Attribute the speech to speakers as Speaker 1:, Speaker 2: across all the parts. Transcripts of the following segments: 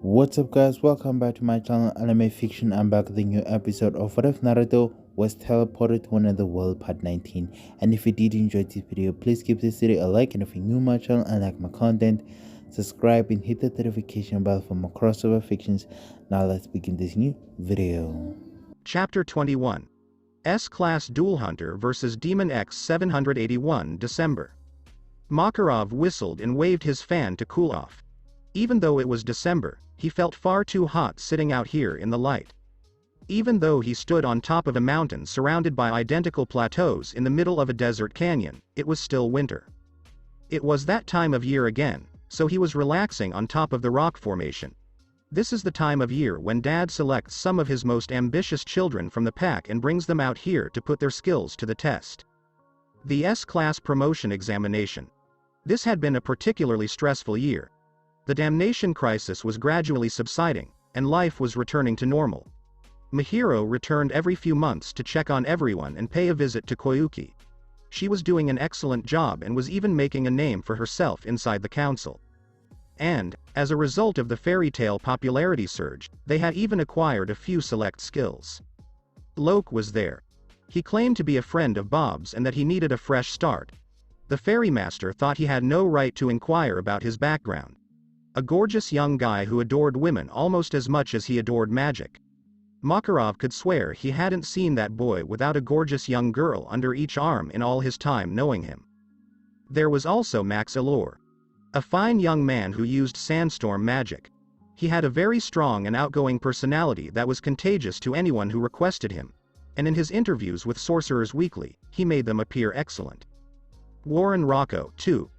Speaker 1: What's up guys, welcome back to my channel Anime Fiction. I'm back with a new episode of What If Naruto Was Teleported to Another World Part 19. And if you did enjoy this video, please give this video a like, and if you're new to my channel and like my content, subscribe and hit the notification bell for more crossover fictions. Now let's begin this new video.
Speaker 2: Chapter 21. S-Class Duel Hunter vs Demon X 781 December. Makarov whistled and waved his fan to cool off. Even though it was December, he felt far too hot sitting out here in the light. Even though he stood on top of a mountain surrounded by identical plateaus in the middle of a desert canyon, it was still winter. It was that time of year again, so he was relaxing on top of the rock formation. This is the time of year when Dad selects some of his most ambitious children from the pack and brings them out here to put their skills to the test. The S-Class promotion examination. This had been a particularly stressful year. The damnation crisis was gradually subsiding, and life was returning to normal. Mahiro returned every few months to check on everyone and pay a visit to Koyuki. She was doing an excellent job and was even making a name for herself inside the council. And, as a result of the fairy tale popularity surge, they had even acquired a few select skills. Loke was there. He claimed to be a friend of Bob's and that he needed a fresh start. The fairy master thought he had no right to inquire about his background. A gorgeous young guy who adored women almost as much as he adored magic. Makarov could swear he hadn't seen that boy without a gorgeous young girl under each arm in all his time knowing him. There was also Max Allure. A fine young man who used sandstorm magic. He had a very strong and outgoing personality that was contagious to anyone who requested him, and in his interviews with Sorcerers Weekly, he made them appear excellent. Warren Rocco, too.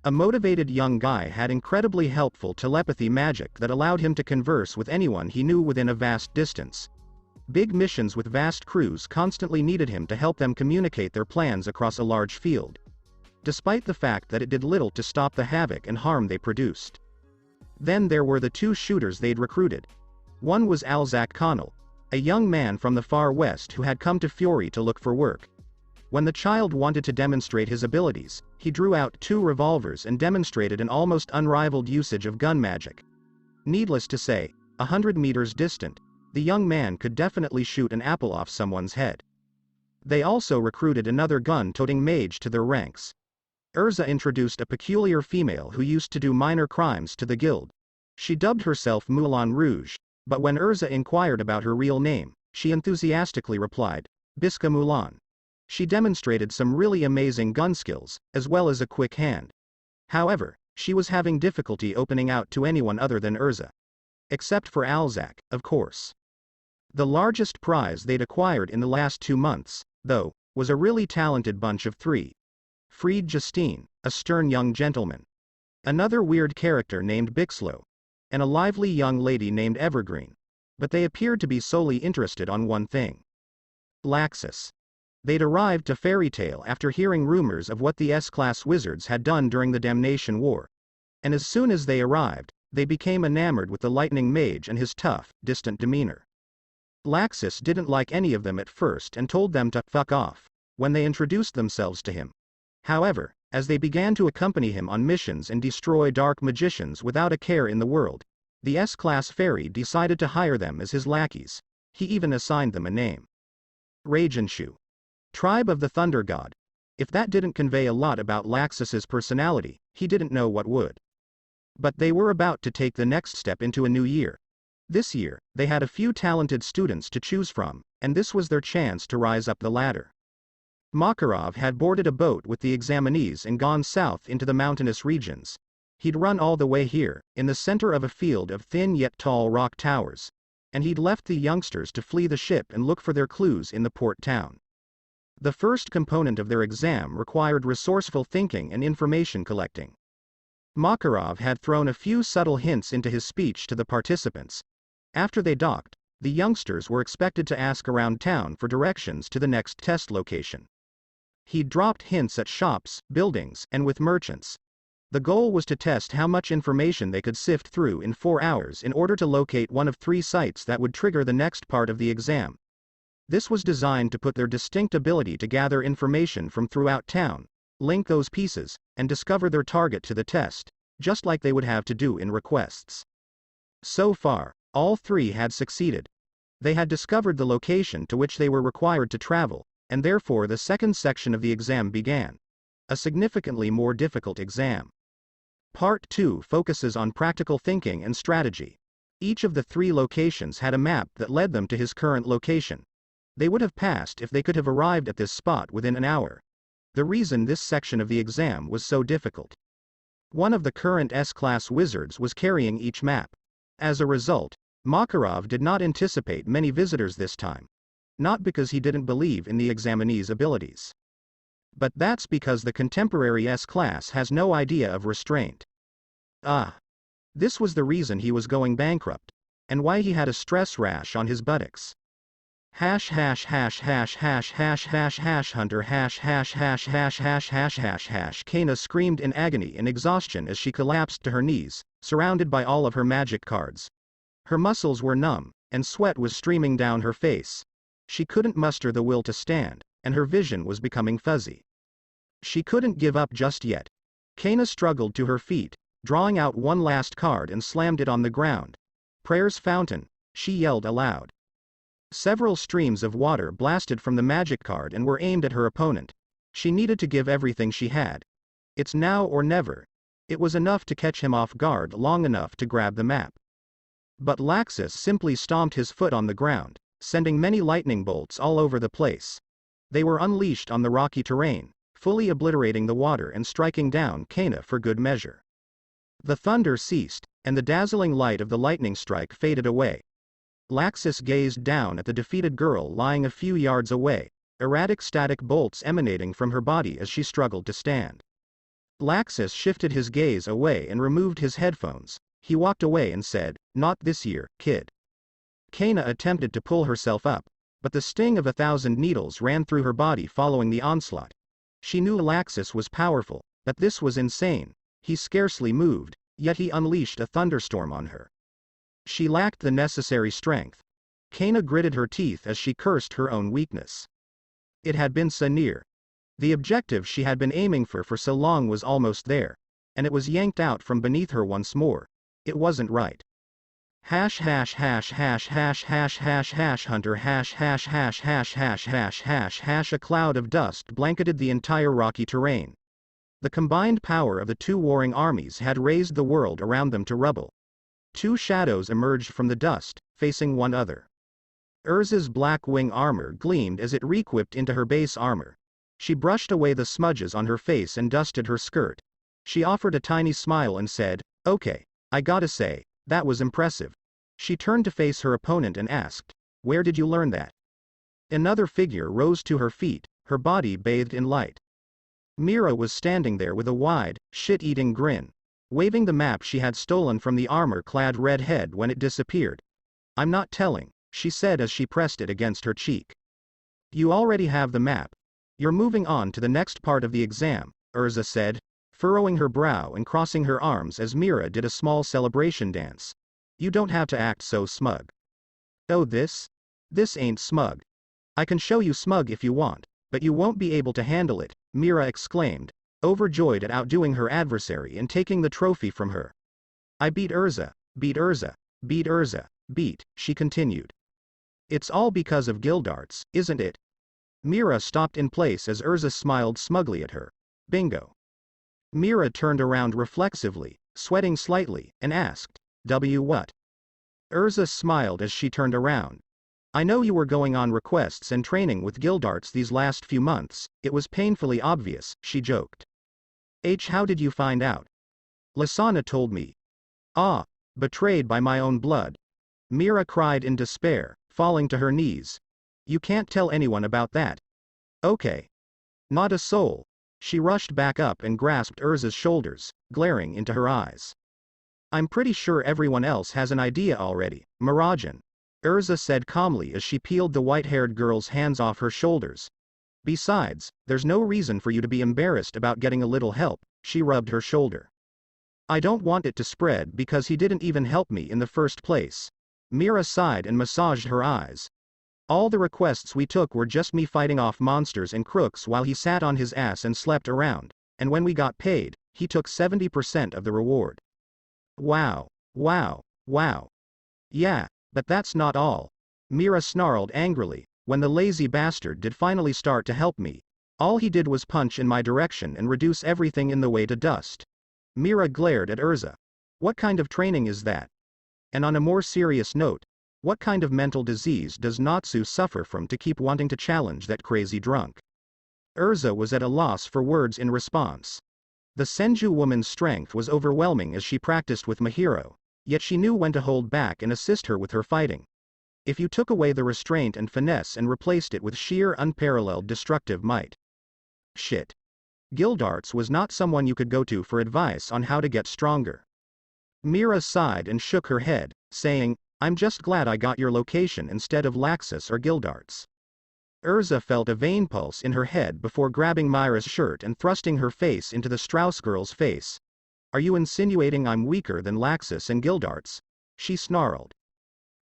Speaker 2: A motivated young guy had incredibly helpful telepathy magic that allowed him to converse with anyone he knew within a vast distance. Big missions with vast crews constantly needed him to help them communicate their plans across a large field, despite the fact that it did little to stop the havoc and harm they produced. Then there were the two shooters they'd recruited. One was Alzak Connell, a young man from the far west who had come to Fury to look for work. When the child wanted to demonstrate his abilities, he drew out two revolvers and demonstrated an almost unrivaled usage of gun magic. Needless to say, 100 meters distant, the young man could definitely shoot an apple off someone's head. They also recruited another gun-toting mage to their ranks. Urza introduced a peculiar female who used to do minor crimes to the guild. She dubbed herself Moulin Rouge, but when Urza inquired about her real name, she enthusiastically replied, Bisca Moulin. She demonstrated some really amazing gun skills, as well as a quick hand. However, she was having difficulty opening out to anyone other than Urza. Except for Alzak, of course. The largest prize they'd acquired in the last 2 months, though, was a really talented bunch of 3. Fried Justine, a stern young gentleman. Another weird character named Bixlow. And a lively young lady named Evergreen. But they appeared to be solely interested on one thing. Laxus. They'd arrived to Fairy Tale after hearing rumors of what the S-Class wizards had done during the Damnation War. And as soon as they arrived, they became enamored with the Lightning Mage and his tough, distant demeanor. Laxus didn't like any of them at first and told them to fuck off when they introduced themselves to him. However, as they began to accompany him on missions and destroy dark magicians without a care in the world, the S-Class fairy decided to hire them as his lackeys. He even assigned them a name. Reijenshu. Tribe of the Thunder God. If that didn't convey a lot about Laxus's personality, he didn't know what would. But they were about to take the next step into a new year. This year, they had a few talented students to choose from, and this was their chance to rise up the ladder. Makarov had boarded a boat with the examinees and gone south into the mountainous regions. He'd run all the way here, in the center of a field of thin yet tall rock towers. And he'd left the youngsters to flee the ship and look for their clues in the port town. The first component of their exam required resourceful thinking and information collecting. Makarov had thrown a few subtle hints into his speech to the participants. After they docked, the youngsters were expected to ask around town for directions to the next test location. He'd dropped hints at shops, buildings, and with merchants. The goal was to test how much information they could sift through in 4 hours in order to locate one of 3 sites that would trigger the next part of the exam. This was designed to put their distinct ability to gather information from throughout town, link those pieces, and discover their target to the test, just like they would have to do in requests. So far, all three had succeeded. They had discovered the location to which they were required to travel, and therefore the second section of the exam began. A significantly more difficult exam. Part 2 focuses on practical thinking and strategy. Each of the three locations had a map that led them to his current location. They would have passed if they could have arrived at this spot within an hour. The reason this section of the exam was so difficult. One of the current S-class wizards was carrying each map. As a result, Makarov did not anticipate many visitors this time. Not because he didn't believe in the examinee's abilities. But that's because the contemporary S-class has no idea of restraint. This was the reason he was going bankrupt, and why he had a stress rash on his buttocks. Hunter Kana screamed in agony and exhaustion as she collapsed to her knees, surrounded by all of her magic cards. Her muscles were numb, and sweat was streaming down her face. She couldn't muster the will to stand, and her vision was becoming fuzzy. She couldn't give up just yet. Kana struggled to her feet, drawing out one last card and slammed it on the ground. "Prayer's fountain," she yelled aloud. Several streams of water blasted from the magic card and were aimed at her opponent. She needed to give everything she had. It's now or never. It was enough to catch him off guard long enough to grab the map. But Laxus simply stomped his foot on the ground, sending many lightning bolts all over the place. They were unleashed on the rocky terrain, fully obliterating the water and striking down Kana for good measure. The thunder ceased, and the dazzling light of the lightning strike faded away. Laxus gazed down at the defeated girl lying a few yards away, erratic static bolts emanating from her body as she struggled to stand. Laxus shifted his gaze away and removed his headphones. He walked away and said, "Not this year, kid." Kana attempted to pull herself up, but the sting of 1,000 needles ran through her body following the onslaught. She knew Laxus was powerful, but this was insane. He scarcely moved, yet he unleashed a thunderstorm on her. She lacked the necessary strength. Kana gritted her teeth as she cursed her own weakness. It had been so near. The objective she had been aiming for so long was almost there, and it was yanked out from beneath her once more. It wasn't right. Hunter A cloud of dust blanketed the entire rocky terrain. The combined power of the two warring armies had raised the world around them to rubble. Two shadows emerged from the dust, facing one another. Urza's black wing armor gleamed as it re-equipped into her base armor. She brushed away the smudges on her face and dusted her skirt. She offered a tiny smile and said, "Okay, I gotta say, that was impressive." She turned to face her opponent and asked, "Where did you learn that?" Another figure rose to her feet, her body bathed in light. Mira was standing there with a wide, shit-eating grin, waving the map she had stolen from the armor-clad redhead when it disappeared. "I'm not telling," she said as she pressed it against her cheek. "You already have the map. You're moving on to the next part of the exam," Urza said, furrowing her brow and crossing her arms as Mira did a small celebration dance. "You don't have to act so smug." "Oh, this ain't smug. I can show you smug if you want, but you won't be able to handle it," Mira exclaimed, overjoyed at outdoing her adversary and taking the trophy from her. "I beat Urza, beat Urza, beat Urza, beat," she continued. "It's all because of Gildarts, isn't it?" Mira stopped in place as Urza smiled smugly at her. "Bingo." Mira turned around reflexively, sweating slightly, and asked, What?" Urza smiled as she turned around. "I know you were going on requests and training with Gildarts these last few months. It was painfully obvious," she joked. How did you find out?" "Lasana told me." "Ah, betrayed by my own blood." Mira cried in despair, falling to her knees. "You can't tell anyone about that." "Okay. Not a soul." She rushed back up and grasped Urza's shoulders, glaring into her eyes. "I'm pretty sure everyone else has an idea already, Mirajan," Urza said calmly as she peeled the white-haired girl's hands off her shoulders. "Besides, there's no reason for you to be embarrassed about getting a little help," she rubbed her shoulder. "I don't want it to spread because he didn't even help me in the first place." Mira sighed and massaged her eyes. "All the requests we took were just me fighting off monsters and crooks while he sat on his ass and slept around, and when we got paid, he took 70% of the reward." Wow, Wow. Yeah, but that's not all. Mira snarled angrily, when the lazy bastard did finally start to help me. All he did was punch in my direction and reduce everything in the way to dust. Mira glared at Urza. What kind of training is that? And on a more serious note, what kind of mental disease does Natsu suffer from to keep wanting to challenge that crazy drunk? Urza was at a loss for words in response. The Senju woman's strength was overwhelming as she practiced with Mahiro, yet she knew when to hold back and assist her with her fighting. If you took away the restraint and finesse and replaced it with sheer unparalleled destructive might. Shit. Gildarts was not someone you could go to for advice on how to get stronger. Mira sighed and shook her head, saying, I'm just glad I got your location instead of Laxus or Gildarts. Urza felt a vein pulse in her head before grabbing Mira's shirt and thrusting her face into the Strauss girl's face. Are you insinuating I'm weaker than Laxus and Gildarts? She snarled.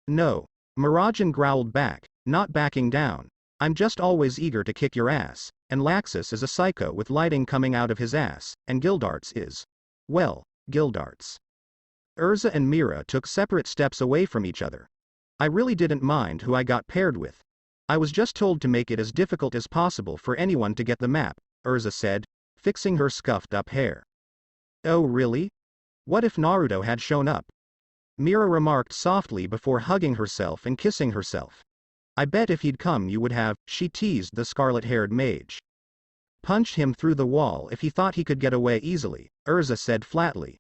Speaker 2: No. Mirajan growled back, not backing down. I'm just always eager to kick your ass, and Laxus is a psycho with lighting coming out of his ass, and Gildarts is. Well, Gildarts. Urza and Mira took separate steps away from each other. I really didn't mind who I got paired with. I was just told to make it as difficult as possible for anyone to get the map, Urza said, fixing her scuffed up hair. Oh really? What if Naruto had shown up? Mira remarked softly before hugging herself and kissing herself. I bet if he'd come you would have, she teased the scarlet-haired mage. Punch him through the wall if he thought he could get away easily, Urza said flatly.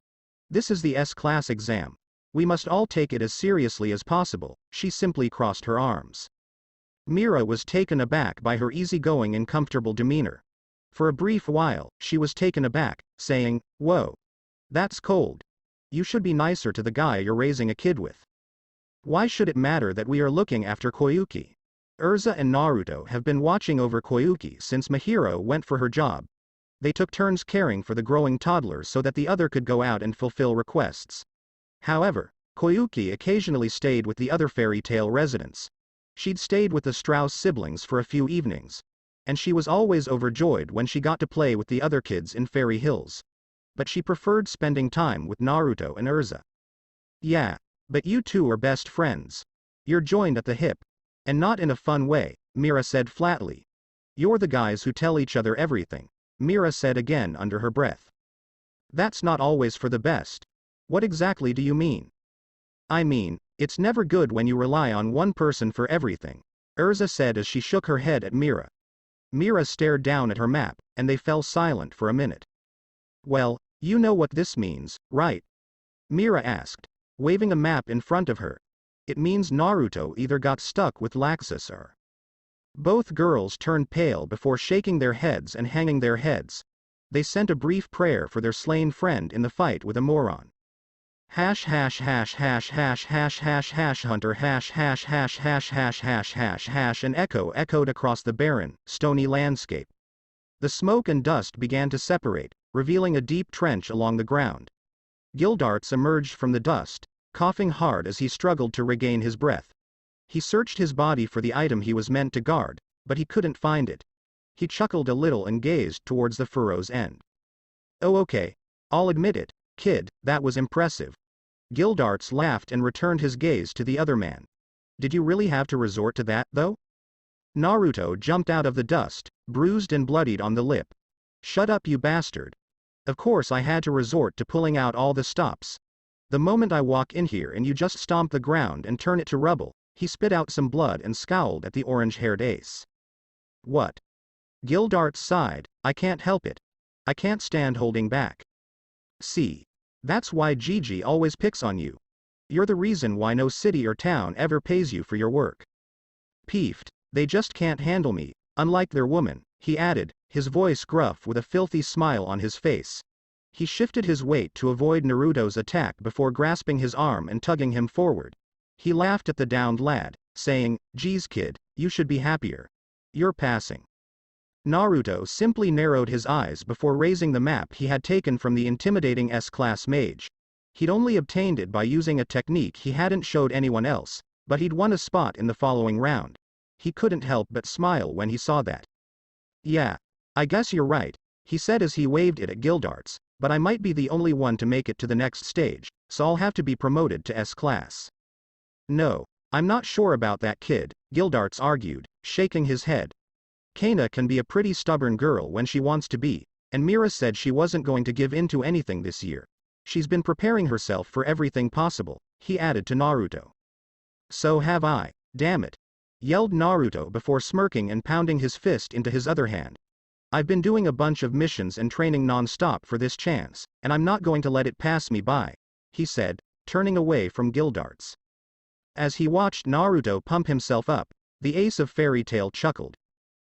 Speaker 2: This is the S-class exam. We must all take it as seriously as possible. She simply crossed her arms. Mira was taken aback by her easygoing and comfortable demeanor. For a brief while, she was taken aback, saying, Whoa. That's cold. You should be nicer to the guy you're raising a kid with. Why should it matter that we are looking after Koyuki? Urza and Naruto have been watching over Koyuki since Mahiro went for her job. They took turns caring for the growing toddler so that the other could go out and fulfill requests. However, Koyuki occasionally stayed with the other fairy tale residents. She'd stayed with the Strauss siblings for a few evenings. And she was always overjoyed when she got to play with the other kids in Fairy Hills. But she preferred spending time with Naruto and Urza. Yeah, but you two are best friends. You're joined at the hip. And not in a fun way, Mira said flatly. You're the guys who tell each other everything, Mira said again under her breath. That's not always for the best. What exactly do you mean? I mean, it's never good when you rely on one person for everything, Urza said as she shook her head at Mira. Mira stared down at her map, and they fell silent for a minute. Well, you know what this means, right? Mira asked, waving a map in front of her. It means Naruto either got stuck with Laxus or... Both girls turned pale before shaking their heads and hanging their heads. They sent a brief prayer for their slain friend in the fight with a moron. Hash hash hash hash hash hash hash hash hunter hash hash hash hash hash hash hash hash an echo echoed across the barren, stony landscape. The smoke and dust began to separate, revealing a deep trench along the ground. Gildarts emerged from the dust, coughing hard as he struggled to regain his breath. He searched his body for the item he was meant to guard, but he couldn't find it. He chuckled a little and gazed towards the furrow's end. Oh okay. I'll admit it, kid, that was impressive. Gildarts laughed and returned his gaze to the other man. Did you really have to resort to that, though? Naruto jumped out of the dust, bruised and bloodied on the lip. Shut up you bastard. Of course I had to resort to pulling out all the stops. The moment I walk in here and you just stomp the ground and turn it to rubble, he spit out some blood and scowled at the orange-haired ace. What? Gildarts sighed, I can't help it. I can't stand holding back. See. That's why Gigi always picks on you. You're the reason why no city or town ever pays you for your work. Peeved, they just can't handle me, unlike their woman, he added, his voice gruff with a filthy smile on his face. He shifted his weight to avoid Naruto's attack before grasping his arm and tugging him forward. He laughed at the downed lad, saying, Geez kid, you should be happier. You're passing. Naruto simply narrowed his eyes before raising the map he had taken from the intimidating S-class mage. He'd only obtained it by using a technique he hadn't showed anyone else, but he'd won a spot in the following round. He couldn't help but smile when he saw that. Yeah, I guess you're right, he said as he waved it at Gildarts, But I might be the only one to make it to the next stage, so I'll have to be promoted to S class. No, I'm not sure about that kid, Gildarts argued, shaking his head. Kana can be a pretty stubborn girl when she wants to be, and Mira said she wasn't going to give in to anything this year. She's been preparing herself for everything possible, he added to Naruto. So have I, damn it, yelled Naruto before smirking and pounding his fist into his other hand. I've been doing a bunch of missions and training non-stop for this chance, and I'm not going to let it pass me by, he said, turning away from Gildarts. As he watched Naruto pump himself up, the ace of Fairy Tail chuckled.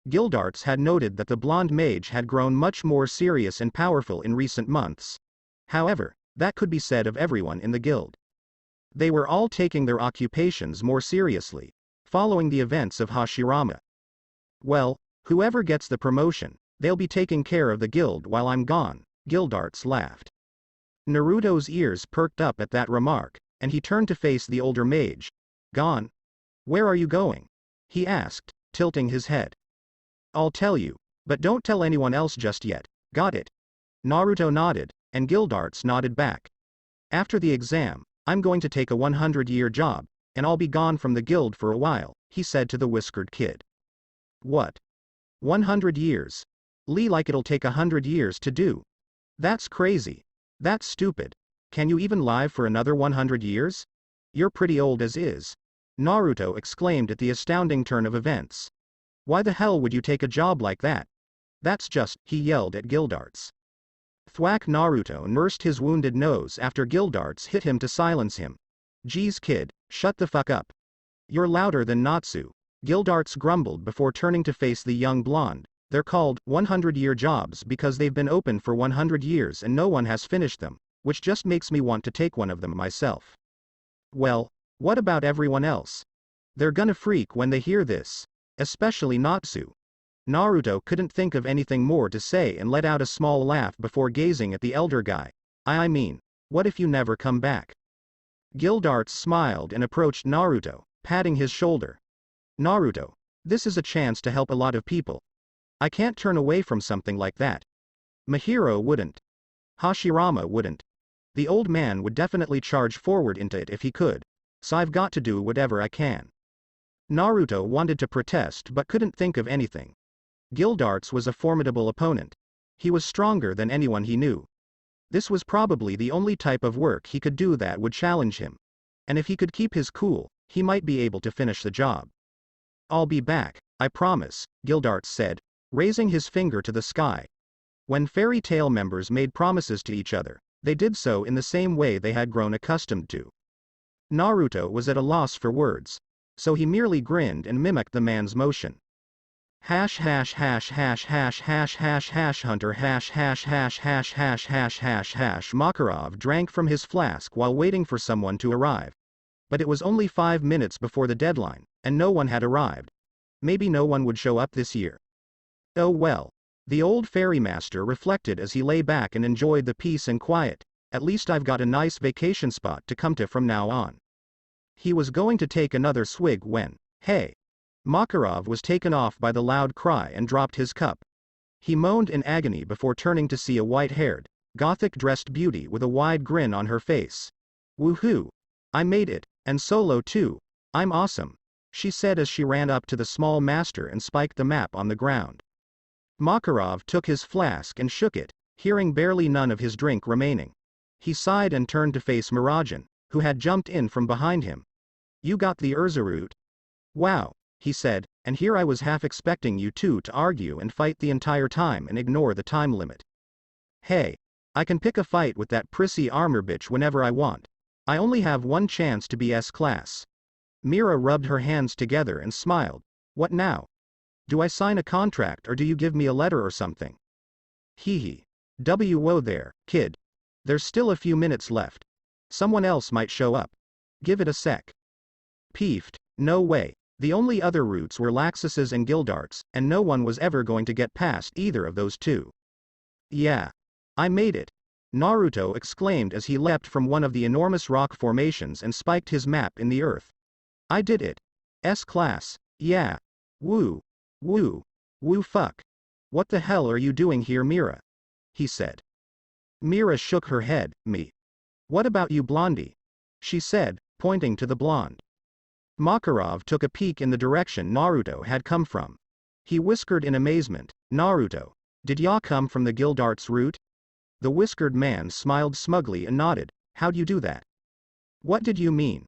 Speaker 2: Gildarts had noted that the blonde mage had grown much more serious and powerful in recent months. However, that could be said of everyone in the guild. They were all taking their occupations more seriously, following the events of Hashirama. Well, whoever gets the promotion, they'll be taking care of the guild while I'm gone, Gildarts laughed. Naruto's ears perked up at that remark, and he turned to face the older mage. Gone? Where are you going? He asked, tilting his head. I'll tell you, but don't tell anyone else just yet, got it? Naruto nodded, and Gildarts nodded back. After the exam, I'm going to take a 100-year job, and I'll be gone from the guild for a while, he said to the whiskered kid. What? 100 years? Like it'll take 100 years to do. That's crazy. That's stupid. Can you even live for another 100 years? You're pretty old as is. Naruto exclaimed at the astounding turn of events. Why the hell would you take a job like that? That's just, he yelled at Gildarts. Thwack. Naruto nursed his wounded nose after Gildarts hit him to silence him. Geez kid, shut the fuck up. You're louder than Natsu, Gildarts grumbled before turning to face the young blonde. They're called 100-year jobs because they've been open for 100 years and no one has finished them, which just makes me want to take one of them myself. Well, what about everyone else? They're gonna freak when they hear this. Especially Natsu. Naruto couldn't think of anything more to say and let out a small laugh before gazing at the elder guy. I mean, what if you never come back? Gildarts smiled and approached Naruto, patting his shoulder. Naruto, this is a chance to help a lot of people. I can't turn away from something like that. Mahiro wouldn't. Hashirama wouldn't. The old man would definitely charge forward into it if he could, so I've got to do whatever I can. Naruto wanted to protest but couldn't think of anything. Gildarts was a formidable opponent. He was stronger than anyone he knew. This was probably the only type of work he could do that would challenge him. And if he could keep his cool, he might be able to finish the job. I'll be back, I promise, Gildarts said, raising his finger to the sky. When Fairy Tail members made promises to each other, they did so in the same way they had grown accustomed to. Naruto was at a loss for words, so he merely grinned and mimicked the man's motion. Hash hash hash hash hash hash hash hash hunter hash hash hash hash hash hash hash hash. Makarov drank from his flask while waiting for someone to arrive. But it was only 5 minutes before the deadline, and no one had arrived. Maybe no one would show up this year. Oh well. The old ferrymaster reflected as he lay back and enjoyed the peace and quiet. At least I've got a nice vacation spot to come to from now on. He was going to take another swig when, hey! Makarov was taken off by the loud cry and dropped his cup. He moaned in agony before turning to see a white-haired, gothic-dressed beauty with a wide grin on her face. Woohoo! I made it, and solo too. I'm awesome, she said as she ran up to the small master and spiked the map on the ground. Makarov took his flask and shook it, hearing barely none of his drink remaining. He sighed and turned to face Mirajan, who had jumped in from behind him. You got the Urza. Wow, he said, and here I was half expecting you two to argue and fight the entire time and ignore the time limit. Hey, I can pick a fight with that prissy armor bitch whenever I want. I only have one chance to be S-class. Mira rubbed her hands together and smiled. What now? Do I sign a contract or do you give me a letter or something? Hee. Whoa there, kid. There's still a few minutes left. Someone else might show up. Give it a sec. Peeved, no way. The only other routes were Laxus's and Gildarts, and no one was ever going to get past either of those two. Yeah. I made it. Naruto exclaimed as he leapt from one of the enormous rock formations and spiked his map in the earth. I did it. S-class, yeah. Woo. Woo. Woo fuck. What the hell are you doing here, Mira? He said. Mira shook her head. Me. What about you, Blondie? She said, pointing to the blonde. Makarov took a peek in the direction Naruto had come from. He whispered in amazement, Naruto, did ya come from the Gildarts route? The whiskered man smiled smugly and nodded. How'd you do that? What did you mean?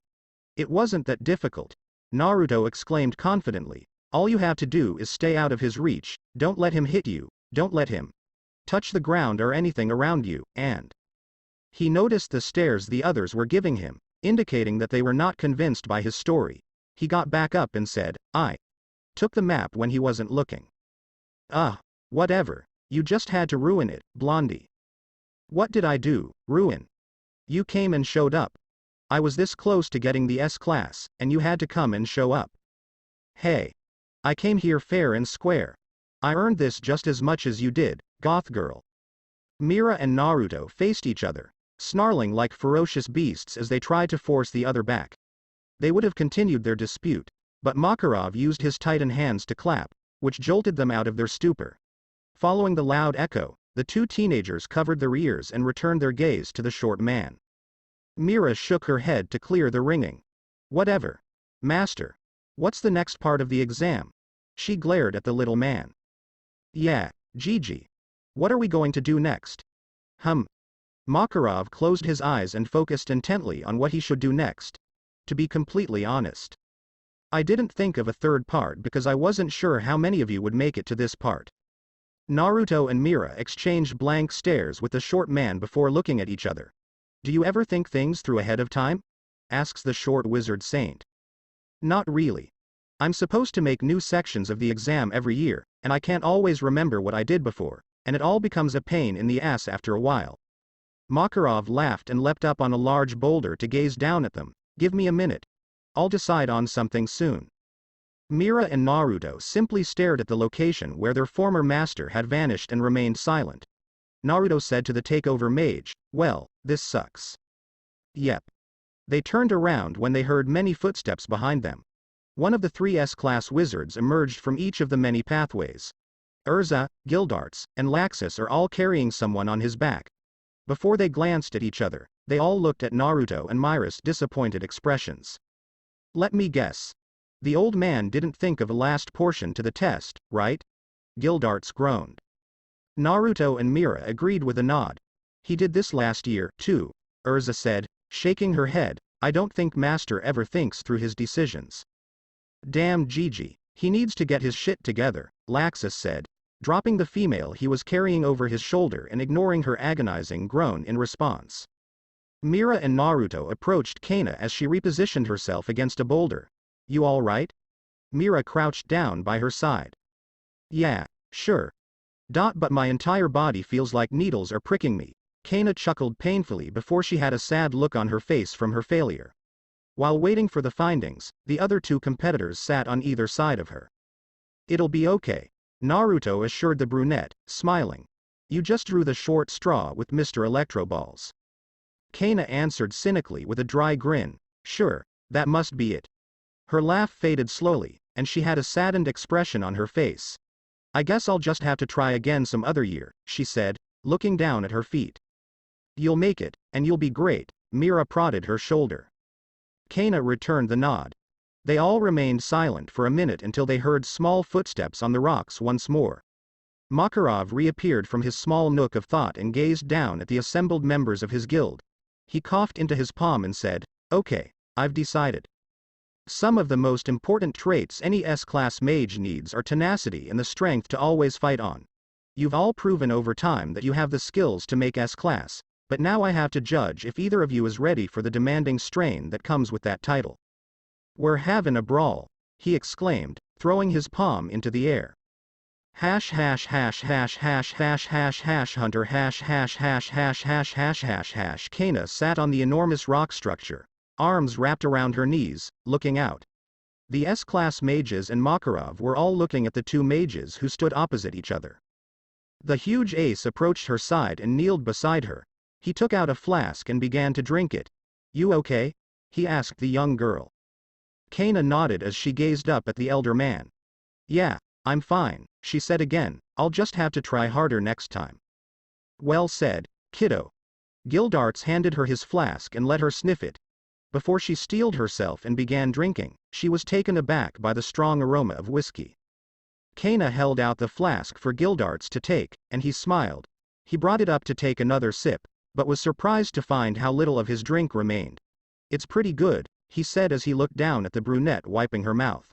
Speaker 2: It wasn't that difficult. Naruto exclaimed confidently. All you have to do is stay out of his reach, don't let him hit you, don't let him touch the ground or anything around you, and he noticed the stares the others were giving him, indicating that they were not convinced by his story. He got back up and said, I took the map when he wasn't looking. Whatever, you just had to ruin it, Blondie. What did I do, ruin? You came and showed up. I was this close to getting the S class, and you had to come and show up. Hey. I came here fair and square. I earned this just as much as you did, goth girl. Mira and Naruto faced each other, snarling like ferocious beasts as they tried to force the other back. They would have continued their dispute, but Makarov used his titan hands to clap, which jolted them out of their stupor. Following the loud echo, the two teenagers covered their ears and returned their gaze to the short man. Mira shook her head to clear the ringing. Whatever. Master. What's the next part of the exam? She glared at the little man. Yeah, Gigi. What are we going to do next? Makarov closed his eyes and focused intently on what he should do next. To be completely honest, I didn't think of a third part because I wasn't sure how many of you would make it to this part. Naruto and Mira exchanged blank stares with the short man before looking at each other. Do you ever think things through ahead of time? Asks the short wizard saint. Not really. I'm supposed to make new sections of the exam every year, and I can't always remember what I did before, and it all becomes a pain in the ass after a while. Makarov laughed and leapt up on a large boulder to gaze down at them. Give me a minute. I'll decide on something soon. Mira and Naruto simply stared at the location where their former master had vanished and remained silent. Naruto said to the takeover mage, well, this sucks. Yep. They turned around when they heard many footsteps behind them. One of the three S-class wizards emerged from each of the many pathways. Urza, Gildarts, and Laxus are all carrying someone on his back. Before they glanced at each other, they all looked at Naruto and Mira's disappointed expressions. Let me guess. The old man didn't think of a last portion to the test, right? Gildarts groaned. Naruto and Mira agreed with a nod. He did this last year, too, Urza said, shaking her head. I don't think Master ever thinks through his decisions. Damn Gigi, he needs to get his shit together, Laxus said, dropping the female he was carrying over his shoulder and ignoring her agonizing groan in response. Mira and Naruto approached Kana as she repositioned herself against a boulder. You all right? Mira crouched down by her side. Yeah, sure. But my entire body feels like needles are pricking me. Kana chuckled painfully before she had a sad look on her face from her failure. While waiting for the findings, the other two competitors sat on either side of her. It'll be okay, Naruto assured the brunette, smiling. You just drew the short straw with Mr. Electro Balls. Kana answered cynically with a dry grin. Sure, that must be it. Her laugh faded slowly, and she had a saddened expression on her face. I guess I'll just have to try again some other year, she said, looking down at her feet. You'll make it, and you'll be great, Mira prodded her shoulder. Kana returned the nod. They all remained silent for a minute until they heard small footsteps on the rocks once more. Makarov reappeared from his small nook of thought and gazed down at the assembled members of his guild. He coughed into his palm and said, Okay, I've decided. Some of the most important traits any S-class mage needs are tenacity and the strength to always fight on. You've all proven over time that you have the skills to make S-class, but now I have to judge if either of you is ready for the demanding strain that comes with that title. We're having a brawl, he exclaimed, throwing his palm into the air. Hash hash hash hash hash hash hash hash hunter hash hash hash hash hash hash hash hash. Kana sat on the enormous rock structure, arms wrapped around her knees, looking out. The S-class mages and Makarov were all looking at the two mages who stood opposite each other. The huge ace approached her side and kneeled beside her. He took out a flask and began to drink it. You okay? He asked the young girl. Kana nodded as she gazed up at the elder man. Yeah, I'm fine, she said again, I'll just have to try harder next time. Well said, Kiddo. Gildarts handed her his flask and let her sniff it. Before she steeled herself and began drinking, she was taken aback by the strong aroma of whiskey. Kana held out the flask for Gildarts to take, and he smiled. He brought it up to take another sip, but was surprised to find how little of his drink remained. "It's pretty good," he said as he looked down at the brunette wiping her mouth.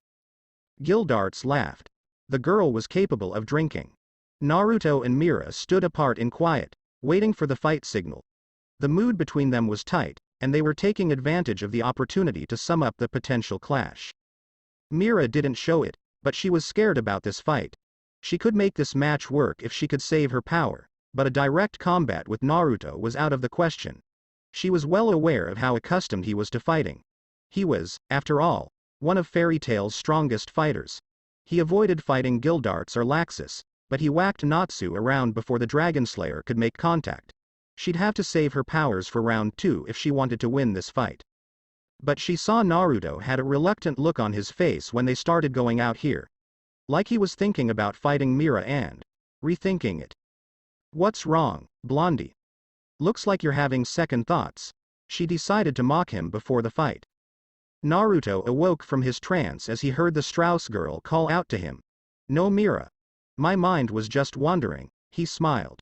Speaker 2: Gildarts laughed. The girl was capable of drinking. Naruto and Mira stood apart in quiet, waiting for the fight signal. The mood between them was tight, and they were taking advantage of the opportunity to sum up the potential clash. Mira didn't show it, but she was scared about this fight. She could make this match work if she could save her power, but a direct combat with Naruto was out of the question. She was well aware of how accustomed he was to fighting. He was, after all, one of Fairy Tail's strongest fighters. He avoided fighting Gildarts or Laxus, but he whacked Natsu around before the Dragon Slayer could make contact. She'd have to save her powers for round 2 if she wanted to win this fight. But she saw Naruto had a reluctant look on his face when they started going out here. Like he was thinking about fighting Mira and rethinking it. "What's wrong, Blondie? Looks like you're having second thoughts." She decided to mock him before the fight. Naruto awoke from his trance as he heard the Strauss girl call out to him. "No, Mira. My mind was just wandering," he smiled.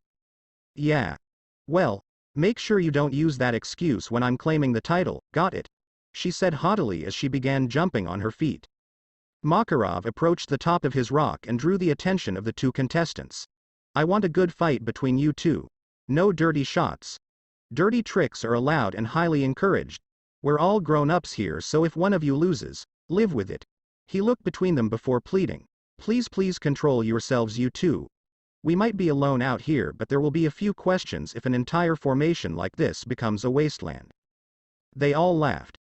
Speaker 2: "Yeah. Well, make sure you don't use that excuse when I'm claiming the title, got it?" she said haughtily as she began jumping on her feet. Makarov approached the top of his rock and drew the attention of the two contestants. "I want a good fight between you two. No dirty shots. Dirty tricks are allowed and highly encouraged. We're all grown-ups here, so if one of you loses, live with it." He looked between them before pleading. Please control yourselves, you two. We might be alone out here, but there will be a few questions if an entire formation like this becomes a wasteland." They all laughed.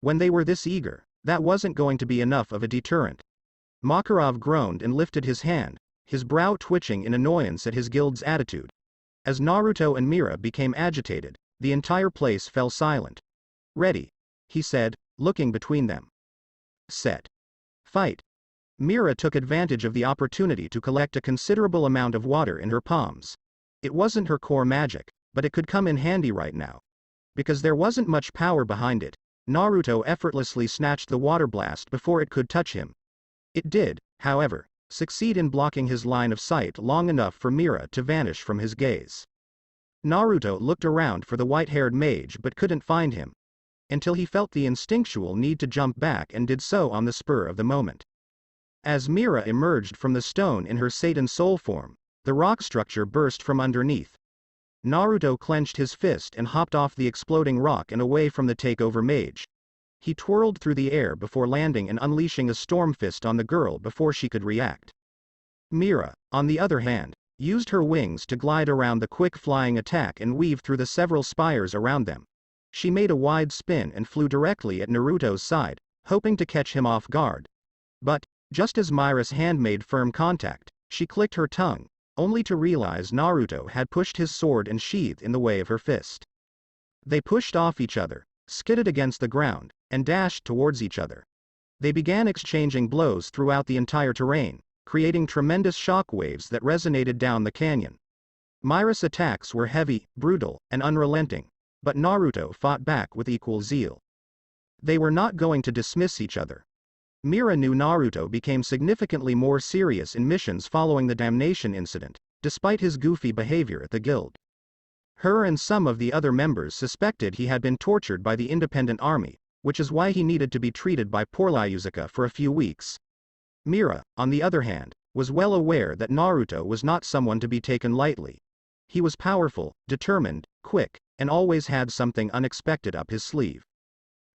Speaker 2: When they were this eager, that wasn't going to be enough of a deterrent. Makarov groaned and lifted his hand, his brow twitching in annoyance at his guild's attitude. As Naruto and Mira became agitated, the entire place fell silent. "Ready," he said, looking between them. "Set. Fight." Mira took advantage of the opportunity to collect a considerable amount of water in her palms. It wasn't her core magic, but it could come in handy right now. Because there wasn't much power behind it, Naruto effortlessly snatched the water blast before it could touch him. It did, however, succeed in blocking his line of sight long enough for Mira to vanish from his gaze. Naruto looked around for the white-haired mage but couldn't find him. Until he felt the instinctual need to jump back and did so on the spur of the moment. As Mira emerged from the stone in her Satan soul form, the rock structure burst from underneath. Naruto clenched his fist and hopped off the exploding rock and away from the takeover mage. He twirled through the air before landing and unleashing a storm fist on the girl before she could react. Mira, on the other hand, used her wings to glide around the quick flying attack and weave through the several spires around them. She made a wide spin and flew directly at Naruto's side, hoping to catch him off guard. But, just as Mira's hand made firm contact, she clicked her tongue, only to realize Naruto had pushed his sword and sheath in the way of her fist. They pushed off each other, skidded against the ground, and dashed towards each other. They began exchanging blows throughout the entire terrain, creating tremendous shock waves that resonated down the canyon. Mira's attacks were heavy, brutal, and unrelenting, but Naruto fought back with equal zeal. They were not going to dismiss each other. Mira knew Naruto became significantly more serious in missions following the damnation incident, despite his goofy behavior at the guild. Her and some of the other members suspected he had been tortured by the independent army, which is why he needed to be treated by Porlyuzuka for a few weeks. Mira, on the other hand, was well aware that Naruto was not someone to be taken lightly. He was powerful, determined, quick, and always had something unexpected up his sleeve.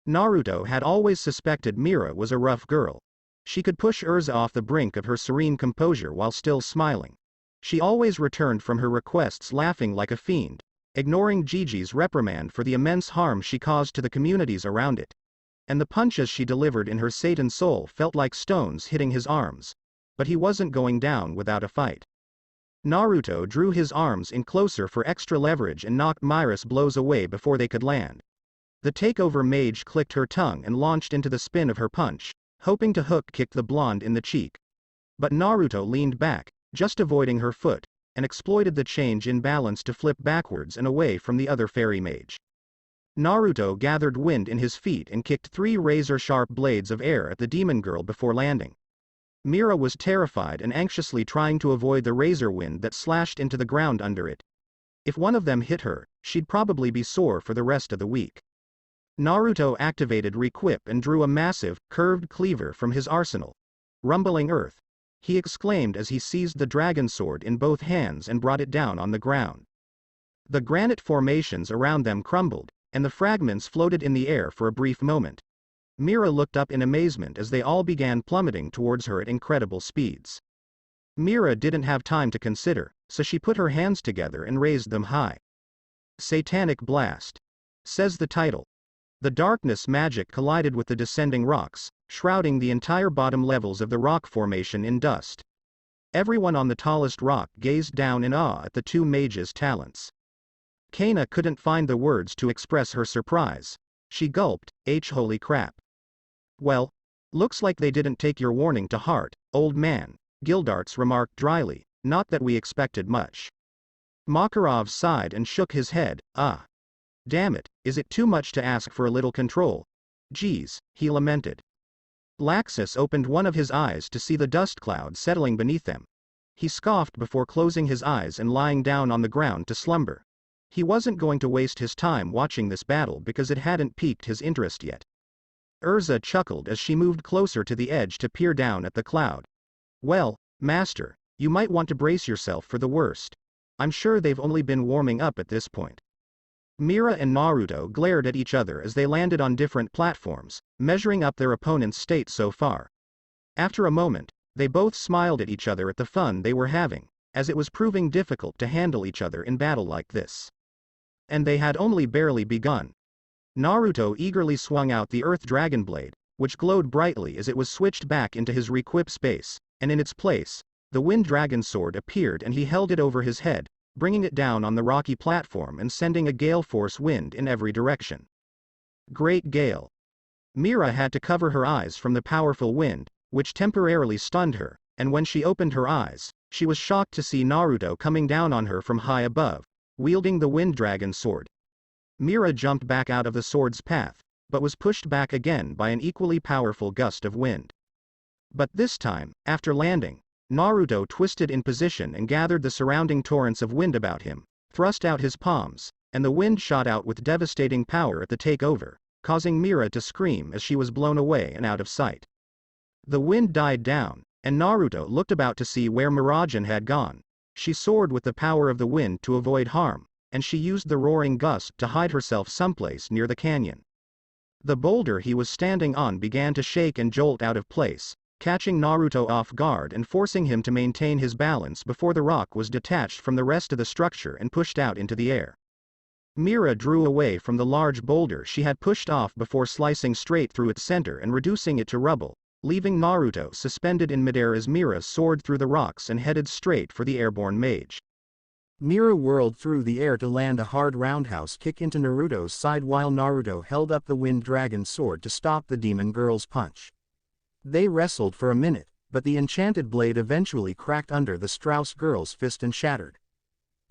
Speaker 2: Naruto had always suspected Mira was a rough girl. She could push Urza off the brink of her serene composure while still smiling. She always returned from her requests laughing like a fiend, ignoring Gigi's reprimand for the immense harm she caused to the communities around it. And the punches she delivered in her Satan soul felt like stones hitting his arms. But he wasn't going down without a fight. Naruto drew his arms in closer for extra leverage and knocked Mira's blows away before they could land. The takeover mage clicked her tongue and launched into the spin of her punch, hoping to hook kick the blonde in the cheek. But Naruto leaned back, just avoiding her foot, and exploited the change in balance to flip backwards and away from the other fairy mage. Naruto gathered wind in his feet and kicked 3 razor-sharp blades of air at the demon girl before landing. Mira was terrified and anxiously trying to avoid the razor wind that slashed into the ground under it. If one of them hit her, she'd probably be sore for the rest of the week. Naruto activated Requip and drew a massive, curved cleaver from his arsenal. Rumbling earth, he exclaimed as he seized the dragon sword in both hands and brought it down on the ground. The granite formations around them crumbled, and the fragments floated in the air for a brief moment. Mira looked up in amazement as they all began plummeting towards her at incredible speeds. Mira didn't have time to consider, so she put her hands together and raised them high. Satanic Blast, says the title. The darkness magic collided with the descending rocks, shrouding the entire bottom levels of the rock formation in dust. Everyone on the tallest rock gazed down in awe at the 2 mages' talents. Kana couldn't find the words to express her surprise. She gulped, holy crap. Well, looks like they didn't take your warning to heart, old man, Gildarts remarked dryly, not that we expected much. Makarov sighed and shook his head, damn it, is it too much to ask for a little control? Geez, he lamented. Laxus opened one of his eyes to see the dust cloud settling beneath them. He scoffed before closing his eyes and lying down on the ground to slumber. He wasn't going to waste his time watching this battle because it hadn't piqued his interest yet. Urza chuckled as she moved closer to the edge to peer down at the cloud. Well, master, you might want to brace yourself for the worst. I'm sure they've only been warming up at this point. Mira and Naruto glared at each other as they landed on different platforms, measuring up their opponent's state so far. After a moment, they both smiled at each other at the fun they were having, as it was proving difficult to handle each other in battle like this. And they had only barely begun. Naruto eagerly swung out the Earth Dragon Blade, which glowed brightly as it was switched back into his Requip space, and in its place, the Wind Dragon Sword appeared and he held it over his head, bringing it down on the rocky platform and sending a gale force wind in every direction. Great gale. Mira had to cover her eyes from the powerful wind, which temporarily stunned her, and when she opened her eyes, she was shocked to see Naruto coming down on her from high above, wielding the Wind Dragon Sword. Mira jumped back out of the sword's path, but was pushed back again by an equally powerful gust of wind. But this time, after landing, Naruto twisted in position and gathered the surrounding torrents of wind about him, thrust out his palms, and the wind shot out with devastating power at the takeover, causing Mira to scream as she was blown away and out of sight. The wind died down, and Naruto looked about to see where Miragen had gone. She soared with the power of the wind to avoid harm, and she used the roaring gust to hide herself someplace near the canyon. The boulder he was standing on began to shake and jolt out of place, catching Naruto off guard and forcing him to maintain his balance before the rock was detached from the rest of the structure and pushed out into the air. Mira drew away from the large boulder she had pushed off before slicing straight through its center and reducing it to rubble, leaving Naruto suspended in midair as Mira soared through the rocks and headed straight for the airborne mage. Mira whirled through the air to land a hard roundhouse kick into Naruto's side while Naruto held up the Wind Dragon Sword to stop the demon girl's punch. They wrestled for a minute, but the enchanted blade eventually cracked under the Strauss girl's fist and shattered.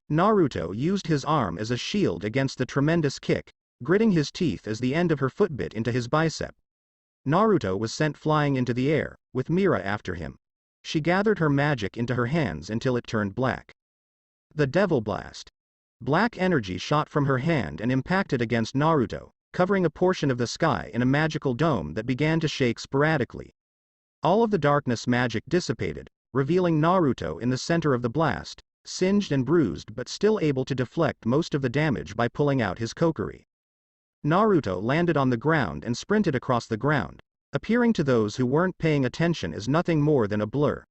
Speaker 2: Naruto used his arm as a shield against the tremendous kick, gritting his teeth as the end of her foot bit into his bicep. Naruto was sent flying into the air, with Mira after him. She gathered her magic into her hands until it turned black. The Devil Blast. Black energy shot from her hand and impacted against Naruto, covering a portion of the sky in a magical dome that began to shake sporadically. All of the darkness magic dissipated, revealing Naruto in the center of the blast, singed and bruised but still able to deflect most of the damage by pulling out his kokiri. Naruto landed on the ground and sprinted across the ground, appearing to those who weren't paying attention as nothing more than a blur.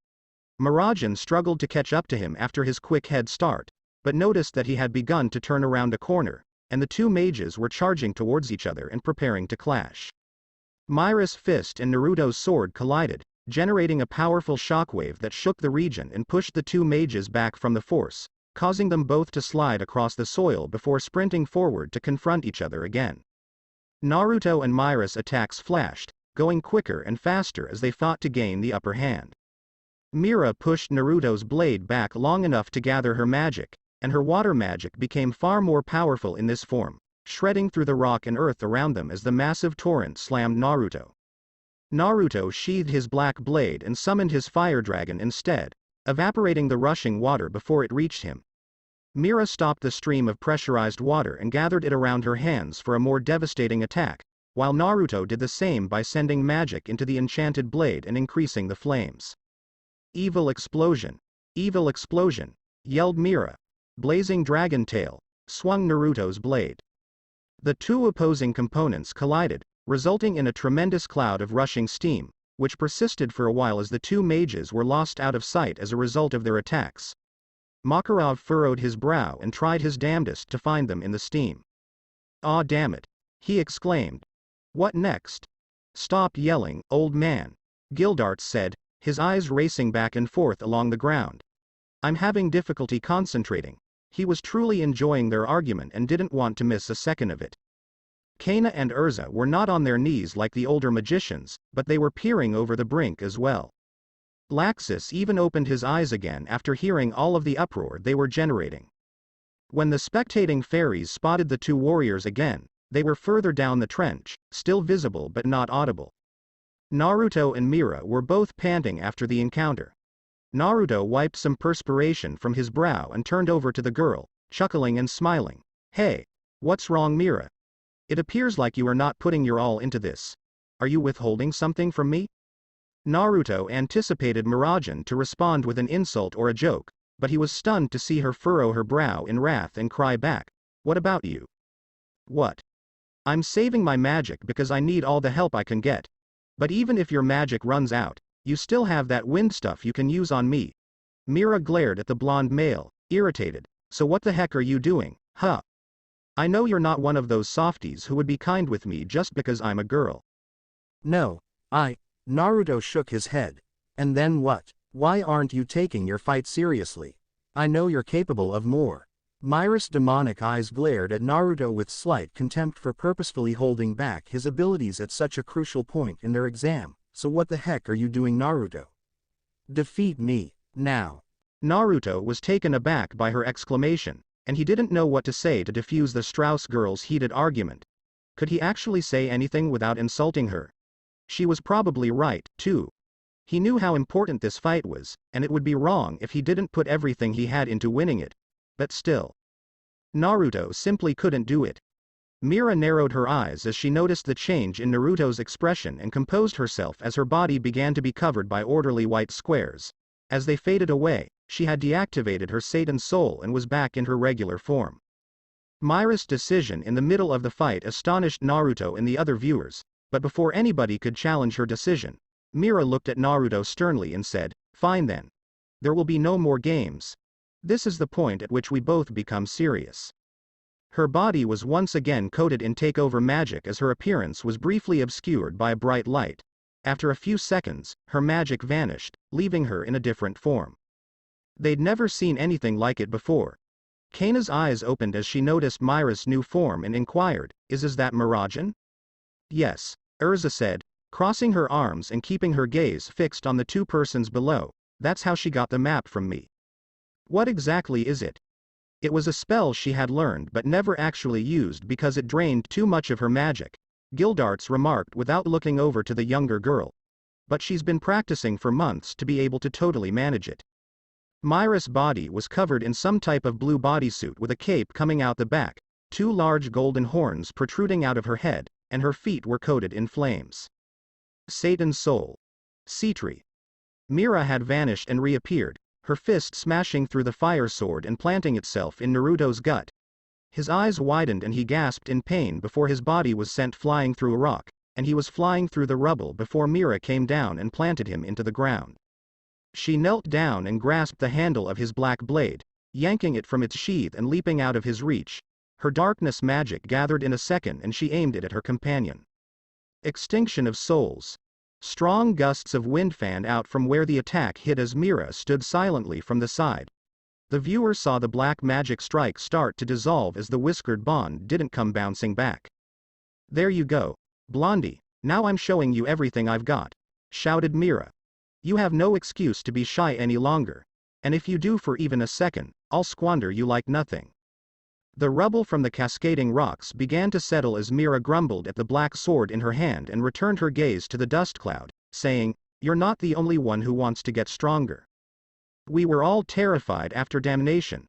Speaker 2: Miragen struggled to catch up to him after his quick head start, but noticed that he had begun to turn around a corner, and the 2 mages were charging towards each other and preparing to clash. Mira's fist and Naruto's sword collided, generating a powerful shockwave that shook the region and pushed the 2 mages back from the force, causing them both to slide across the soil before sprinting forward to confront each other again. Naruto and Mira's attacks flashed, going quicker and faster as they fought to gain the upper hand. Mira pushed Naruto's blade back long enough to gather her magic, and her water magic became far more powerful in this form, shredding through the rock and earth around them as the massive torrent slammed Naruto. Naruto sheathed his black blade and summoned his fire dragon instead, evaporating the rushing water before it reached him. Mira stopped the stream of pressurized water and gathered it around her hands for a more devastating attack, while Naruto did the same by sending magic into the enchanted blade and increasing the flames. Evil explosion! Evil explosion! Yelled Mira. Blazing dragon tail swung Naruto's blade. The two opposing components collided, resulting in a tremendous cloud of rushing steam, which persisted for a while as the two mages were lost out of sight as a result of their attacks. Makarov furrowed his brow and tried his damnedest to find them in the steam. "Aw, damn it!" he exclaimed. "What next?" "Stop yelling, old man," Gildarts said, his eyes racing back and forth along the ground. "I'm having difficulty concentrating." He was truly enjoying their argument and didn't want to miss a second of it. Kana and Urza were not on their knees like the older magicians, but they were peering over the brink as well. Laxus even opened his eyes again after hearing all of the uproar they were generating. When the spectating fairies spotted the two warriors again, they were further down the trench, still visible but not audible. Naruto and Mira were both panting after the encounter. Naruto wiped some perspiration from his brow and turned over to the girl, chuckling and smiling. "Hey, what's wrong, Mira? It appears like you are not putting your all into this. Are you withholding something from me?" Naruto anticipated Miragen to respond with an insult or a joke, but he was stunned to see her furrow her brow in wrath and cry back, "What about you?" "What? I'm saving my magic because I need all the help I can get. But even if your magic runs out, you still have that wind stuff you can use on me." Mira glared at the blonde male, irritated. "So what the heck are you doing, huh? I know you're not one of those softies who would be kind with me just because I'm a girl."
Speaker 3: "No, Naruto shook his head. "And then what? Why aren't you taking your fight seriously? I know you're capable of more." Mira's demonic eyes glared at Naruto with slight contempt for purposefully holding back his abilities at such a crucial point in their exam. "So what the heck are you doing, Naruto? Defeat me, now."
Speaker 2: Naruto was taken aback by her exclamation, and he didn't know what to say to defuse the Strauss girl's heated argument. Could he actually say anything without insulting her? She was probably right, too. He knew how important this fight was, and it would be wrong if he didn't put everything he had into winning it. But still. Naruto simply couldn't do it. Mira narrowed her eyes as she noticed the change in Naruto's expression and composed herself as her body began to be covered by orderly white squares. As they faded away, she had deactivated her Satan soul and was back in her regular form. Mira's decision in the middle of the fight astonished Naruto and the other viewers, but before anybody could challenge her decision, Mira looked at Naruto sternly and said, "Fine then. There will be no more games. This is the point at which we both become serious." Her body was once again coated in takeover magic as her appearance was briefly obscured by a bright light. After a few seconds, her magic vanished, leaving her in a different form. They'd never seen anything like it before. Kana's eyes opened as she noticed Mira's new form and inquired, Is that Miragen?" "Yes," Urza said, crossing her arms and keeping her gaze fixed on the two persons below. "That's how she got the map from me." "What exactly is it?" It was a spell she had learned but never actually used because it drained too much of her magic, Gildarts remarked without looking over to the younger girl. "But she's been practicing for months to be able to totally manage it." Mira's body was covered in some type of blue bodysuit with a cape coming out the back, two large golden horns protruding out of her head, and her feet were coated in flames. Satan's soul. Citri. Mira had vanished and reappeared, her fist smashing through the fire sword and planting itself in Naruto's gut. His eyes widened and he gasped in pain before his body was sent flying through a rock, and he was flying through the rubble before Mira came down and planted him into the ground. She knelt down and grasped the handle of his black blade, yanking it from its sheath and leaping out of his reach. Her darkness magic gathered in a second and she aimed it at her companion. Extinction of souls. Strong gusts of wind fanned out from where the attack hit as Mira stood silently from the side. The viewer saw the black magic strike start to dissolve as the whiskered bond didn't come bouncing back. "There you go, Blondie, now I'm showing you everything I've got," shouted Mira. You have no excuse to be shy any longer. And if you do for even a second, I'll squander you like nothing. The rubble from the cascading rocks began to settle as Mira grumbled at the black sword in her hand and returned her gaze to the dust cloud, saying, "You're not the only one who wants to get stronger. We were all terrified after damnation.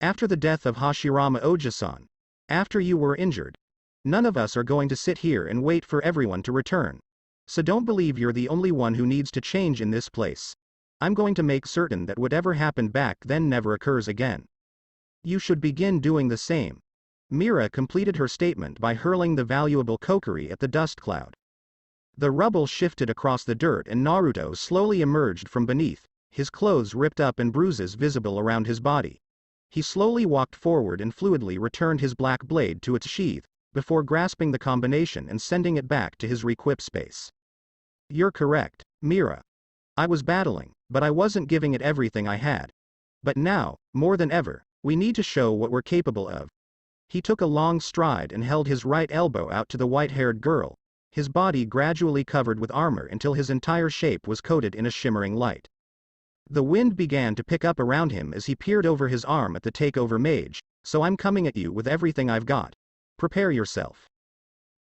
Speaker 2: After the death of Hashirama Oji-san. After you were injured. None of us are going to sit here and wait for everyone to return. So don't believe you're the only one who needs to change in this place. I'm going to make certain that whatever happened back then never occurs again. You should begin doing the same." Mira completed her statement by hurling the valuable kokiri at the dust cloud. The rubble shifted across the dirt and Naruto slowly emerged from beneath, his clothes ripped up and bruises visible around his body. He slowly walked forward and fluidly returned his black blade to its sheath, before grasping the combination and sending it back to his requip space. "You're correct, Mira. I was battling, but I wasn't giving it everything I had. But now, more than ever, we need to show what we're capable of." He took a long stride and held his right elbow out to the white-haired girl, his body gradually covered with armor until his entire shape was coated in a shimmering light. The wind began to pick up around him as he peered over his arm at the takeover mage, "So I'm coming at you with everything I've got. Prepare yourself."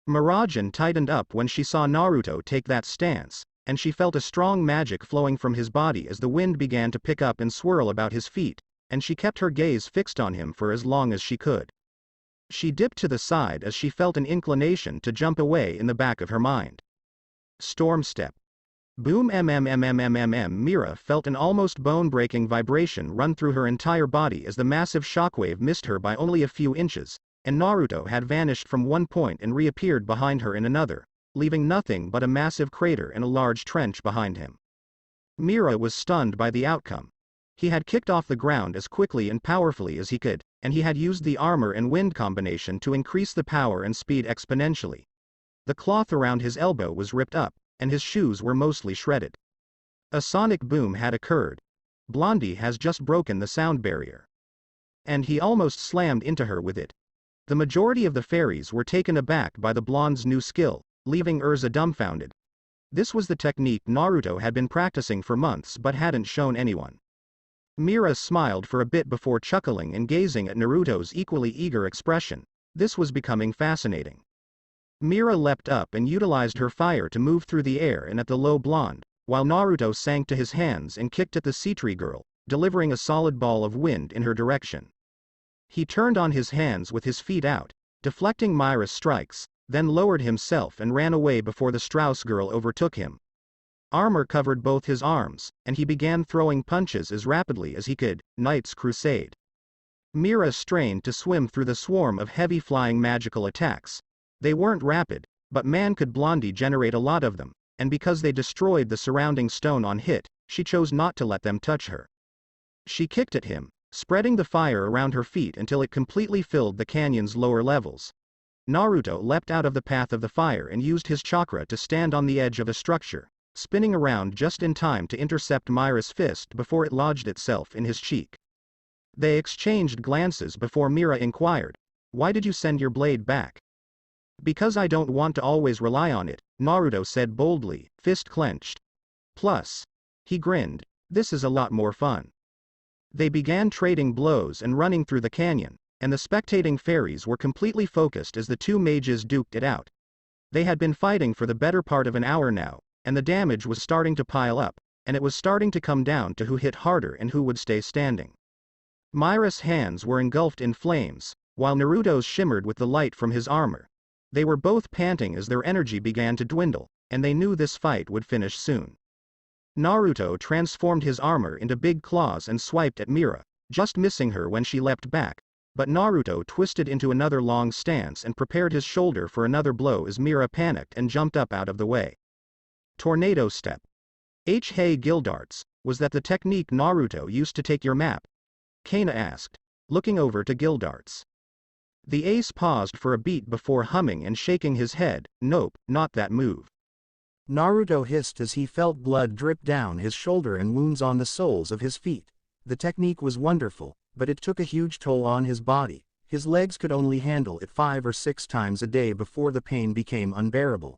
Speaker 2: Mirajin tightened up when she saw Naruto take that stance, and she felt a strong magic flowing from his body as the wind began to pick up and swirl about his feet, and she kept her gaze fixed on him for as long as she could. She dipped to the side as she felt an inclination to jump away in the back of her mind. Storm step. Boom mmmmmmmm. Mira felt an almost bone-breaking vibration run through her entire body as the massive shockwave missed her by only a few inches, and Naruto had vanished from one point and reappeared behind her in another, leaving nothing but a massive crater and a large trench behind him. Mira was stunned by the outcome. He had kicked off the ground as quickly and powerfully as he could, and he had used the armor and wind combination to increase the power and speed exponentially. The cloth around his elbow was ripped up, and his shoes were mostly shredded. A sonic boom had occurred. Blondie has just broken the sound barrier. And he almost slammed into her with it. The majority of the fairies were taken aback by the blonde's new skill, leaving Urza dumbfounded. This was the technique Naruto had been practicing for months but hadn't shown anyone. Mira smiled for a bit before chuckling and gazing at Naruto's equally eager expression. This was becoming fascinating. Mira leapt up and utilized her fire to move through the air and at the low blonde, while Naruto sank to his hands and kicked at the sea tree girl, delivering a solid ball of wind in her direction. He turned on his hands with his feet out, deflecting Mira's strikes, then lowered himself and ran away before the Strauss girl overtook him. Armor covered both his arms, and he began throwing punches as rapidly as he could. Knight's Crusade. Mira strained to swim through the swarm of heavy flying magical attacks. They weren't rapid, but man could Blondie generate a lot of them, and because they destroyed the surrounding stone on hit, she chose not to let them touch her. She kicked at him, spreading the fire around her feet until it completely filled the canyon's lower levels. Naruto leapt out of the path of the fire and used his chakra to stand on the edge of a structure, spinning around just in time to intercept Mira's fist before it lodged itself in his cheek. They exchanged glances before Mira inquired, "Why did you send your blade back?" "Because I don't want to always rely on it," Naruto said boldly, fist clenched. "Plus," he grinned, "this is a lot more fun." They began trading blows and running through the canyon, and the spectating fairies were completely focused as the two mages duked it out. They had been fighting for the better part of an hour now, and the damage was starting to pile up, and it was starting to come down to who hit harder and who would stay standing. Mira's hands were engulfed in flames, while Naruto's shimmered with the light from his armor. They were both panting as their energy began to dwindle, and they knew this fight would finish soon. Naruto transformed his armor into big claws and swiped at Mira, just missing her when she leapt back, but Naruto twisted into another long stance and prepared his shoulder for another blow as Mira panicked and jumped up out of the way. Tornado step. Hey Gildarts, was that the technique Naruto used to take your map? Kana asked, looking over to Gildarts. The ace paused for a beat before humming and shaking his head, "Nope, not that move."
Speaker 3: Naruto hissed as he felt blood drip down his shoulder and wounds on the soles of his feet. The technique was wonderful, but it took a huge toll on his body. His legs could only handle it 5 or 6 times a day before the pain became unbearable.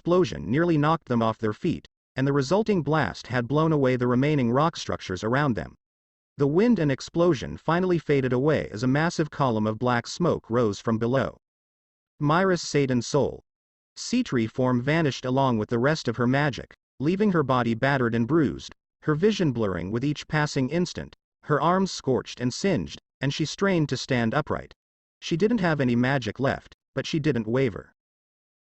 Speaker 2: explosion nearly knocked them off their feet, and the resulting blast had blown away the remaining rock structures around them. The wind and explosion finally faded away as a massive column of black smoke rose from below. Mira's Satan soul. Sea tree form vanished along with the rest of her magic, leaving her body battered and bruised, her vision blurring with each passing instant, her arms scorched and singed, and she strained to stand upright. She didn't have any magic left, but she didn't waver.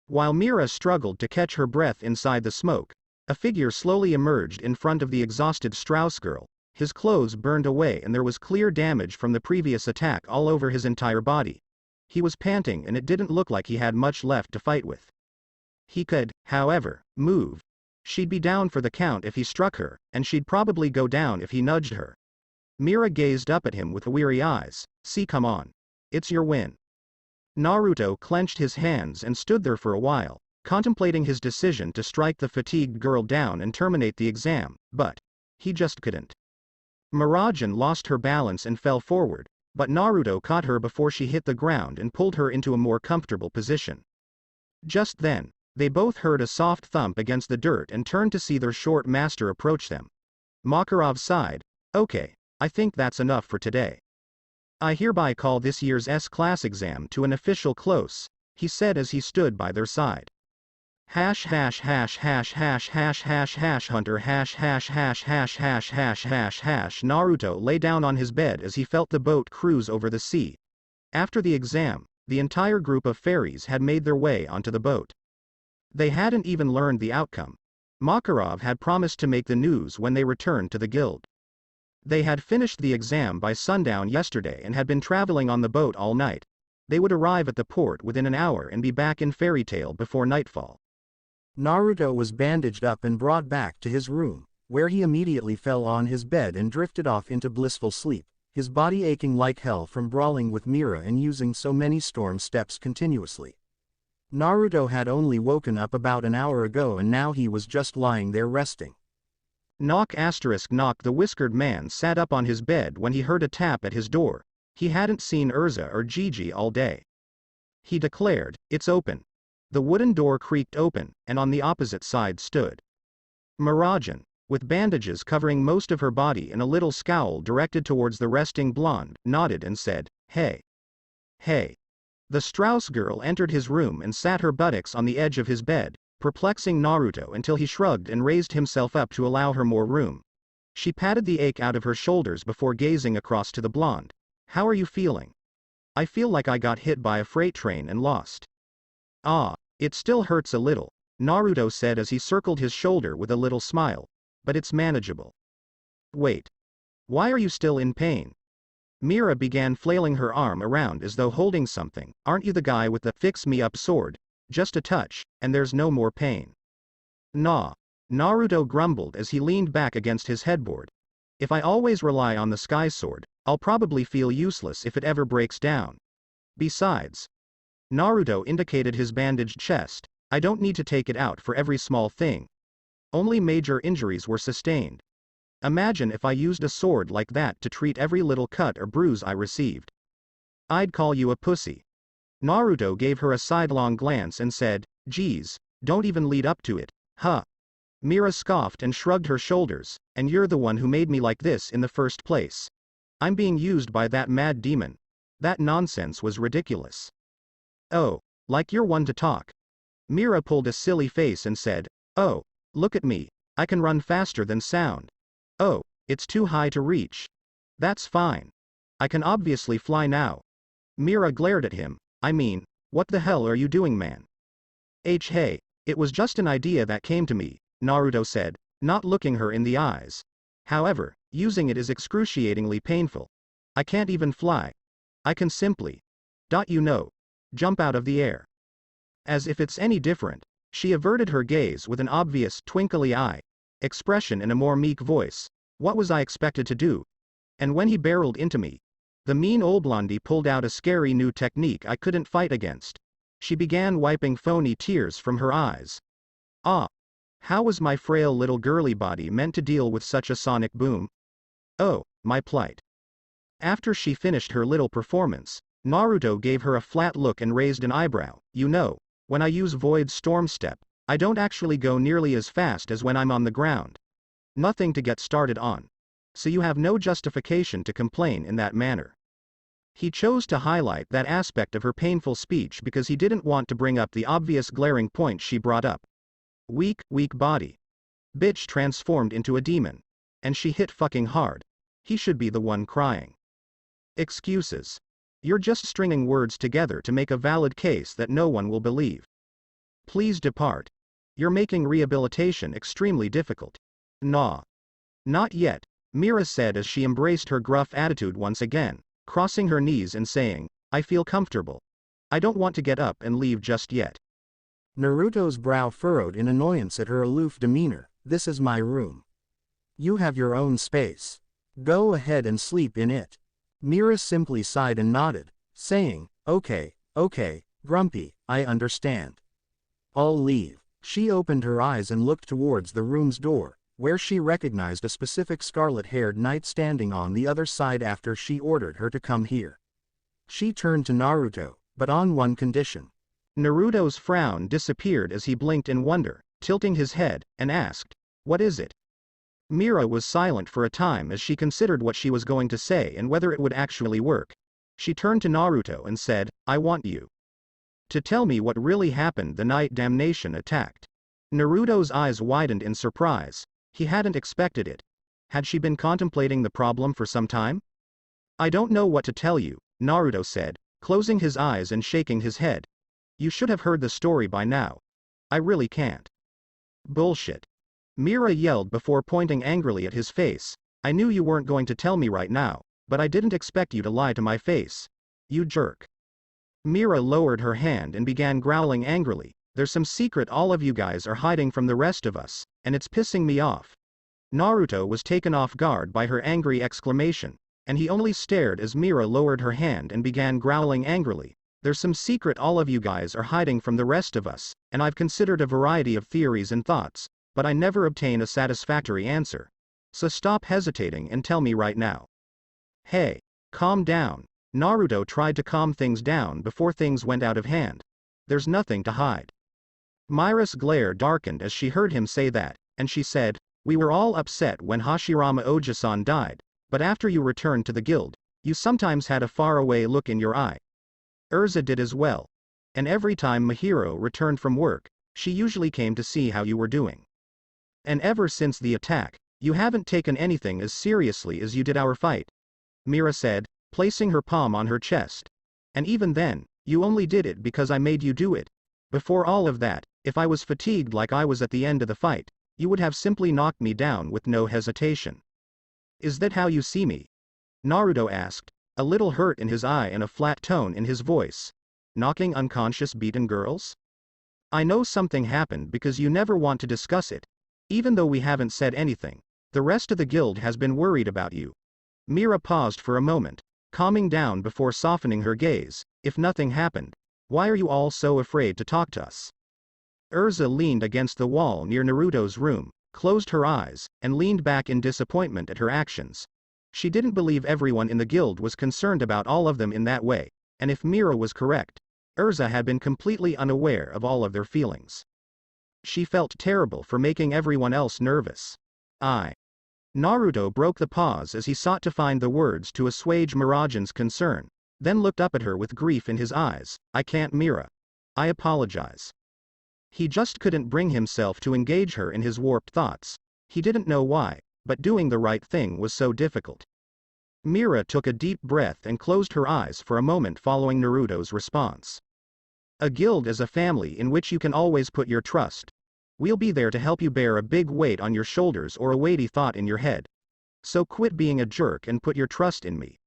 Speaker 2: While Mira struggled to catch her breath inside the smoke, a figure slowly emerged in front of the exhausted Strauss girl. His clothes burned away and there was clear damage from the previous attack all over his entire body. He was panting and it didn't look like he had much left to fight with. He could, however, move. She'd be down for the count if he struck her, and she'd probably go down if he nudged her. Mira gazed up at him with weary eyes. "See, come on. It's your win." Naruto clenched his hands and stood there for a while, contemplating his decision to strike the fatigued girl down and terminate the exam, but he just couldn't. Mirajan lost her balance and fell forward, but Naruto caught her before she hit the ground and pulled her into a more comfortable position. Just then, they both heard a soft thump against the dirt and turned to see their short master approach them. Makarov sighed. "Okay, I think that's enough for today. I hereby call this year's S-class exam to an official close," he said as he stood by their side. Hunter Naruto lay down on his bed as he felt the boat cruise over the sea. After the exam, the entire group of fairies had made their way onto the boat. They hadn't even learned the outcome. Makarov had promised to make the news when they returned to the guild. They had finished the exam by sundown yesterday and had been traveling on the boat all night. They would arrive at the port within an hour and be back in Fairy Tail before nightfall.
Speaker 3: Naruto was bandaged up and brought back to his room, where he immediately fell on his bed and drifted off into blissful sleep, his body aching like hell from brawling with Mira and using so many storm steps continuously. Naruto had only woken up about an hour ago and now he was just lying there resting.
Speaker 2: Knock. The whiskered man sat up on his bed when he heard a tap at his door. He hadn't seen Urza or Gigi all day. He declared, "It's open." The wooden door creaked open, and on the opposite side stood Mirajan, with bandages covering most of her body and a little scowl directed towards the resting blonde, nodded and said, "Hey. Hey." The Strauss girl entered his room and sat her buttocks on the edge of his bed, perplexing Naruto until he shrugged and raised himself up to allow her more room. She patted the ache out of her shoulders before gazing across to the blonde. "How are you feeling?" "I feel like I got hit by a freight train and lost." "Ah, it still hurts a little," Naruto said as he circled his shoulder with a little smile. "But it's manageable." "Wait. Why are you still in pain? Mira began flailing her arm around as though holding something. Aren't you the guy with the fix-me-up sword? Just a touch, and there's no more pain. Nah. Naruto grumbled as he leaned back against his headboard. If I always rely on the sky sword, I'll probably feel useless if it ever breaks down. Besides, Naruto indicated his bandaged chest, I don't need to take it out for every small thing. Only major injuries were sustained. Imagine if I used a sword like that to treat every little cut or bruise I received. I'd call you a pussy. Naruto gave her a sidelong glance and said, geez, don't even lead up to it, huh? Mira scoffed and shrugged her shoulders, and you're the one who made me like this in the first place. I'm being used by that mad demon. That nonsense was ridiculous. Oh, like you're one to talk. Mira pulled a silly face and said, oh, look at me, I can run faster than sound. Oh, it's too high to reach. That's fine. I can obviously fly now. Mira glared at him, I mean, what the hell are you doing, man? Hey, it was just an idea that came to me, Naruto said, not looking her in the eyes. However, using it is excruciatingly painful. I can't even fly. I can simply, jump out of the air. As if it's any different, she averted her gaze with an obvious twinkly eye expression in a more meek voice. What was I expected to do? And when he barreled into me, the mean old blondie pulled out a scary new technique I couldn't fight against. She began wiping phony tears from her eyes. Ah. How was my frail little girly body meant to deal with such a sonic boom? Oh, my plight. After she finished her little performance, Naruto gave her a flat look and raised an eyebrow. You know, when I use Void Storm Step, I don't actually go nearly as fast as when I'm on the ground. Nothing to get started on. So you have no justification to complain in that manner. He chose to highlight that aspect of her painful speech because he didn't want to bring up the obvious glaring point she brought up. Weak body. Bitch transformed into a demon. And she hit fucking hard. He should be the one crying. Excuses. You're just stringing words together to make a valid case that no one will believe. Please depart. You're making rehabilitation extremely difficult. Nah. Not yet, Mira said as she embraced her gruff attitude once again, crossing her knees and saying, I feel comfortable. I don't want to get up and leave just yet.
Speaker 3: Naruto's brow furrowed in annoyance at her aloof demeanor. This is my room. You have your own space. Go ahead and sleep in it. Mira simply sighed and nodded, saying, okay, Grumpy, I understand. I'll leave. She opened her eyes and looked towards the room's door, where she recognized a specific scarlet-haired knight standing on the other side after she ordered her to come here. She turned to Naruto, but on one condition.
Speaker 2: Naruto's frown disappeared as he blinked in wonder, tilting his head, and asked, what is it? Mira was silent for a time as she considered what she was going to say and whether it would actually work. She turned to Naruto and said, I want you to tell me what really happened the night damnation attacked. Naruto's eyes widened in surprise. He hadn't expected it. Had she been contemplating the problem for some time? I don't know what to tell you, Naruto said, closing his eyes and shaking his head. You should have heard the story by now. I really can't. Bullshit. Mira yelled before pointing angrily at his face. I knew you weren't going to tell me right now, but I didn't expect you to lie to my face. You jerk. Mira lowered her hand and began growling angrily. There's some secret all of you guys are hiding from the rest of us, and it's pissing me off. Naruto was taken off guard by her angry exclamation, and he only stared as Mira lowered her hand and began growling angrily. There's some secret all of you guys are hiding from the rest of us, and I've considered a variety of theories and thoughts, but I never obtain a satisfactory answer. So stop hesitating and tell me right now. Hey, calm down. Naruto tried to calm things down before things went out of hand. There's nothing to hide. Mira's glare darkened as she heard him say that, and she said, we were all upset when Hashirama Oji-san died, but after you returned to the guild, you sometimes had a faraway look in your eye. Urza did as well. And every time Mahiro returned from work, she usually came to see how you were doing. And ever since the attack, you haven't taken anything as seriously as you did our fight, Mira said, placing her palm on her chest. And even then, you only did it because I made you do it. Before all of that, if I was fatigued like I was at the end of the fight, you would have simply knocked me down with no hesitation. Is that how you see me? Naruto asked, a little hurt in his eye and a flat tone in his voice. Knocking unconscious beaten girls? I know something happened because you never want to discuss it. Even though we haven't said anything, the rest of the guild has been worried about you. Mira paused for a moment, calming down before softening her gaze. If nothing happened, why are you all so afraid to talk to us? Urza leaned against the wall near Naruto's room, closed her eyes, and leaned back in disappointment at her actions. She didn't believe everyone in the guild was concerned about all of them in that way, and if Mira was correct, Urza had been completely unaware of all of their feelings. She felt terrible for making everyone else nervous. Naruto broke the pause as he sought to find the words to assuage Miragen's concern, then looked up at her with grief in his eyes. I can't, Mira. I apologize. He just couldn't bring himself to engage her in his warped thoughts. He didn't know why, but doing the right thing was so difficult. Mira took a deep breath and closed her eyes for a moment following Naruto's response. A guild is a family in which you can always put your trust. We'll be there to help you bear a big weight on your shoulders or a weighty thought in your head. So quit being a jerk and put your trust in me.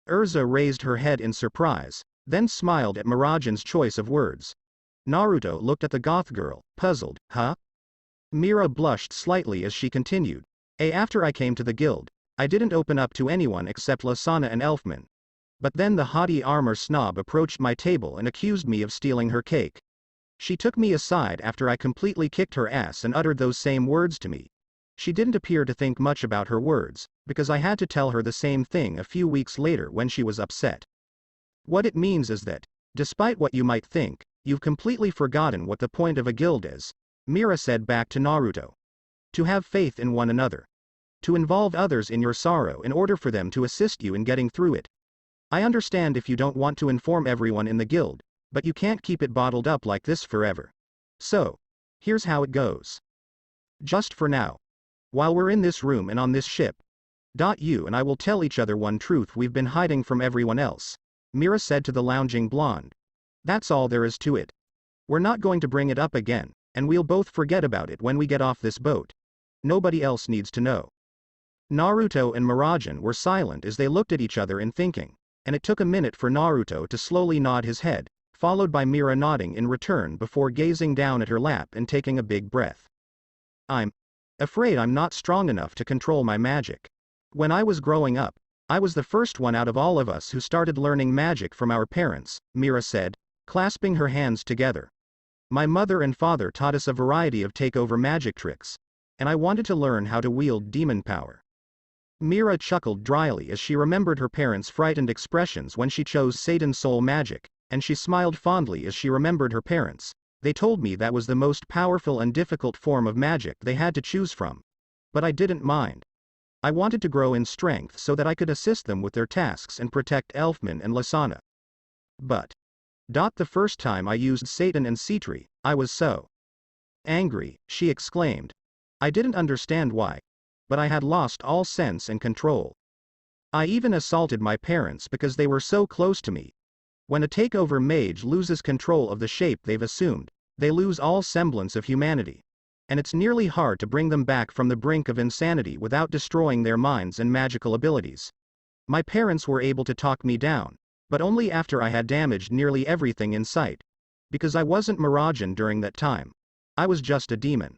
Speaker 2: Urza raised her head in surprise, then smiled at Miragen's choice of words. Naruto looked at the goth girl, puzzled. Huh? Mira blushed slightly as she continued. After I came to the guild, I didn't open up to anyone except Lasana and Elfman. But then the haughty armor snob approached my table and accused me of stealing her cake. She took me aside after I completely kicked her ass and uttered those same words to me. She didn't appear to think much about her words, because I had to tell her the same thing a few weeks later when she was upset. What it means is that, despite what you might think, you've completely forgotten what the point of a guild is, Mira said back to Naruto. To have faith in one another. To involve others in your sorrow in order for them to assist you in getting through it. I understand if you don't want to inform everyone in the guild, but you can't keep it bottled up like this forever. So, here's how it goes. Just for now. While we're in this room and on this ship, you and I will tell each other one truth we've been hiding from everyone else, Mira said to the lounging blonde. That's all there is to it. We're not going to bring it up again, and we'll both forget about it when we get off this boat. Nobody else needs to know. Naruto and Miragen were silent as they looked at each other in thinking, and it took a minute for Naruto to slowly nod his head, followed by Mira nodding in return before gazing down at her lap and taking a big breath. I'm afraid I'm not strong enough to control my magic. When I was growing up, I was the first one out of all of us who started learning magic from our parents, Mira said, clasping her hands together. My mother and father taught us a variety of takeover magic tricks, and I wanted to learn how to wield demon power. Mira chuckled dryly as she remembered her parents' frightened expressions when she chose Satan Soul magic, and she smiled fondly as she remembered her parents. They told me that was the most powerful and difficult form of magic they had to choose from. But I didn't mind. I wanted to grow in strength so that I could assist them with their tasks and protect Elfman and Lasana. But the first time I used Satan and Citri, I was so angry, she exclaimed. I didn't understand why, but I had lost all sense and control. I even assaulted my parents because they were so close to me. When a takeover mage loses control of the shape they've assumed, they lose all semblance of humanity. And it's nearly hard to bring them back from the brink of insanity without destroying their minds and magical abilities. My parents were able to talk me down, but only after I had damaged nearly everything in sight. Because I wasn't Miragen during that time. I was just a demon.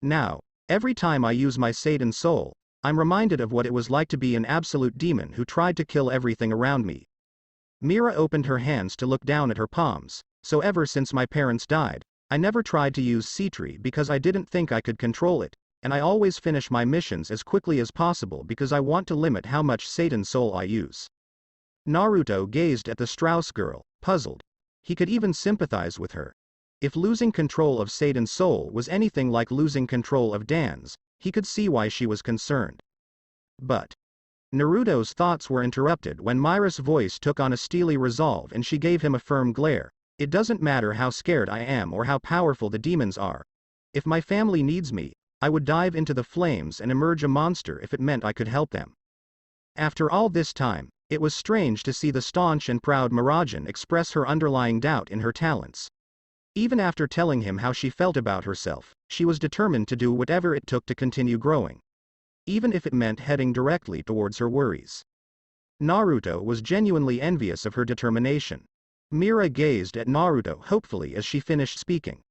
Speaker 2: Now, every time I use my Satan Soul, I'm reminded of what it was like to be an absolute demon who tried to kill everything around me. Mira opened her hands to look down at her palms. So ever since my parents died, I never tried to use Citri because I didn't think I could control it, and I always finish my missions as quickly as possible because I want to limit how much Satan Soul I use. Naruto gazed at the Strauss girl, puzzled. He could even sympathize with her. If losing control of Satan's soul was anything like losing control of Dan's, he could see why she was concerned. But Naruto's thoughts were interrupted when Mira's voice took on a steely resolve and she gave him a firm glare. It doesn't matter how scared I am or how powerful the demons are. If my family needs me, I would dive into the flames and emerge a monster if it meant I could help them. After all this time, it was strange to see the staunch and proud Miragen express her underlying doubt in her talents. Even after telling him how she felt about herself, she was determined to do whatever it took to continue growing. even if it meant heading directly towards her worries. Naruto was genuinely envious of her determination. Mira gazed at Naruto hopefully as she finished speaking.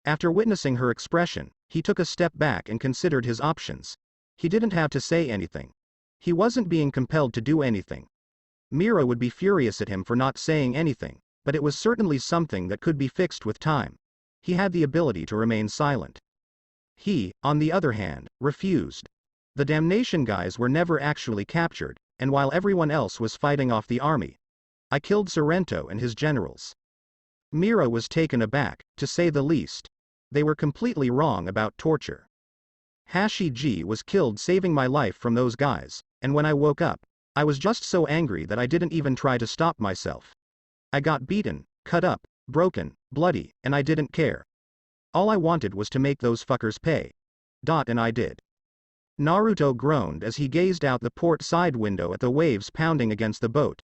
Speaker 2: After witnessing her expression, he took a step back and considered his options. He didn't have to say anything. He wasn't being compelled to do anything. Mira would be furious at him for not saying anything, but it was certainly something that could be fixed with time. He had the ability to remain silent. He, on the other hand, refused. The damnation guys were never actually captured, and while everyone else was fighting off the army, I killed Sorrento and his generals. Mira was taken aback, to say the least. They were completely wrong about torture. Hashi-G was killed saving my life from those guys, and when I woke up, I was just so angry that I didn't even try to stop myself. I got beaten, cut up, broken, bloody, and I didn't care. All I wanted was to make those fuckers pay. And I did. Naruto groaned as he gazed out the port side window at the waves pounding against the boat.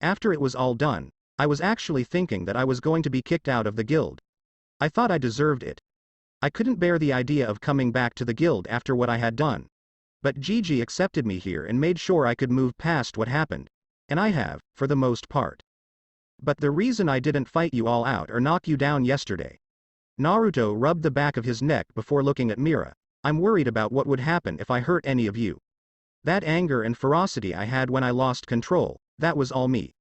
Speaker 2: After it was all done, I was actually thinking that I was going to be kicked out of the guild. I thought I deserved it. I couldn't bear the idea of coming back to the guild after what I had done. But Gigi accepted me here and made sure I could move past what happened. And I have, for the most part. But the reason I didn't fight you all out or knock you down yesterday. Naruto rubbed the back of his neck before looking at Mira. I'm worried about what would happen if I hurt any of you. That anger and ferocity I had when I lost control, that was all me.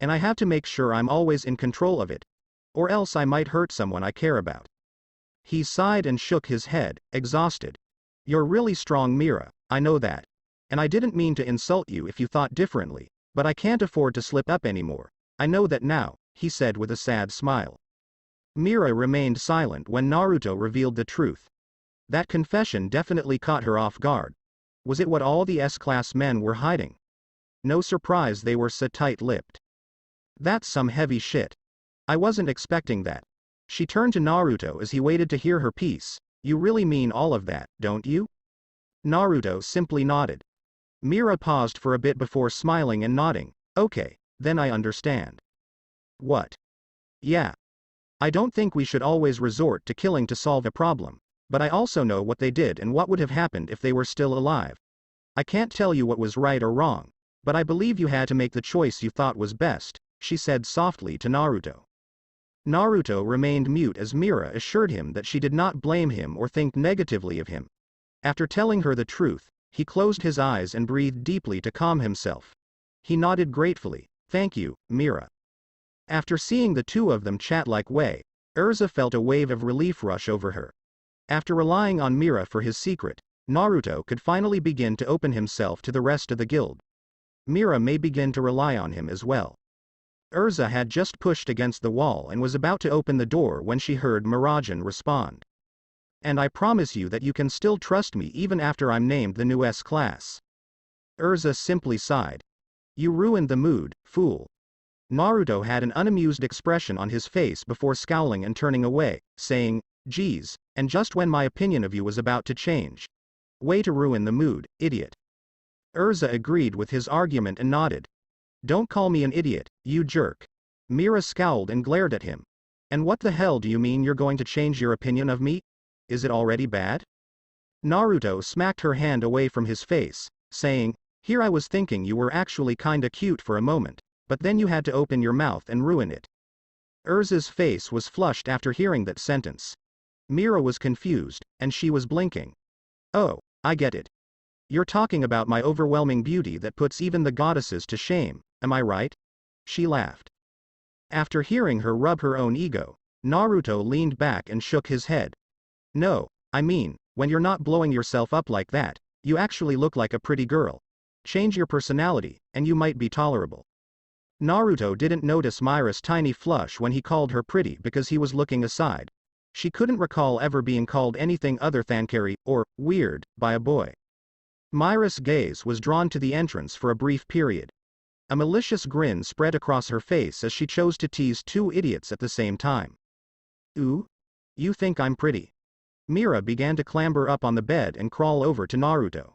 Speaker 2: And I have to make sure I'm always in control of it. Or else I might hurt someone I care about. He sighed and shook his head, exhausted. You're really strong, Mira, I know that. And I didn't mean to insult you if you thought differently, but I can't afford to slip up anymore. I know that now, he said with a sad smile. Mira remained silent when Naruto revealed the truth. That confession definitely caught her off guard. Was it what all the S-class men were hiding? No surprise they were so tight-lipped. That's some heavy shit. I wasn't expecting that. She turned to Naruto as he waited to hear her piece. You really mean all of that, don't you? Naruto simply nodded. Mira paused for a bit before smiling and nodding. Okay, then I understand. What? Yeah. I don't think we should always resort to killing to solve a problem, but I also know what they did and what would have happened if they were still alive. I can't tell you what was right or wrong, but I believe you had to make the choice you thought was best, she said softly to Naruto. Naruto remained mute as Mira assured him that she did not blame him or think negatively of him. After telling her the truth, he closed his eyes and breathed deeply to calm himself. He nodded gratefully. Thank you, Mira. After seeing the two of them chat like way, Urza felt a wave of relief rush over her. After relying on Mira for his secret, Naruto could finally begin to open himself to the rest of the guild. Mira may begin to rely on him as well. Urza had just pushed against the wall and was about to open the door when she heard Mirajan respond. And I promise you that you can still trust me even after I'm named the new S-class. Urza simply sighed. You ruined the mood, fool. Naruto had an unamused expression on his face before scowling and turning away, saying, Geez, and just when my opinion of you was about to change. Way to ruin the mood, idiot. Urza agreed with his argument and nodded. Don't call me an idiot, you jerk. Mira scowled and glared at him. And what the hell do you mean you're going to change your opinion of me? Is it already bad? Naruto smacked her hand away from his face, saying, Here I was thinking you were actually kinda cute for a moment, but then you had to open your mouth and ruin it. Urza's face was flushed after hearing that sentence. Mira was confused, and she was blinking. Oh, I get it. You're talking about my overwhelming beauty that puts even the goddesses to shame, am I right? She laughed. After hearing her rub her own ego, Naruto leaned back and shook his head. No, I mean, when you're not blowing yourself up like that, you actually look like a pretty girl. Change your personality, and you might be tolerable. Naruto didn't notice Mira's tiny flush when he called her pretty because he was looking aside. She couldn't recall ever being called anything other than Kankari, or weird, by a boy. Mira's gaze was drawn to the entrance for a brief period. A malicious grin spread across her face as she chose to tease two idiots at the same time. Ooh? You think I'm pretty? Mira began to clamber up on the bed and crawl over to Naruto.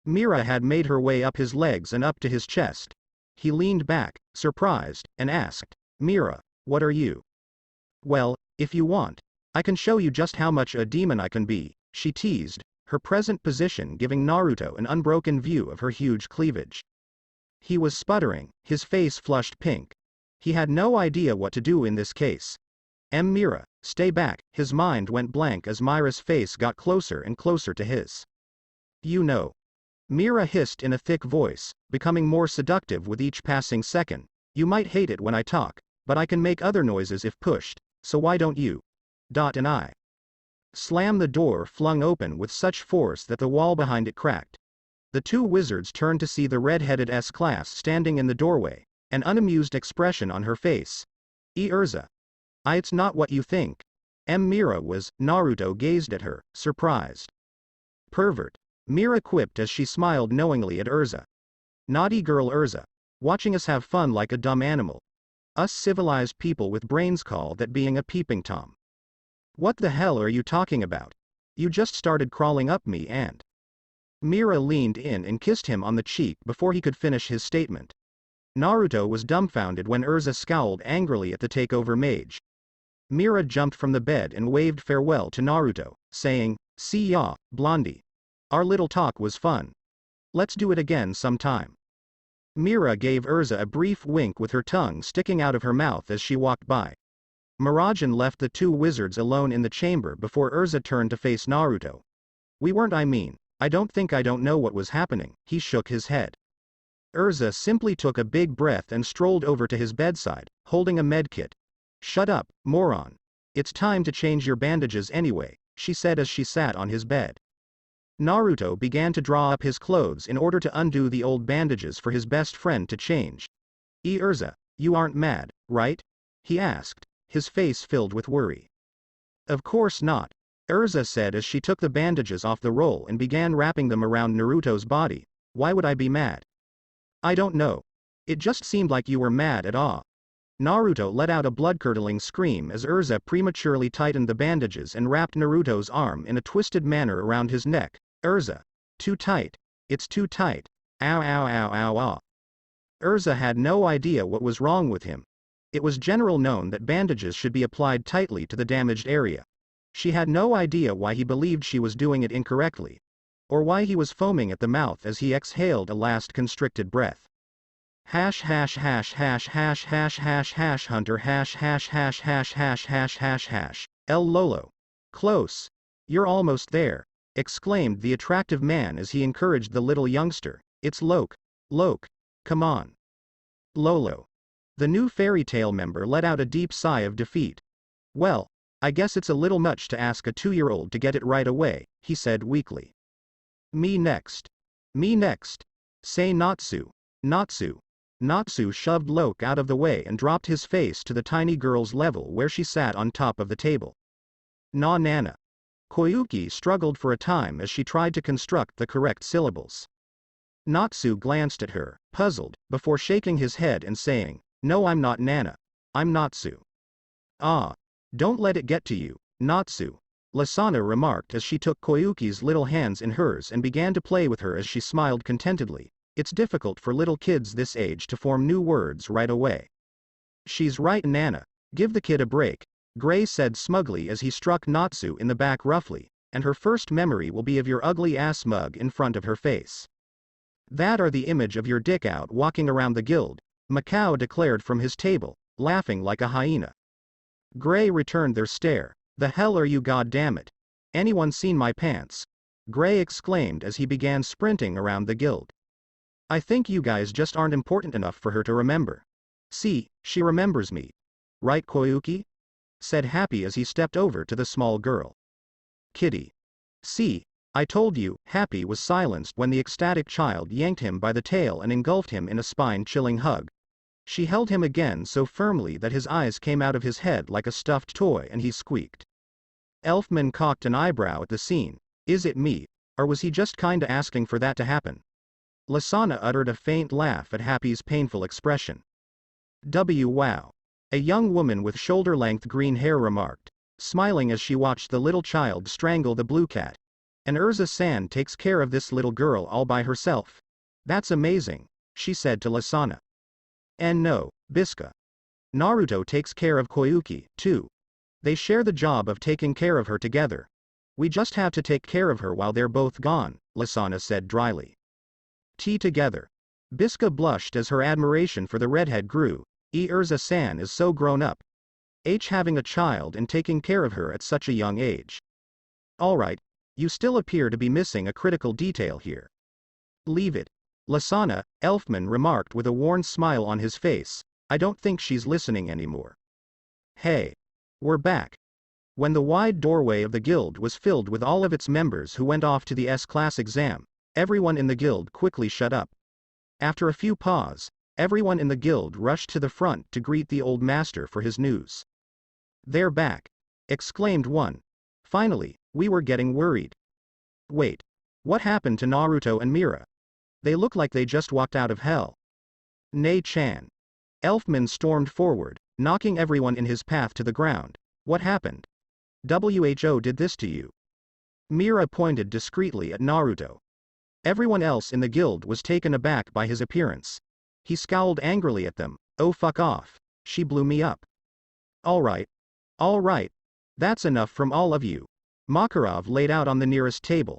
Speaker 2: Mira had made her way up his legs and up to his chest. He leaned back, surprised, and asked, Mira, what are you? Well, if you want, I can show you just how much a demon I can be, she teased, her present position giving Naruto an unbroken view of her huge cleavage. He was sputtering, his face flushed pink. He had no idea what to do in this case. Mira, stay back, his mind went blank as Mira's face got closer and closer to his. You know. Mira hissed in a thick voice, becoming more seductive with each passing second. You might hate it when I talk, but I can make other noises if pushed, so why don't you? And I slam the door flung open with such force that the wall behind it cracked. The two wizards turned to see the red-headed S-class standing in the doorway, an unamused expression on her face. Urza. It's not what you think. Mira was. Naruto gazed at her, surprised. Pervert. Mira quipped as she smiled knowingly at Urza. Naughty girl Urza. Watching us have fun like a dumb animal. Us civilized people with brains call that being a peeping Tom. What the hell are you talking about? You just started crawling up me and... Mira leaned in and kissed him on the cheek before he could finish his statement. Naruto was dumbfounded when Urza scowled angrily at the takeover mage. Mira jumped from the bed and waved farewell to Naruto, saying, "See ya, blondie. Our little talk was fun. Let's do it again sometime." Mira gave Urza a brief wink with her tongue sticking out of her mouth as she walked by. Mirajan left the two wizards alone in the chamber before Urza turned to face Naruto. We weren't. I don't know what was happening. He shook his head. Urza simply took a big breath and strolled over to his bedside, holding a medkit. Shut up, moron. It's time to change your bandages anyway, she said as she sat on his bed. Naruto began to draw up his clothes in order to undo the old bandages for his best friend to change. Urza, you aren't mad, right? He asked, his face filled with worry. Of course not, Urza said as she took the bandages off the roll and began wrapping them around Naruto's body. Why would I be mad? I don't know. It just seemed like you were mad at all. Naruto let out a blood-curdling scream as Urza prematurely tightened the bandages and wrapped Naruto's arm in a twisted manner around his neck. Urza. Too tight. It's too tight. Ow ow ow ow ow. Urza had no idea what was wrong with him. It was generally known that bandages should be applied tightly to the damaged area. She had no idea why he believed she was doing it incorrectly, or why he was foaming at the mouth as he exhaled a last constricted breath. Hash hash hash hash hash hash hash hash hunter hash hash hash hash hash hash hash hash. El Lolo. Close. You're almost there, exclaimed the attractive man as he encouraged the little youngster. It's Loke. Loke. Come on. Lolo. The new fairy tale member let out a deep sigh of defeat. Well, I guess it's a little much to ask a 2-year-old to get it right away, he said weakly. Me next. Me next. Say Natsu. Natsu. Natsu shoved Loke out of the way and dropped his face to the tiny girl's level where she sat on top of the table. Na Nana. Koyuki struggled for a time as she tried to construct the correct syllables. Natsu glanced at her, puzzled, before shaking his head and saying, No, I'm not Nana. I'm Natsu. Ah. Don't let it get to you, Natsu. Lasana remarked as she took Koyuki's little hands in hers and began to play with her as she smiled contentedly. It's difficult for little kids this age to form new words right away. She's right, Nana. Give the kid a break, Gray said smugly as he struck Natsu in the back roughly, and her first memory will be of your ugly ass mug in front of her face. That or the image of your dick out walking around the guild, Macau declared from his table, laughing like a hyena. Gray returned their stare. The hell are you, goddammit? Anyone seen my pants? Gray exclaimed as he began sprinting around the guild. I think you guys just aren't important enough for her to remember. See, she remembers me. Right, Koyuki? Said Happy as he stepped over to the small girl. Kitty. See, I told you. Happy was silenced when the ecstatic child yanked him by the tail and engulfed him in a spine-chilling hug. She held him again so firmly that his eyes came out of his head like a stuffed toy and he squeaked. Elfman cocked an eyebrow at the scene. Is it me, or was he just kinda asking for that to happen? Lasana uttered a faint laugh at Happy's painful expression. Wow. A young woman with shoulder-length green hair remarked, smiling as she watched the little child strangle the blue cat. And Urza-san takes care of this little girl all by herself. That's amazing, she said to Lasana. And no, Biska. Naruto takes care of Koyuki, too. They share the job of taking care of her together. We just have to take care of her while they're both gone, Lasana said dryly. Tea together. Biska blushed as her admiration for the redhead grew. Urza-san is so grown up. Having a child and taking care of her at such a young age. Alright, you still appear to be missing a critical detail here. Leave it. Lasana, Elfman remarked with a worn smile on his face. I don't think she's listening anymore. Hey. We're back. When the wide doorway of the guild was filled with all of its members who went off to the S-class exam, everyone in the guild quickly shut up. After a few pause, everyone in the guild rushed to the front to greet the old master for his news. They're back, exclaimed one. Finally, we were getting worried. Wait. What happened to Naruto and Mira? They look like they just walked out of hell. Nei-chan. Elfman stormed forward, knocking everyone in his path to the ground. What happened? WHO did this to you. Mira pointed discreetly at Naruto. Everyone else in the guild was taken aback by his appearance. He scowled angrily at them. Oh fuck off, she blew me up. Alright. That's enough from all of you. Makarov laid out on the nearest table.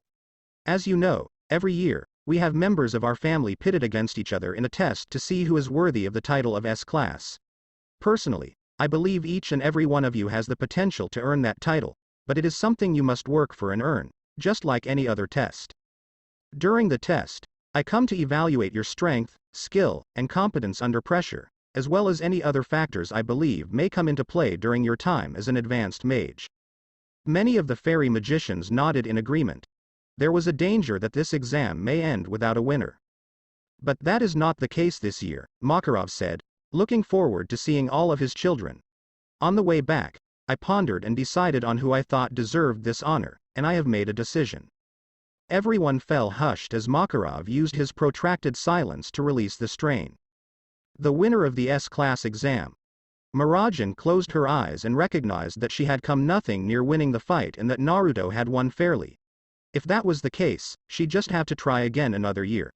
Speaker 2: As you know, every year, we have members of our family pitted against each other in a test to see who is worthy of the title of S-class. Personally, I believe each and every one of you has the potential to earn that title, but it is something you must work for and earn, just like any other test. During the test, I come to evaluate your strength, skill, and competence under pressure, as well as any other factors I believe may come into play during your time as an advanced mage. Many of the fairy magicians nodded in agreement. There was a danger that this exam may end without a winner. But that is not the case this year, Makarov said, looking forward to seeing all of his children. On the way back, I pondered and decided on who I thought deserved this honor, and I have made a decision. Everyone fell hushed as Makarov used his protracted silence to release the strain. The winner of the S-class exam. Mirajan closed her eyes and recognized that she had come nothing near winning the fight and that Naruto had won fairly. If that was the case, she'd just have to try again another year.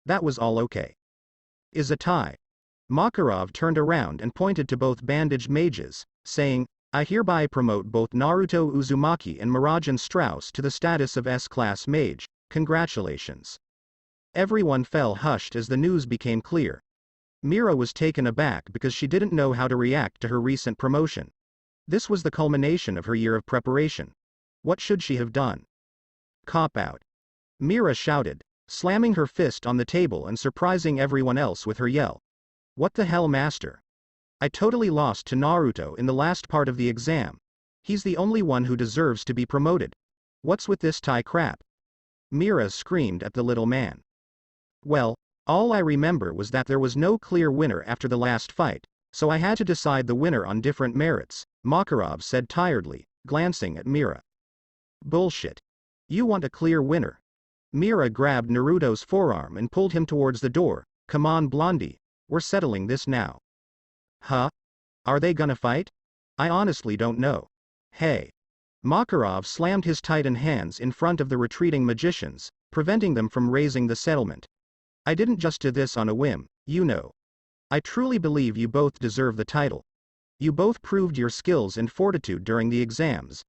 Speaker 2: That was all okay. Is a tie. Makarov turned around and pointed to both bandaged mages, saying, I hereby promote both Naruto Uzumaki and Mirajan Strauss to the status of S-class mage. Congratulations. Everyone fell hushed as the news became clear. Mira was taken aback because she didn't know how to react to her recent promotion. This was the culmination of her year of preparation. What should she have done? Cop out. Mira shouted, slamming her fist on the table and surprising everyone else with her yell. What the hell, master? I totally lost to Naruto in the last part of the exam. He's the only one who deserves to be promoted. What's with this tie crap? Mira screamed at the little man. Well, all I remember was that there was no clear winner after the last fight, so I had to decide the winner on different merits, Makarov said tiredly, glancing at Mira. Bullshit. You want a clear winner. Mira grabbed Naruto's forearm and pulled him towards the door. Come on, Blondie. We're settling this now. Huh? Are they gonna fight? I honestly don't know. Hey. Makarov slammed his tightened hands in front of the retreating magicians, preventing them from raising the settlement. I didn't just do this on a whim, you know. I truly believe you both deserve the title. You both proved your skills and fortitude during the exams.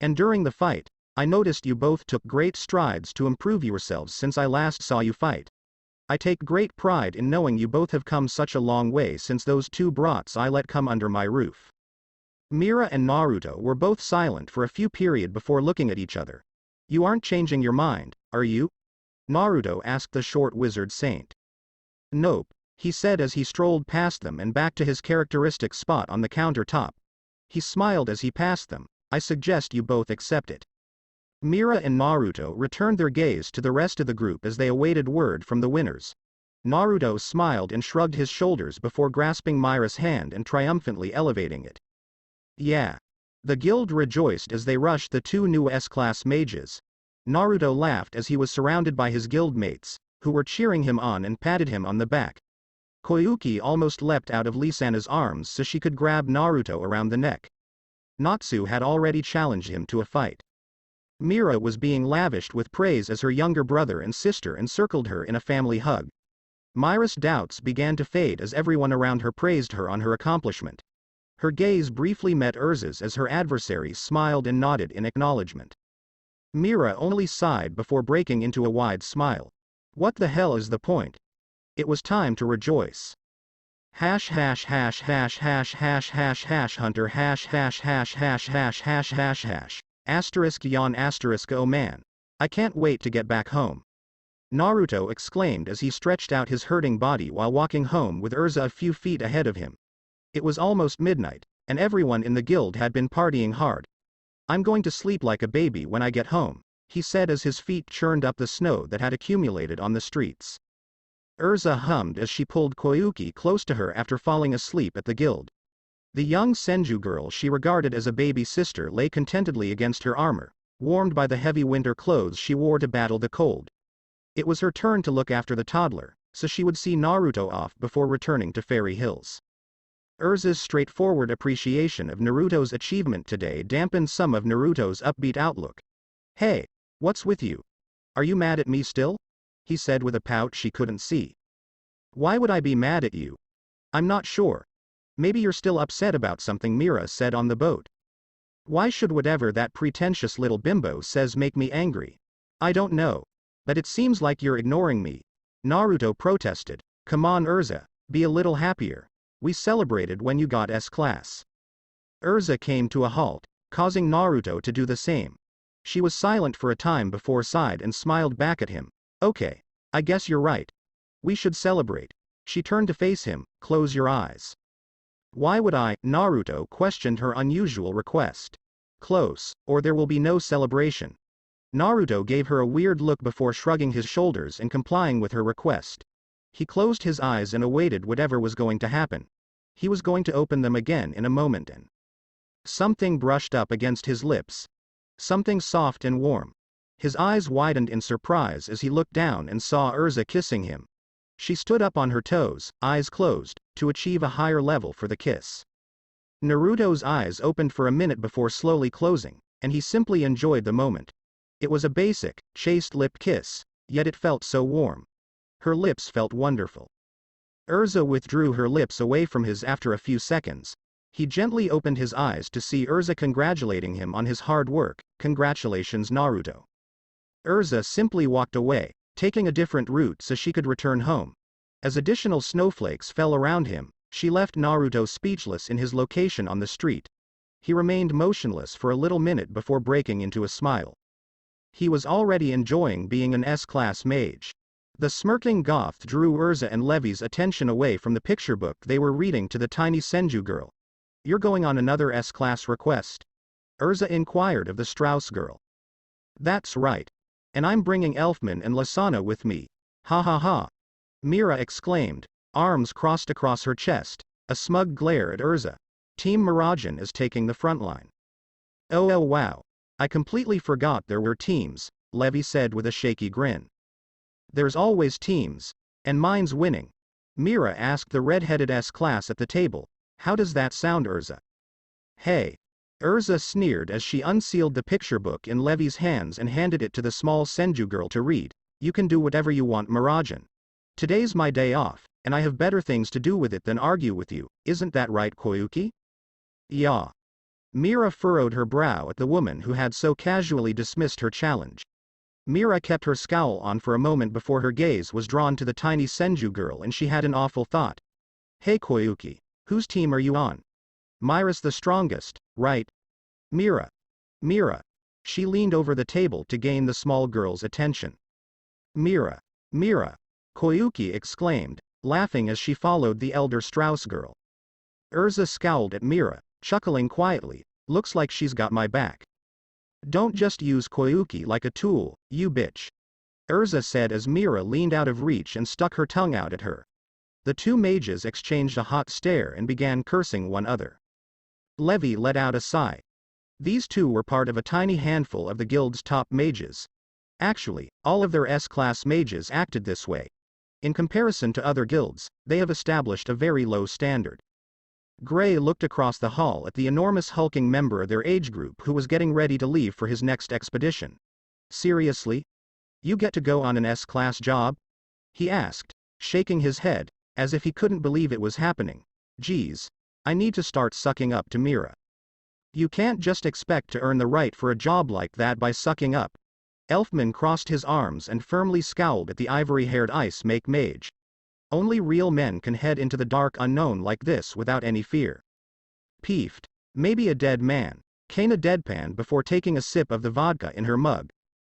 Speaker 2: And during the fight, I noticed you both took great strides to improve yourselves since I last saw you fight. I take great pride in knowing you both have come such a long way since those two brats I let come under my roof. Mira and Naruto were both silent for a few periods before looking at each other. You aren't changing your mind, are you? Naruto asked the short wizard saint. Nope, he said as he strolled past them and back to his characteristic spot on the countertop. He smiled as he passed them. I suggest you both accept it. Mira and Naruto returned their gaze to the rest of the group as they awaited word from the winners. Naruto smiled and shrugged his shoulders before grasping Mira's hand and triumphantly elevating it. Yeah. The guild rejoiced as they rushed the two new S-class mages. Naruto laughed as he was surrounded by his guildmates, who were cheering him on and patted him on the back. Koyuki almost leapt out of Lisana's arms so she could grab Naruto around the neck. Natsu had already challenged him to a fight. Mira was being lavished with praise as her younger brother and sister encircled her in a family hug. Mira's doubts began to fade as everyone around her praised her on her accomplishment. Her gaze briefly met Urza's as her adversary smiled and nodded in acknowledgement. Mira only sighed before breaking into a wide smile. What the hell is the point? It was time to rejoice. Hash hash hash hash hash hash hash hash hunter hash hash hash hash hash hash hash hash. Asterisk yawn asterisk oh man. I can't wait to get back home. Naruto exclaimed as he stretched out his hurting body while walking home with Urza a few feet ahead of him. It was almost midnight, and everyone in the guild had been partying hard. I'm going to sleep like a baby when I get home, he said as his feet churned up the snow that had accumulated on the streets. Urza hummed as she pulled Koyuki close to her after falling asleep at the guild. The young Senju girl she regarded as a baby sister lay contentedly against her armor, warmed by the heavy winter clothes she wore to battle the cold. It was her turn to look after the toddler, so she would see Naruto off before returning to Fairy Hills. Urza's straightforward appreciation of Naruto's achievement today dampened some of Naruto's upbeat outlook. Hey, what's with you? Are you mad at me still? He said with a pout she couldn't see. Why would I be mad at you? I'm not sure. Maybe you're still upset about something Mira said on the boat. Why should whatever that pretentious little bimbo says make me angry? I don't know. But it seems like you're ignoring me. Naruto protested. Come on Urza, be a little happier. We celebrated when you got S-class. Urza came to a halt, causing Naruto to do the same. She was silent for a time before sighed and smiled back at him. Okay, I guess you're right. We should celebrate. She turned to face him. Close your eyes. Why would I? Naruto questioned her unusual request. Close, or there will be no celebration. Naruto gave her a weird look before shrugging his shoulders and complying with her request. He closed his eyes and awaited whatever was going to happen. He was going to open them again in a moment and something brushed up against his lips. Something soft and warm. His eyes widened in surprise as he looked down and saw Urza kissing him. She stood up on her toes, eyes closed, to achieve a higher level for the kiss. Naruto's eyes opened for a minute before slowly closing, and he simply enjoyed the moment. It was a basic, chaste-lipped kiss, yet it felt so warm. Her lips felt wonderful. Urza withdrew her lips away from his after a few seconds. He gently opened his eyes to see Urza congratulating him on his hard work. Congratulations Naruto. Urza simply walked away, taking a different route so she could return home. As additional snowflakes fell around him, she left Naruto speechless in his location on the street. He remained motionless for a little minute before breaking into a smile. He was already enjoying being an S-class mage. The smirking goth drew Urza and Levi's attention away from the picture book they were reading to the tiny Senju girl. You're going on another S-class request? Urza inquired of the Strauss girl. That's right. And I'm bringing Elfman and Lasana with me. Ha ha ha. Mira exclaimed, arms crossed across her chest, a smug glare at Urza. Team Mirajan is taking the front line. Oh wow. I completely forgot there were teams, Levi said with a shaky grin. There's always teams, and mine's winning. Mira asked the red-headed S-class at the table. How does that sound Urza? Hey. Urza sneered as she unsealed the picture book in Levi's hands and handed it to the small Senju girl to read. You can do whatever you want Mirajan. Today's my day off, and I have better things to do with it than argue with you, isn't that right Koyuki? Yeah. Mira furrowed her brow at the woman who had so casually dismissed her challenge. Mira kept her scowl on for a moment before her gaze was drawn to the tiny Senju girl and she had an awful thought. Hey Koyuki, whose team are you on? Mira's the strongest, right? Mira. Mira. She leaned over the table to gain the small girl's attention. Mira. Mira. Koyuki exclaimed, laughing as she followed the elder Strauss girl. Urza scowled at Mira, chuckling quietly, looks like she's got my back. Don't just use Koyuki like a tool, you bitch. Urza said as Mira leaned out of reach and stuck her tongue out at her. The two mages exchanged a hot stare and began cursing one another. Levi let out a sigh. These two were part of a tiny handful of the guild's top mages. Actually, all of their S-class mages acted this way. In comparison to other guilds, they have established a very low standard. Gray looked across the hall at the enormous hulking member of their age group who was getting ready to leave for his next expedition. Seriously? You get to go on an S-class job? He asked, shaking his head, as if he couldn't believe it was happening. Geez, I need to start sucking up to Mira. You can't just expect to earn the right for a job like that by sucking up, Elfman crossed his arms and firmly scowled at the ivory-haired ice mage. Only real men can head into the dark unknown like this without any fear. Peeved. Maybe a dead man. Kana deadpanned before taking a sip of the vodka in her mug.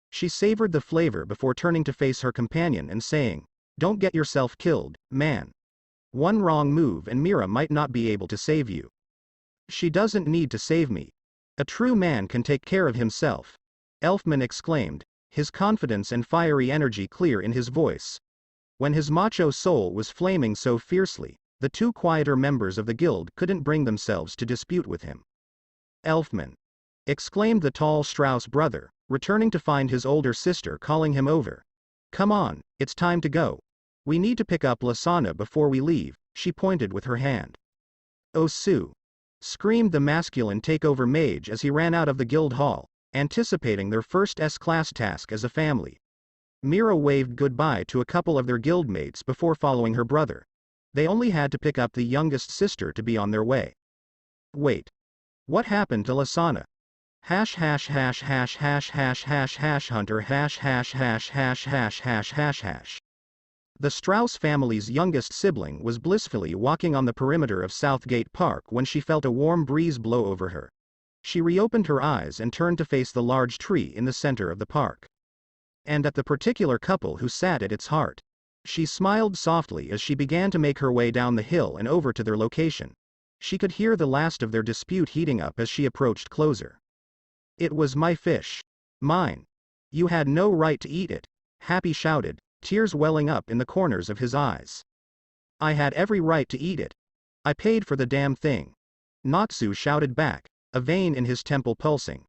Speaker 2: She savored the flavor before turning to face her companion and saying, "Don't get yourself killed, man. One wrong move and Mira might not be able to save you." "She doesn't need to save me. A true man can take care of himself," Elfman exclaimed, his confidence and fiery energy clear in his voice. When his macho soul was flaming so fiercely, the two quieter members of the guild couldn't bring themselves to dispute with him. "Elfman!" exclaimed the tall Strauss brother, returning to find his older sister calling him over. "Come on, it's time to go. We need to pick up Lasana before we leave," she pointed with her hand. "Oh Sue!" screamed the masculine takeover mage as he ran out of the guild hall, anticipating their first S-class task as a family. Mira waved goodbye to a couple of their guildmates before following her brother. They only had to pick up the youngest sister to be on their way. Wait. What happened to Lasana? ###hunter ###hunter ###. The Strauss family's youngest sibling was blissfully walking on the perimeter of Southgate Park when she felt a warm breeze blow over her. She reopened her eyes and turned to face the large tree in the center of the park. And at the particular couple who sat at its heart. She smiled softly as she began to make her way down the hill and over to their location. She could hear the last of their dispute heating up as she approached closer. "It was my fish. Mine. You had no right to eat it," Happy shouted, tears welling up in the corners of his eyes. "I had every right to eat it. I paid for the damn thing," Natsu shouted back, a vein in his temple pulsing.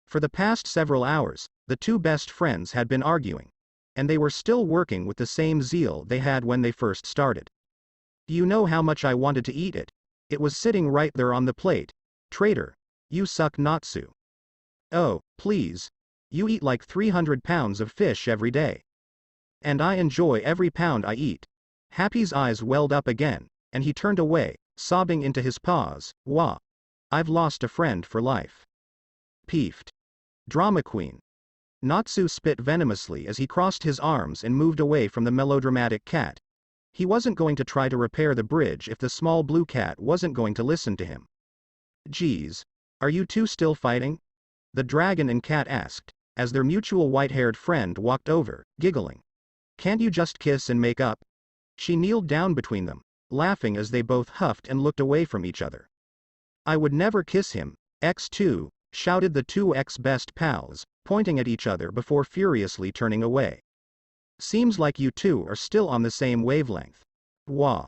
Speaker 2: For the past several hours, the two best friends had been arguing. And they were still working with the same zeal they had when they first started. "Do you know how much I wanted to eat it? It was sitting right there on the plate. Traitor. You suck, Natsu. Oh, please. You eat like 300 pounds of fish every day. And I enjoy every pound I eat." Happy's eyes welled up again, and he turned away, sobbing into his paws. "Wah. I've lost a friend for life." Peeved. Drama queen. Natsu spit venomously as he crossed his arms and moved away from the melodramatic cat. He wasn't going to try to repair the bridge if the small blue cat wasn't going to listen to him. "Geez. Are you two still fighting?" the dragon and cat asked, as their mutual white-haired friend walked over, giggling. "Can't you just kiss and make up?" She kneeled down between them, laughing as they both huffed and looked away from each other. "I would never kiss him, X2, shouted the two ex-best pals, pointing at each other before furiously turning away. "Seems like you two are still on the same wavelength." "Wah."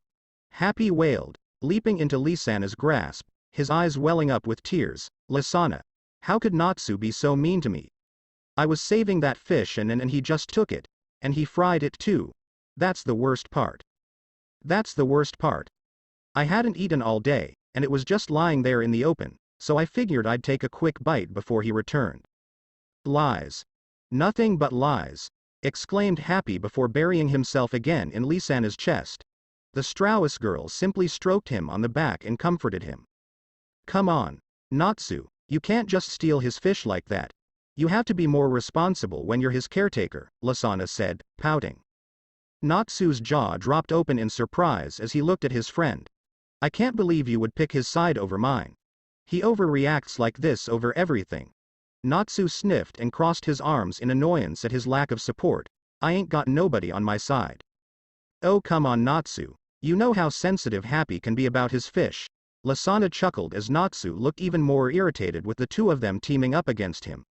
Speaker 2: Happy wailed, leaping into Lisana's grasp, his eyes welling up with tears. "Lisana. How could Natsu be so mean to me? I was saving that fish and he just took it. And he fried it too. That's the worst part. That's the worst part. I hadn't eaten all day, and it was just lying there in the open, so I figured I'd take a quick bite before he returned." "Lies. Nothing but lies," exclaimed Happy before burying himself again in Lisana's chest. The Strauss girl simply stroked him on the back and comforted him. "Come on, Natsu, you can't just steal his fish like that. You have to be more responsible when you're his caretaker," Lasana said, pouting. Natsu's jaw dropped open in surprise as he looked at his friend. "I can't believe you would pick his side over mine. He overreacts like this over everything." Natsu sniffed and crossed his arms in annoyance at his lack of support. "I ain't got nobody on my side." "Oh come on Natsu, you know how sensitive Happy can be about his fish." Lasana chuckled as Natsu looked even more irritated with the two of them teaming up against him.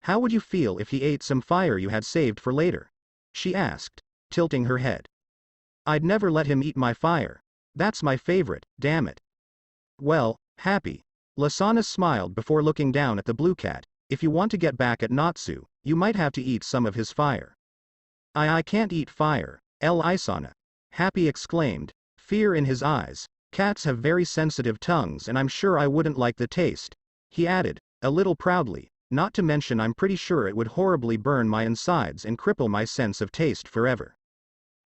Speaker 2: "How would you feel if he ate some fire you had saved for later?" she asked, tilting her head. "I'd never let him eat my fire. That's my favorite, damn it." "Well, Happy." Lasana smiled before looking down at the blue cat. "If you want to get back at Natsu, you might have to eat some of his fire." I can't eat fire, Isana," Happy exclaimed, fear in his eyes. "Cats have very sensitive tongues and I'm sure I wouldn't like the taste," he added, a little proudly, "not to mention I'm pretty sure it would horribly burn my insides and cripple my sense of taste forever."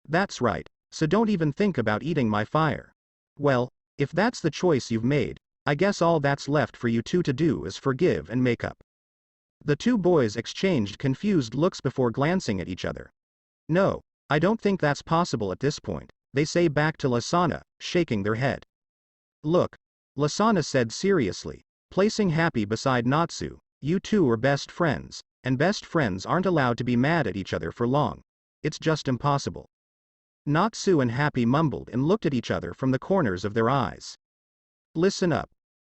Speaker 2: "That's right, so don't even think about eating my fire." "Well, if that's the choice you've made, I guess all that's left for you two to do is forgive and make up." The two boys exchanged confused looks before glancing at each other. No, I don't think that's possible at this point, they say back to Lasana, shaking their head. Look, Lasana said seriously, placing Happy beside Natsu, you two are best friends, and best friends aren't allowed to be mad at each other for long. It's just impossible. Natsu and Happy mumbled and looked at each other from the corners of their eyes. Listen up.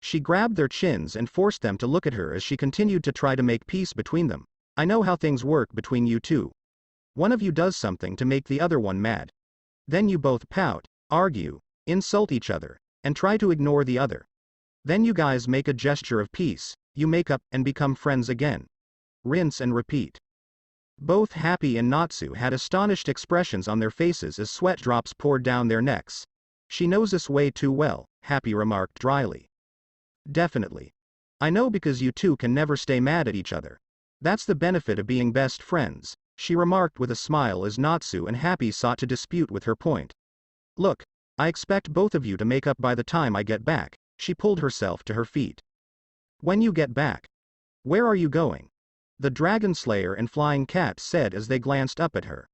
Speaker 2: She grabbed their chins and forced them to look at her as she continued to try to make peace between them. I know how things work between you two. One of you does something to make the other one mad. Then you both pout, argue, insult each other, and try to ignore the other. Then you guys make a gesture of peace, you make up and become friends again. Rinse and repeat. Both Happy and Natsu had astonished expressions on their faces as sweat drops poured down their necks. She knows this way too well, Happy remarked dryly. Definitely. I know because you two can never stay mad at each other. That's the benefit of being best friends, she remarked with a smile as Natsu and Happy sought to dispute with her point. Look, I expect both of you to make up by the time I get back, she pulled herself to her feet. When you get back? Where are you going? The Dragon Slayer and Flying Cat said as they glanced up at her.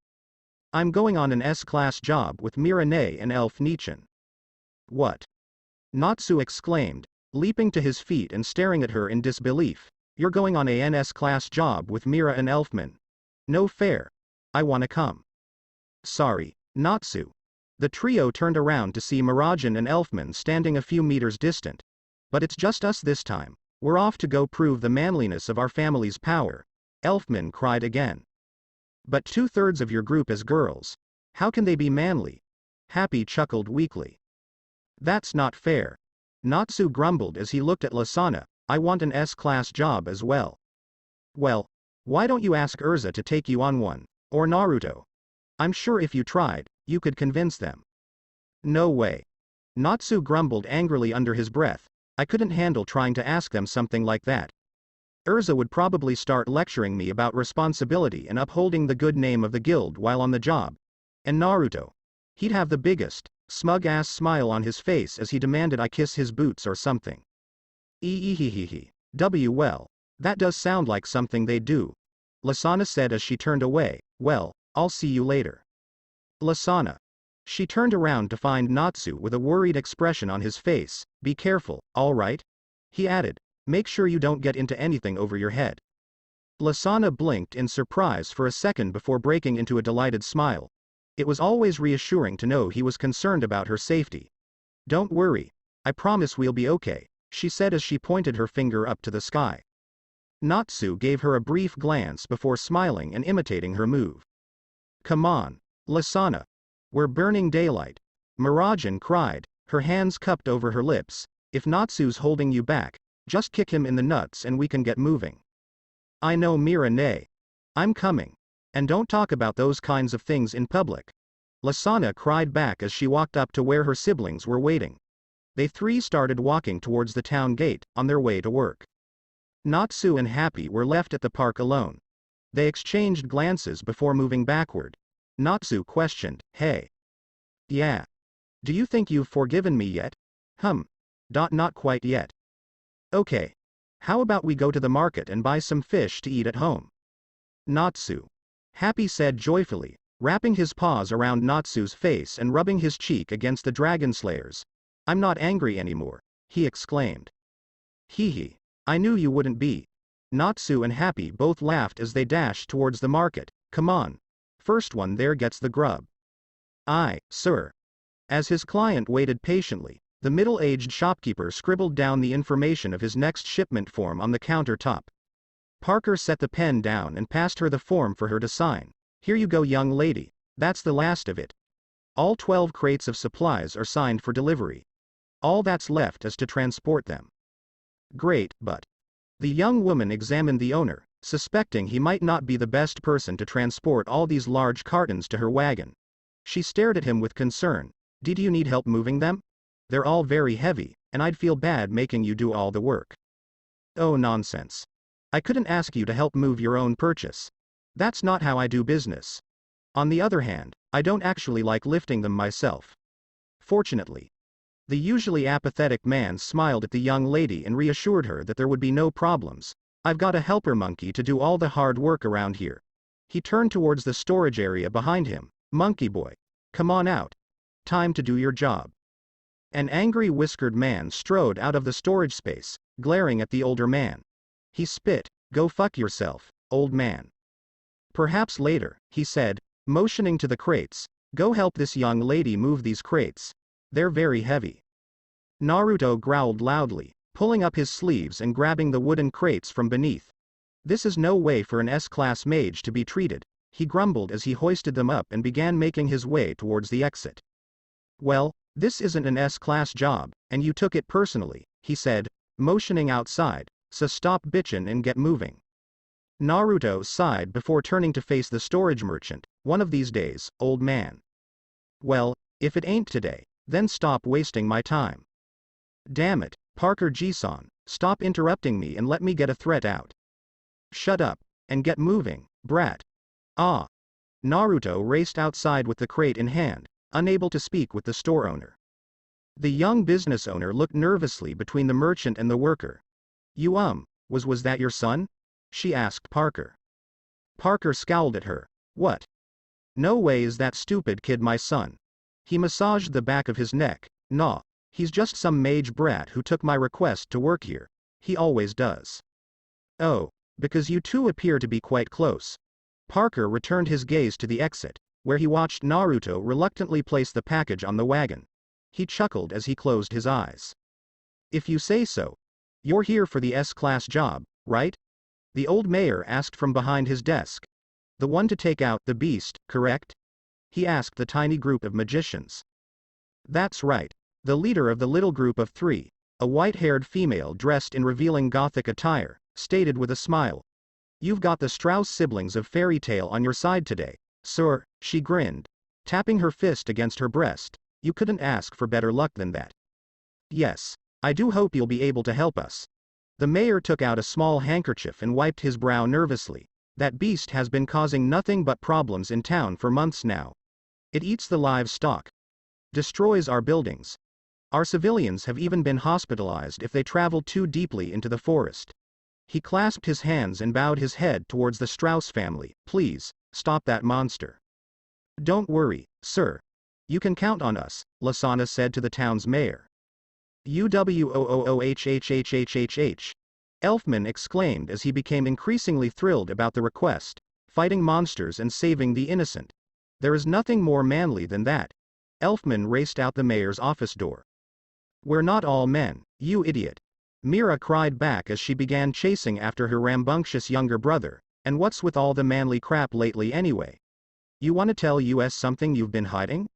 Speaker 2: I'm going on an S-class job with Mira and Elf Nichin. What? Natsu exclaimed, leaping to his feet and staring at her in disbelief. You're going on a S-class job with Mira and Elfman? No fair. I wanna come. Sorry, Natsu. The trio turned around to see Mirajan and Elfman standing a few meters distant. But it's just us this time. We're off to go prove the manliness of our family's power. Elfman cried again. But 2/3 of your group is girls. How can they be manly? Happy chuckled weakly. That's not fair. Natsu grumbled as he looked at Lasana. I want an S-class job as well. Well, why don't you ask Urza to take you on one, or Naruto? I'm sure if you tried, you could convince them. No way. Natsu grumbled angrily under his breath. I couldn't handle trying to ask them something like that. Urza would probably start lecturing me about responsibility and upholding the good name of the guild while on the job. And Naruto. He'd have the biggest, smug-ass smile on his face as he demanded I kiss his boots or something. Well, that does sound like something they'd do. Lasana said as she turned away. Well, I'll see you later. Lasana. She turned around to find Natsu with a worried expression on his face. Be careful, all right? He added. Make sure you don't get into anything over your head. Lasana blinked in surprise for a second before breaking into a delighted smile. It was always reassuring to know he was concerned about her safety. Don't worry. I promise we'll be okay, she said as she pointed her finger up to the sky. Natsu gave her a brief glance before smiling and imitating her move. Come on, Lasana. We're burning daylight. Mirajan cried, her hands cupped over her lips. If Natsu's holding you back, just kick him in the nuts and we can get moving. I know Mira nay. I'm coming. And don't talk about those kinds of things in public. Lasana cried back as she walked up to where her siblings were waiting. They three started walking towards the town gate, on their way to work. Natsu and Happy were left at the park alone. They exchanged glances before moving backward. Natsu questioned, hey. Yeah. Do you think you've forgiven me yet? Not quite yet. Okay. How about we go to the market and buy some fish to eat at home? Natsu. Happy said joyfully, wrapping his paws around Natsu's face and rubbing his cheek against the Dragon Slayer's. I'm not angry anymore, he exclaimed. Hee. I knew you wouldn't be. Natsu and Happy both laughed as they dashed towards the market. Come on. First one there gets the grub. Aye, sir. As his client waited patiently, the middle-aged shopkeeper scribbled down the information of his next shipment form on the countertop. Parker set the pen down and passed her the form for her to sign. Here you go, young lady. That's the last of it. All 12 crates of supplies are signed for delivery. All that's left is to transport them. Great, but... The young woman examined the owner, suspecting he might not be the best person to transport all these large cartons to her wagon. She stared at him with concern. Did you need help moving them? They're all very heavy, and I'd feel bad making you do all the work. Oh, nonsense. I couldn't ask you to help move your own purchase. That's not how I do business. On the other hand, I don't actually like lifting them myself. Fortunately. The usually apathetic man smiled at the young lady and reassured her that there would be no problems. I've got a helper monkey to do all the hard work around here. He turned towards the storage area behind him. Monkey boy. Come on out. Time to do your job. An angry whiskered man strode out of the storage space, glaring at the older man. He spit. Go fuck yourself, old man. Perhaps later, he said, motioning to the crates. Go help this young lady move these crates. They're very heavy. Naruto growled loudly, pulling up his sleeves and grabbing the wooden crates from beneath. This is no way for an S-class mage to be treated, he grumbled as he hoisted them up and began making his way towards the exit. Well, this isn't an S-class job, and you took it personally, he said, motioning outside, so stop bitchin' and get moving. Naruto sighed before turning to face the storage merchant. One of these days, old man. Well, if it ain't today, then stop wasting my time. Damn it, Parker G-san, stop interrupting me and let me get a threat out. Shut up, and get moving, brat. Ah. Naruto raced outside with the crate in hand, unable to speak with the store owner. The young business owner looked nervously between the merchant and the worker. You was that your son? She asked Parker. Parker scowled at her. What? No way is that stupid kid my son. He massaged the back of his neck. Nah, he's just some mage brat who took my request to work here. He always does. Oh, because you two appear to be quite close. Parker returned his gaze to the exit, where he watched Naruto reluctantly place the package on the wagon. He chuckled as he closed his eyes. If you say so. You're here for the S-class job, right? The old mayor asked from behind his desk. The one to take out the beast, correct? He asked the tiny group of magicians. That's right. The leader of the little group of three, a white-haired female dressed in revealing gothic attire, stated with a smile. You've got the Strauss siblings of fairy tale on your side today, sir, she grinned, tapping her fist against her breast. You couldn't ask for better luck than that. Yes, I do hope you'll be able to help us. The mayor took out a small handkerchief and wiped his brow nervously. That beast has been causing nothing but problems in town for months now. It eats the livestock, destroys our buildings. Our civilians have even been hospitalized if they travel too deeply into the forest. He clasped his hands and bowed his head towards the Strauss family. Please, stop that monster. Don't worry, sir. You can count on us, Lasana said to the town's mayor. UWOOOHHHHHH. Elfman exclaimed as he became increasingly thrilled about the request, fighting monsters and saving the innocent. There is nothing more manly than that. Elfman raced out the mayor's office door. We're not all men, you idiot. Mira cried back as she began chasing after her rambunctious younger brother. And what's with all the manly crap lately anyway? You want to tell us something you've been hiding?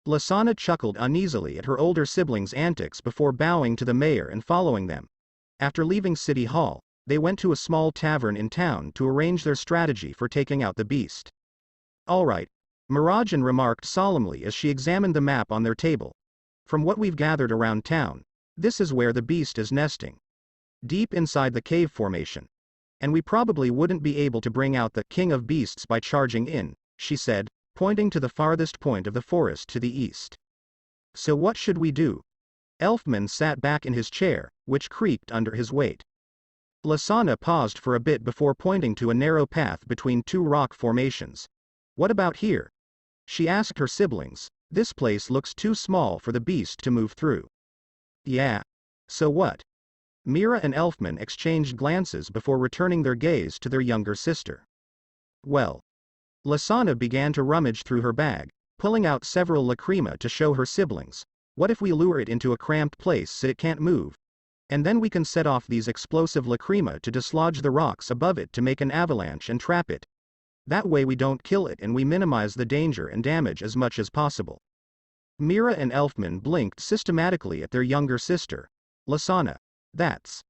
Speaker 2: Lasana chuckled uneasily at her older siblings' antics before bowing to the mayor and following them. After leaving City Hall, they went to a small tavern in town to arrange their strategy for taking out the beast. All right, Mirajan remarked solemnly as she examined the map on their table. From what we've gathered around town, this is where the beast is nesting. Deep inside the cave formation. And we probably wouldn't be able to bring out the king of beasts by charging in, she said, pointing to the farthest point of the forest to the east. So what should we do? Elfman sat back in his chair, which creaked under his weight. Lasana paused for a bit before pointing to a narrow path between two rock formations. What about here? She asked her siblings. This place looks too small for the beast to move through. Yeah. So what? Mira and Elfman exchanged glances before returning their gaze to their younger sister. Well. Lasana began to rummage through her bag, pulling out several lacrima to show her siblings. What if we lure it into a cramped place so it can't move? And then we can set off these explosive lacrima to dislodge the rocks above it to make an avalanche and trap it. That way we don't kill it and we minimize the danger and damage as much as possible. Mira and Elfman blinked systematically at their younger sister. Lasana. That's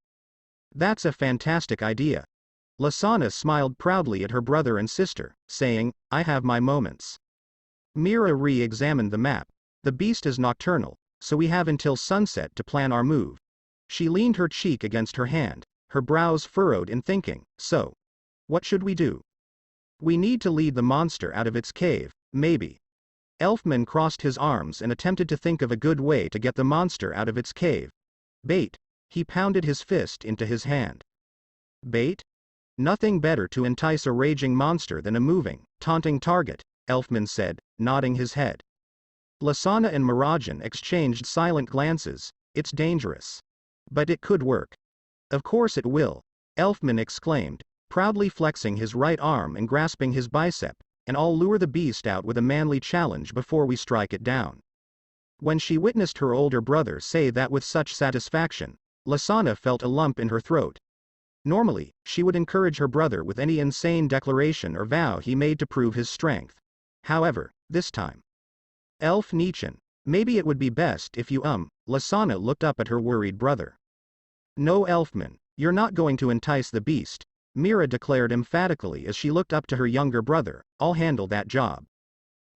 Speaker 2: a fantastic idea. Lasana smiled proudly at her brother and sister, saying, I have my moments. Mira re-examined the map. The beast is nocturnal, so we have until sunset to plan our move. She leaned her cheek against her hand, her brows furrowed in thinking. So, what should we do? We need to lead the monster out of its cave, maybe. Elfman crossed his arms and attempted to think of a good way to get the monster out of its cave. Bait. He pounded his fist into his hand. Bait? Nothing better to entice a raging monster than a moving, taunting target, Elfman said, nodding his head. Lasana and Mirajan exchanged silent glances. It's dangerous. But it could work. Of course it will, Elfman exclaimed, proudly flexing his right arm and grasping his bicep, and I'll lure the beast out with a manly challenge before we strike it down. When she witnessed her older brother say that with such satisfaction, Lasana felt a lump in her throat. Normally, she would encourage her brother with any insane declaration or vow he made to prove his strength. However, this time. Elf Nichan, maybe it would be best if you Lasana looked up at her worried brother. No Elfman, you're not going to entice the beast, Mira declared emphatically as she looked up to her younger brother, I'll handle that job.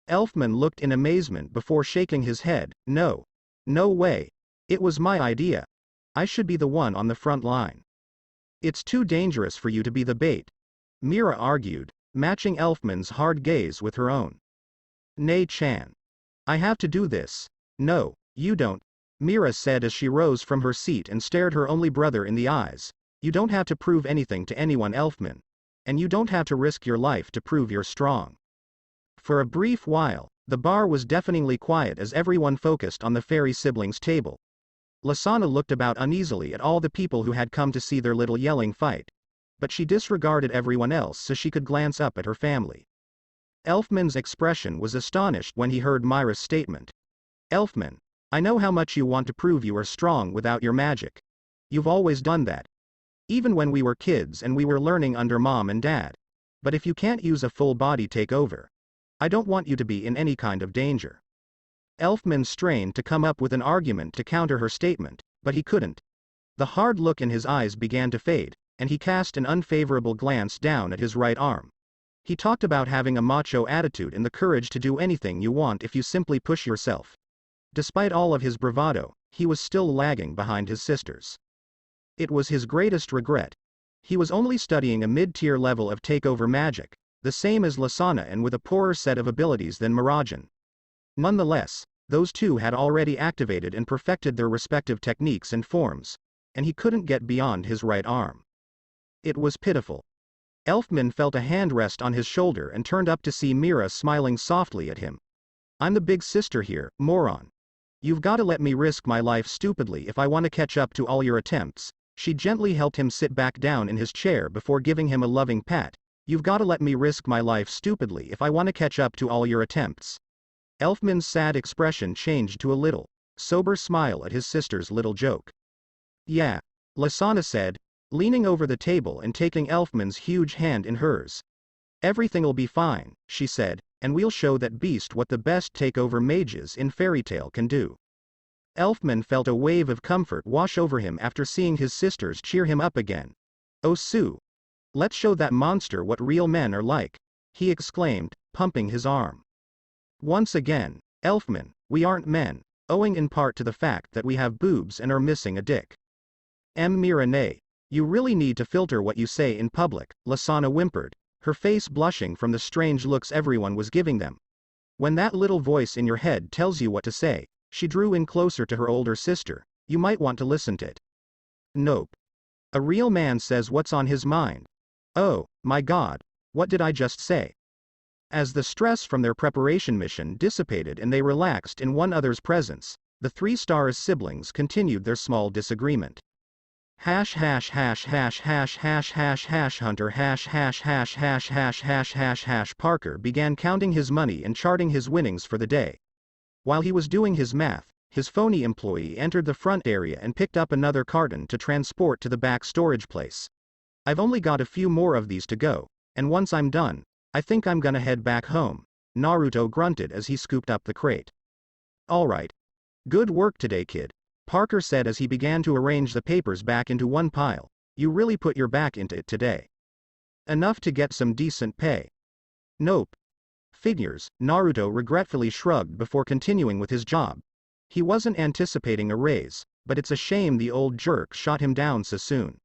Speaker 2: Elfman looked in amazement before shaking his head, no. No way. It was my idea. I should be the one on the front line. It's too dangerous for you to be the bait, Mira argued, matching Elfman's hard gaze with her own. Nay Chan. I have to do this. No, you don't, Mira said as she rose from her seat and stared her only brother in the eyes. You don't have to prove anything to anyone, Elfman. And you don't have to risk your life to prove you're strong. For a brief while, the bar was deafeningly quiet as everyone focused on the fairy siblings' table. Lasana looked about uneasily at all the people who had come to see their little yelling fight. But she disregarded everyone else so she could glance up at her family. Elfman's expression was astonished when he heard Mira's statement. Elfman, I know how much you want to prove you are strong without your magic. You've always done that. Even when we were kids and we were learning under Mom and Dad. But if you can't use a full body takeover, I don't want you to be in any kind of danger. Elfman strained to come up with an argument to counter her statement, but he couldn't. The hard look in his eyes began to fade, and he cast an unfavorable glance down at his right arm. He talked about having a macho attitude and the courage to do anything you want if you simply push yourself. Despite all of his bravado, he was still lagging behind his sisters. It was his greatest regret. He was only studying a mid-tier level of takeover magic, the same as Lasana and with a poorer set of abilities than Mirajan. Nonetheless, those two had already activated and perfected their respective techniques and forms, and he couldn't get beyond his right arm. It was pitiful. Elfman felt a hand rest on his shoulder and turned up to see Mira smiling softly at him. I'm the big sister here, moron. You've got to let me risk my life stupidly if I want to catch up to all your attempts. She gently helped him sit back down in his chair before giving him a loving pat. You've got to let me risk my life stupidly if I want to catch up to all your attempts. Elfman's sad expression changed to a little, sober smile at his sister's little joke. Yeah, Lasana said, leaning over the table and taking Elfman's huge hand in hers. Everything'll be fine, she said, and we'll show that beast what the best takeover mages in fairy tale can do. Elfman felt a wave of comfort wash over him after seeing his sisters cheer him up again. Oh Sue! Let's show that monster what real men are like, he exclaimed, pumping his arm. Once again, Elfman, we aren't men, owing in part to the fact that we have boobs and are missing a dick. Mira nay. You really need to filter what you say in public, Lasana whimpered, her face blushing from the strange looks everyone was giving them. When that little voice in your head tells you what to say, she drew in closer to her older sister, you might want to listen to it. Nope. A real man says what's on his mind. Oh, my God, what did I just say? As the stress from their preparation mission dissipated and they relaxed in one another's presence, the three Stars siblings continued their small disagreement. Hash hash hash hash hash hash hash hash Hunter hash hash hash hash hash hash hash hash Parker began counting his money and charting his winnings for the day. While he was doing his math, his phony employee entered the front area and picked up another carton to transport to the back storage place. I've only got a few more of these to go, and once I'm done, I think I'm gonna head back home, Naruto grunted as he scooped up the crate. Alright. Good work today, kid, Parker said as he began to arrange the papers back into one pile. You really put your back into it today. Enough to get some decent pay. Nope. Figures, Naruto regretfully shrugged before continuing with his job. He wasn't anticipating a raise, but it's a shame the old jerk shot him down so soon.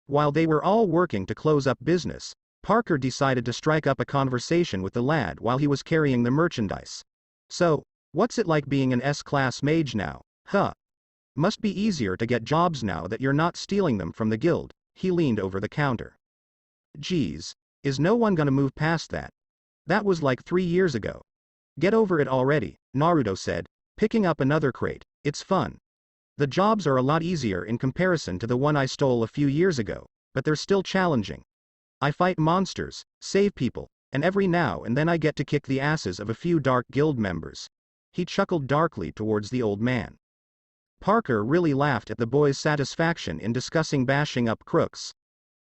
Speaker 2: While they were all working to close up business, Parker decided to strike up a conversation with the lad while he was carrying the merchandise. So, what's it like being an S-class mage now, huh? Must be easier to get jobs now that you're not stealing them from the guild, He leaned over the counter. Geez, is no one gonna move past that? That was like 3 years ago. Get over it already, Naruto said, picking up another crate. It's fun. The jobs are a lot easier in comparison to the one I stole a few years ago, but they're still challenging. I fight monsters, save people, and every now and then I get to kick the asses of a few dark guild members. He chuckled darkly towards the old man. Parker really laughed at the boy's satisfaction in discussing bashing up crooks.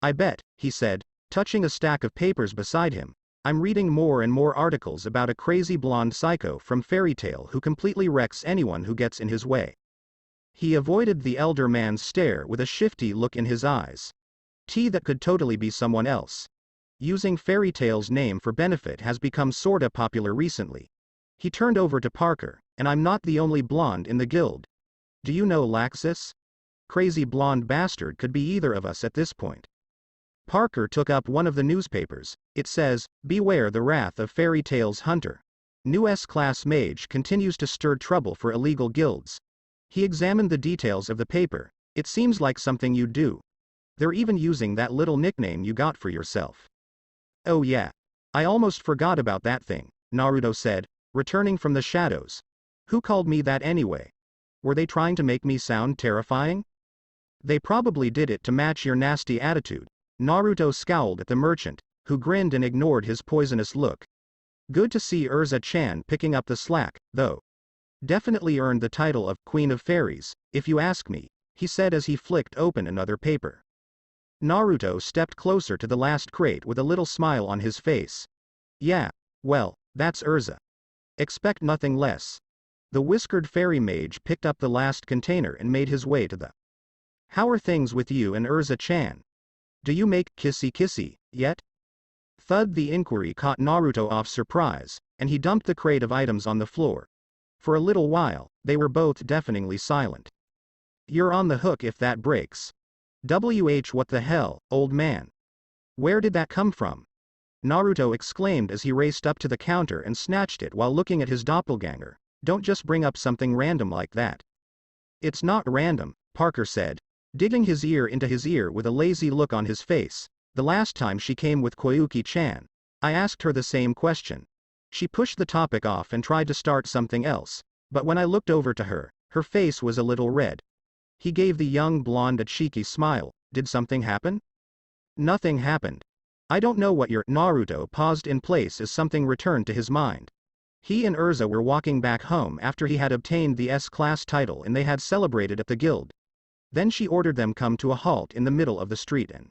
Speaker 2: I bet, he said, touching a stack of papers beside him, I'm reading more and more articles about a crazy blonde psycho from Fairy Tail who completely wrecks anyone who gets in his way. He avoided the elder man's stare with a shifty look in his eyes. That could totally be someone else. Using Fairy Tail's name for benefit has become sorta popular recently. He turned over to Parker, and I'm not the only blonde in the guild. Do you know Laxus? Crazy blonde bastard could be either of us at this point. Parker took up one of the newspapers. It says, "Beware the wrath of Fairy Tail's Hunter. New S-class Mage continues to stir trouble for illegal guilds." He examined the details of the paper. It seems like something you'd do. They're even using that little nickname you got for yourself. Oh yeah. I almost forgot about that thing, Naruto said, returning from the shadows. Who called me that anyway? Were they trying to make me sound terrifying? They probably did it to match your nasty attitude. Naruto scowled at the merchant, who grinned and ignored his poisonous look. Good to see Urza-chan picking up the slack, though. Definitely earned the title of Queen of Fairies, if you ask me, he said as he flicked open another paper. Naruto stepped closer to the last crate with a little smile on his face. Yeah, well, that's Urza. Expect nothing less. The whiskered fairy mage picked up the last container and made his way to the. How are things with you and Urza-chan? Do you make kissy yet? Thud. The inquiry caught Naruto off surprise, and he dumped the crate of items on the floor. For a little while, they were both deafeningly silent. You're on the hook if that breaks. What the hell, old man? Where did that come from? Naruto exclaimed as he raced up to the counter and snatched it while looking at his doppelganger. Don't just bring up something random like that. It's not random, Parker said, digging his ear into his ear with a lazy look on his face. The last time she came with Koyuki-chan, I asked her the same question. She pushed the topic off and tried to start something else, but when I looked over to her, her face was a little red. He gave the young blonde a cheeky smile. Did something happen? Nothing happened. I don't know what you're. Naruto paused in place as something returned to his mind. He and Urza were walking back home after he had obtained the S-class title and they had celebrated at the guild. Then she ordered them come to a halt in the middle of the street and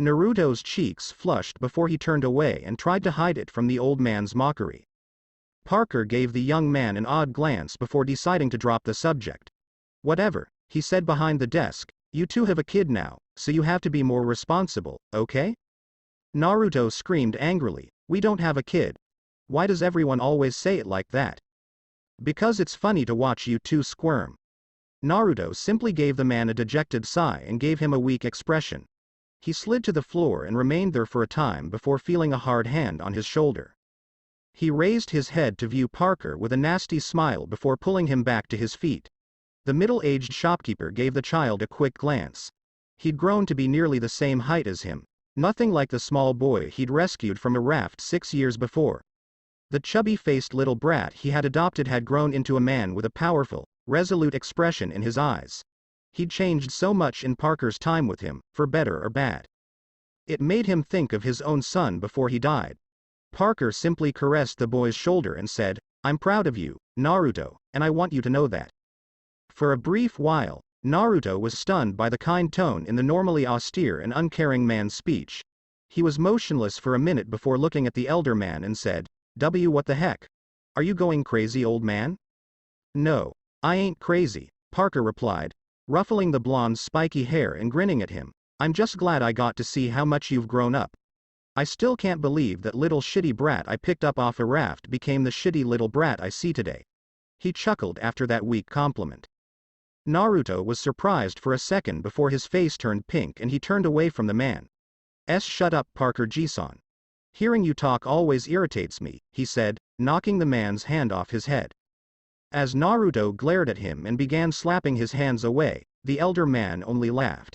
Speaker 2: Naruto's cheeks flushed before he turned away and tried to hide it from the old man's mockery. Parker gave the young man an odd glance before deciding to drop the subject. Whatever, he said behind the desk, you two have a kid now, so you have to be more responsible, okay? Naruto screamed angrily, we don't have a kid. Why does everyone always say it like that? Because it's funny to watch you two squirm. Naruto simply gave the man a dejected sigh and gave him a weak expression. He slid to the floor and remained there for a time before feeling a hard hand on his shoulder. He raised his head to view Parker with a nasty smile before pulling him back to his feet. The middle-aged shopkeeper gave the child a quick glance. He'd grown to be nearly the same height as him, nothing like the small boy he'd rescued from a raft 6 years before. The chubby-faced little brat he had adopted had grown into a man with a powerful, resolute expression in his eyes. He'd changed so much in Parker's time with him, for better or bad. It made him think of his own son before he died. Parker simply caressed the boy's shoulder and said, I'm proud of you, Naruto, and I want you to know that. For a brief while, Naruto was stunned by the kind tone in the normally austere and uncaring man's speech. He was motionless for a minute before looking at the elder man and said, what the heck? Are you going crazy, old man? No, I ain't crazy, Parker replied, ruffling the blonde's spiky hair and grinning at him. I'm just glad I got to see how much you've grown up. I still can't believe that little shitty brat I picked up off a raft became the shitty little brat I see today. He chuckled after that weak compliment. Naruto was surprised for a second before his face turned pink and he turned away from the man. Shut up, Parker G-san. Hearing you talk always irritates me, he said, knocking the man's hand off his head. As Naruto glared at him and began slapping his hands away, the elder man only laughed.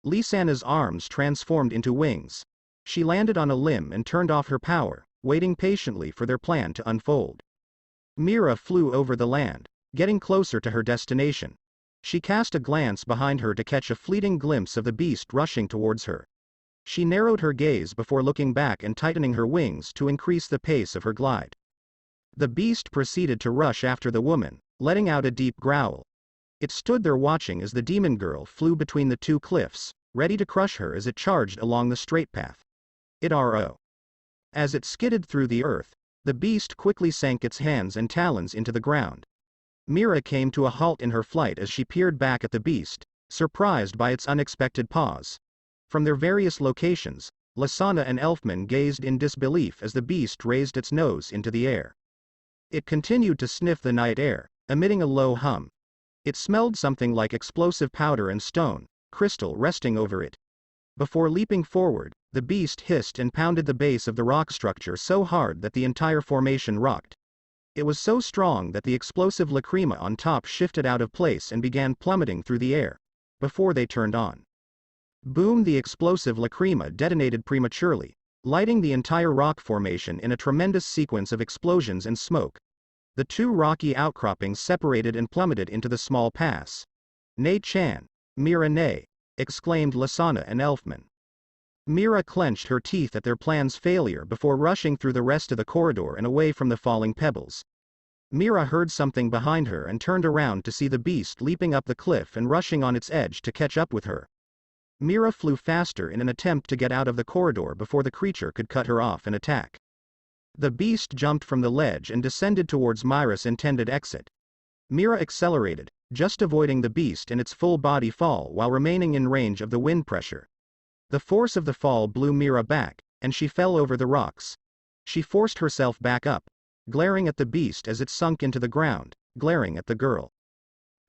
Speaker 2: Lisana's arms transformed into wings. She landed on a limb and turned off her power, waiting patiently for their plan to unfold. Mira flew over the land, getting closer to her destination. She cast a glance behind her to catch a fleeting glimpse of the beast rushing towards her. She narrowed her gaze before looking back and tightening her wings to increase the pace of her glide. The beast proceeded to rush after the woman, letting out a deep growl. It stood there watching as the demon girl flew between the two cliffs, ready to crush her as it charged along the straight path. As it skidded through the earth, the beast quickly sank its hands and talons into the ground. Mira came to a halt in her flight as she peered back at the beast, surprised by its unexpected pause. From their various locations, Lisana and Elfman gazed in disbelief as the beast raised its nose into the air. It continued to sniff the night air, emitting a low hum. It smelled something like explosive powder and stone, crystal resting over it. Before leaping forward, the beast hissed and pounded the base of the rock structure so hard that the entire formation rocked. It was so strong that the explosive lacrima on top shifted out of place and began plummeting through the air, before they turned on. Boom! The explosive lacrima detonated prematurely, lighting the entire rock formation in a tremendous sequence of explosions and smoke. The two rocky outcroppings separated and plummeted into the small pass. "Nei-chan, Mira nei!" exclaimed Lisana and Elfman. Mira clenched her teeth at their plan's failure before rushing through the rest of the corridor and away from the falling pebbles. Mira heard something behind her and turned around to see the beast leaping up the cliff and rushing on its edge to catch up with her. Mira flew faster in an attempt to get out of the corridor before the creature could cut her off and attack. The beast jumped from the ledge and descended towards Mira's intended exit. Mira accelerated, just avoiding the beast and its full body fall while remaining in range of the wind pressure. The force of the fall blew Mira back, and she fell over the rocks. She forced herself back up, glaring at the beast as it sunk into the ground, glaring at the girl.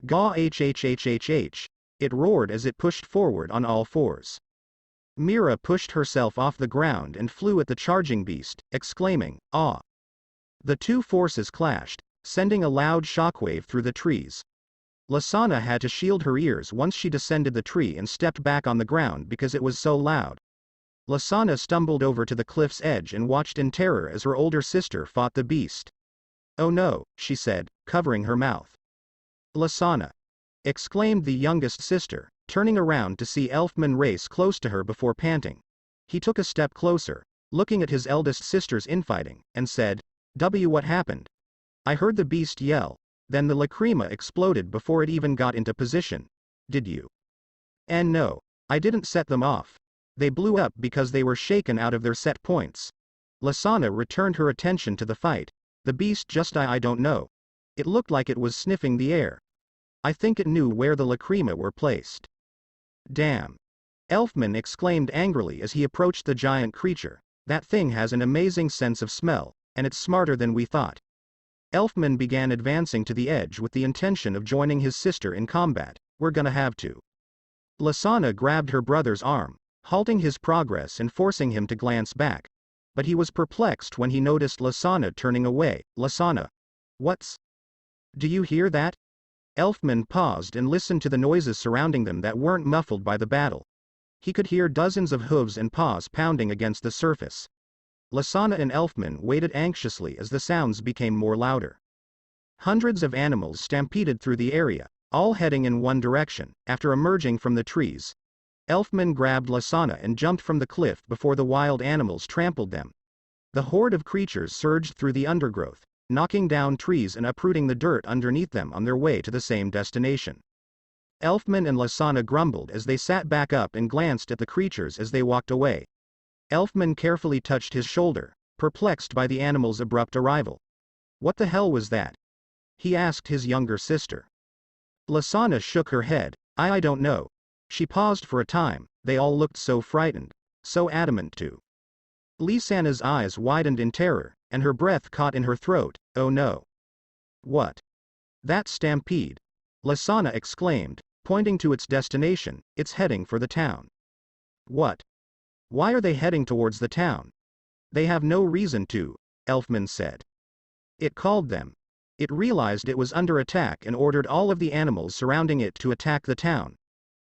Speaker 2: "Gaw hhhhh," it roared as it pushed forward on all fours. Mira pushed herself off the ground and flew at the charging beast, exclaiming, "Ah!" The two forces clashed, sending a loud shockwave through the trees. Lisana had to shield her ears once she descended the tree and stepped back on the ground because it was so loud. Lisana stumbled over to the cliff's edge and watched in terror as her older sister fought the beast. "Oh no," she said, covering her mouth. "Lisana!" exclaimed the youngest sister, turning around to see Elfman race close to her before panting. He took a step closer, looking at his eldest sister's infighting, and said, What happened?" "I heard the beast yell. Then the lacrima exploded before it even got into position. Did you?" "And no. I didn't set them off. They blew up because they were shaken out of their set points." Lisana returned her attention to the fight. "The beast just I don't know. It looked like it was sniffing the air. I think it knew where the lacrima were placed." "Damn!" Elfman exclaimed angrily as he approached the giant creature. "That thing has an amazing sense of smell, and it's smarter than we thought." Elfman began advancing to the edge with the intention of joining his sister in combat. "We're gonna have to." Lisana grabbed her brother's arm, halting his progress and forcing him to glance back. But he was perplexed when he noticed Lisana turning away. "Lisana. What's... Do you hear that?" Elfman paused and listened to the noises surrounding them that weren't muffled by the battle. He could hear dozens of hooves and paws pounding against the surface. Lisana and Elfman waited anxiously as the sounds became more louder. Hundreds of animals stampeded through the area, all heading in one direction. After emerging from the trees, Elfman grabbed Lisana and jumped from the cliff before the wild animals trampled them. The horde of creatures surged through the undergrowth, knocking down trees and uprooting the dirt underneath them on their way to the same destination. Elfman and Lisana grumbled as they sat back up and glanced at the creatures as they walked away. Elfman carefully touched his shoulder, perplexed by the animals' abrupt arrival. "What the hell was that?" he asked his younger sister. Lisana shook her head. I don't know." She paused for a time. They all looked so frightened, so adamant to. Lisana's eyes widened in terror, and her breath caught in her throat. "Oh no." "What?" "That stampede," Lisana exclaimed, pointing to its destination. "It's heading for the town." "What? Why are they heading towards the town?" "They have no reason to," Elfman said. "It called them. It realized it was under attack and ordered all of the animals surrounding it to attack the town."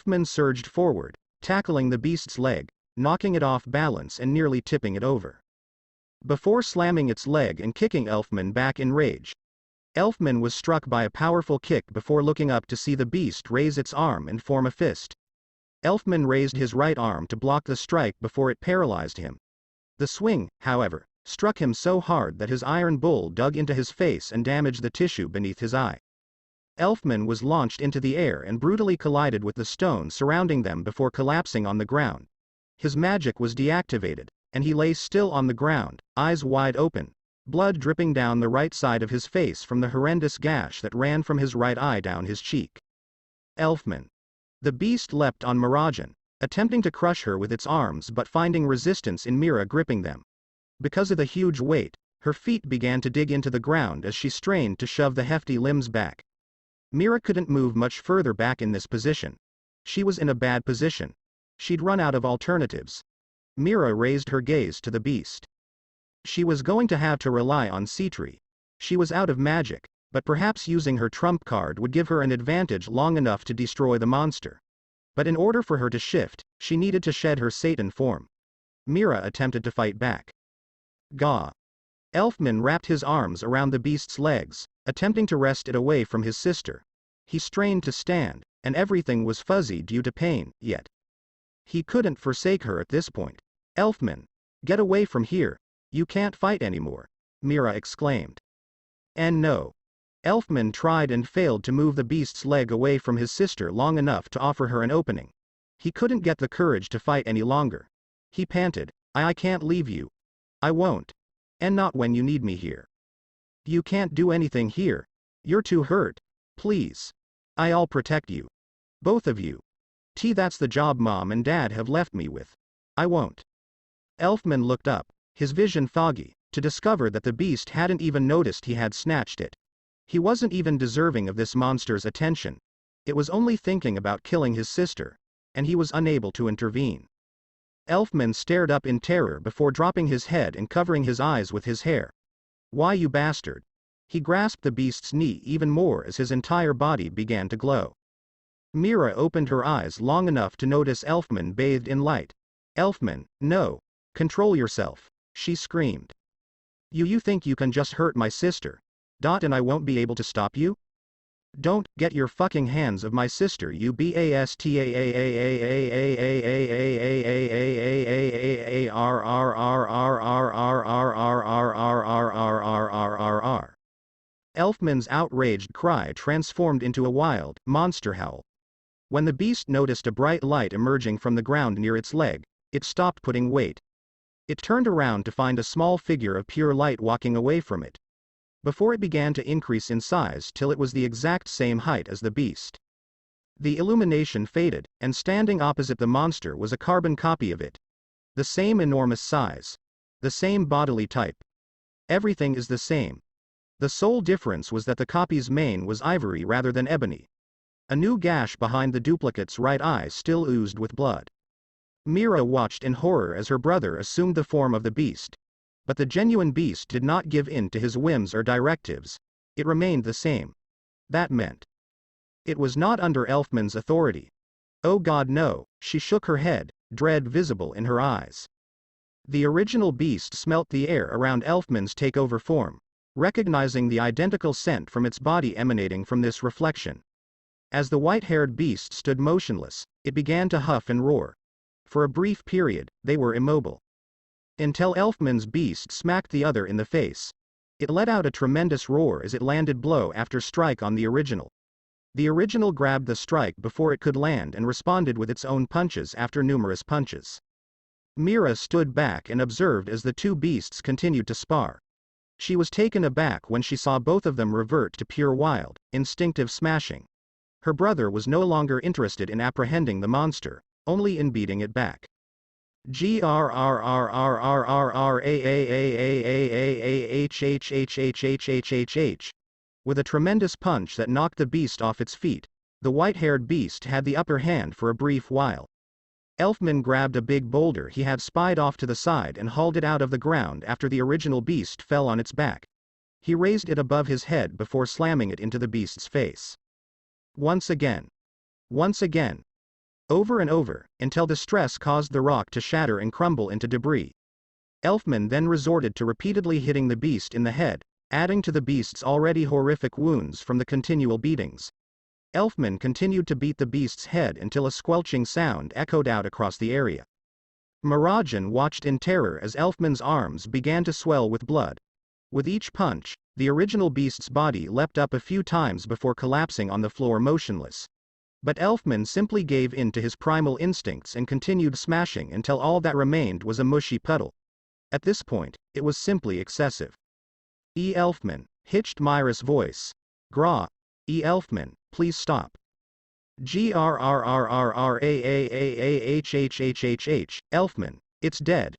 Speaker 2: Elfman surged forward, tackling the beast's leg, knocking it off balance and nearly tipping it over. Before slamming its leg and kicking Elfman back in rage, Elfman was struck by a powerful kick before looking up to see the beast raise its arm and form a fist. Elfman raised his right arm to block the strike before it paralyzed him. The swing, however, struck him so hard that his iron bull dug into his face and damaged the tissue beneath his eye. Elfman was launched into the air and brutally collided with the stone surrounding them before collapsing on the ground. His magic was deactivated, and he lay still on the ground, eyes wide open, blood dripping down the right side of his face from the horrendous gash that ran from his right eye down his cheek. Elfman. The beast leapt on Mirajan, attempting to crush her with its arms but finding resistance in Mira gripping them. Because of the huge weight, her feet began to dig into the ground as she strained to shove the hefty limbs back. Mira couldn't move much further back in this position. She was in a bad position. She'd run out of alternatives. Mira raised her gaze to the beast. She was going to have to rely on Citri. She was out of magic, but perhaps using her trump card would give her an advantage long enough to destroy the monster. But in order for her to shift, she needed to shed her Satan form. Mira attempted to fight back. Gah! Elfman wrapped his arms around the beast's legs, attempting to wrest it away from his sister. He strained to stand, and everything was fuzzy due to pain, yet he couldn't forsake her at this point. Elfman! Get away from here! You can't fight anymore! Mira exclaimed. And no. Elfman tried and failed to move the beast's leg away from his sister long enough to offer her an opening. He couldn't get the courage to fight any longer. He panted, I can't leave you. I won't. And not when you need me here. You can't do anything here. You're too hurt. Please. I'll protect you. Both of you. That's the job Mom and Dad have left me with. I won't. Elfman looked up, his vision foggy, to discover that the beast hadn't even noticed he had snatched it. He wasn't even deserving of this monster's attention, It was only thinking about killing his sister, and he was unable to intervene. Elfman stared up in terror before dropping his head and covering his eyes with his hair. "Why, you bastard?" He grasped the beast's knee even more as his entire body began to glow. Mira opened her eyes long enough to notice Elfman bathed in light. "Elfman, no. Control yourself," she screamed. You think you can just hurt my sister, and I won't be able to stop you? Don't get your fucking hands off my sister, you bastard. Elfman's outraged cry transformed into a wild, monster howl. When the beast noticed a bright light emerging from the ground near its leg, it stopped putting weight. It turned around to find a small figure of pure light walking away from it, before it began to increase in size till it was the exact same height as the beast. The illumination faded, and standing opposite the monster was a carbon copy of it. The same enormous size. The same bodily type. Everything is the same. The sole difference was that the copy's mane was ivory rather than ebony. A new gash behind the duplicate's right eye still oozed with blood. Mira watched in horror as her brother assumed the form of the beast. But the genuine beast did not give in to his whims or directives. It remained the same. That meant it was not under Elfman's authority. Oh God, no, she shook her head, dread visible in her eyes. The original beast smelt the air around Elfman's takeover form, recognizing the identical scent from its body emanating from this reflection. As the white-haired beast stood motionless, it began to huff and roar. For a brief period, they were immobile. Until Elfman's beast smacked the other in the face. It let out a tremendous roar as it landed blow after strike on the original. The original grabbed the strike before it could land and responded with its own punches after numerous punches. Mira stood back and observed as the two beasts continued to spar. She was taken aback when she saw both of them revert to pure wild, instinctive smashing. Her brother was no longer interested in apprehending the monster, only in beating it back. With a tremendous punch that knocked the beast off its feet, the white-haired beast had the upper hand for a brief while. Elfman grabbed a big boulder he had spied off to the side and hauled it out of the ground after the original beast fell on its back. He raised it above his head before slamming it into the beast's face. Once again. Once again. Over and over, until the stress caused the rock to shatter and crumble into debris. Elfman then resorted to repeatedly hitting the beast in the head, adding to the beast's already horrific wounds from the continual beatings. Elfman continued to beat the beast's head until a squelching sound echoed out across the area. Mirajan watched in terror as Elfman's arms began to swell with blood. With each punch, the original beast's body leapt up a few times before collapsing on the floor motionless. But Elfman simply gave in to his primal instincts and continued smashing until all that remained was a mushy puddle. At this point, it was simply excessive. Elfman, hitched Mira's voice. Gra. Elfman, please stop. Elfman, it's dead.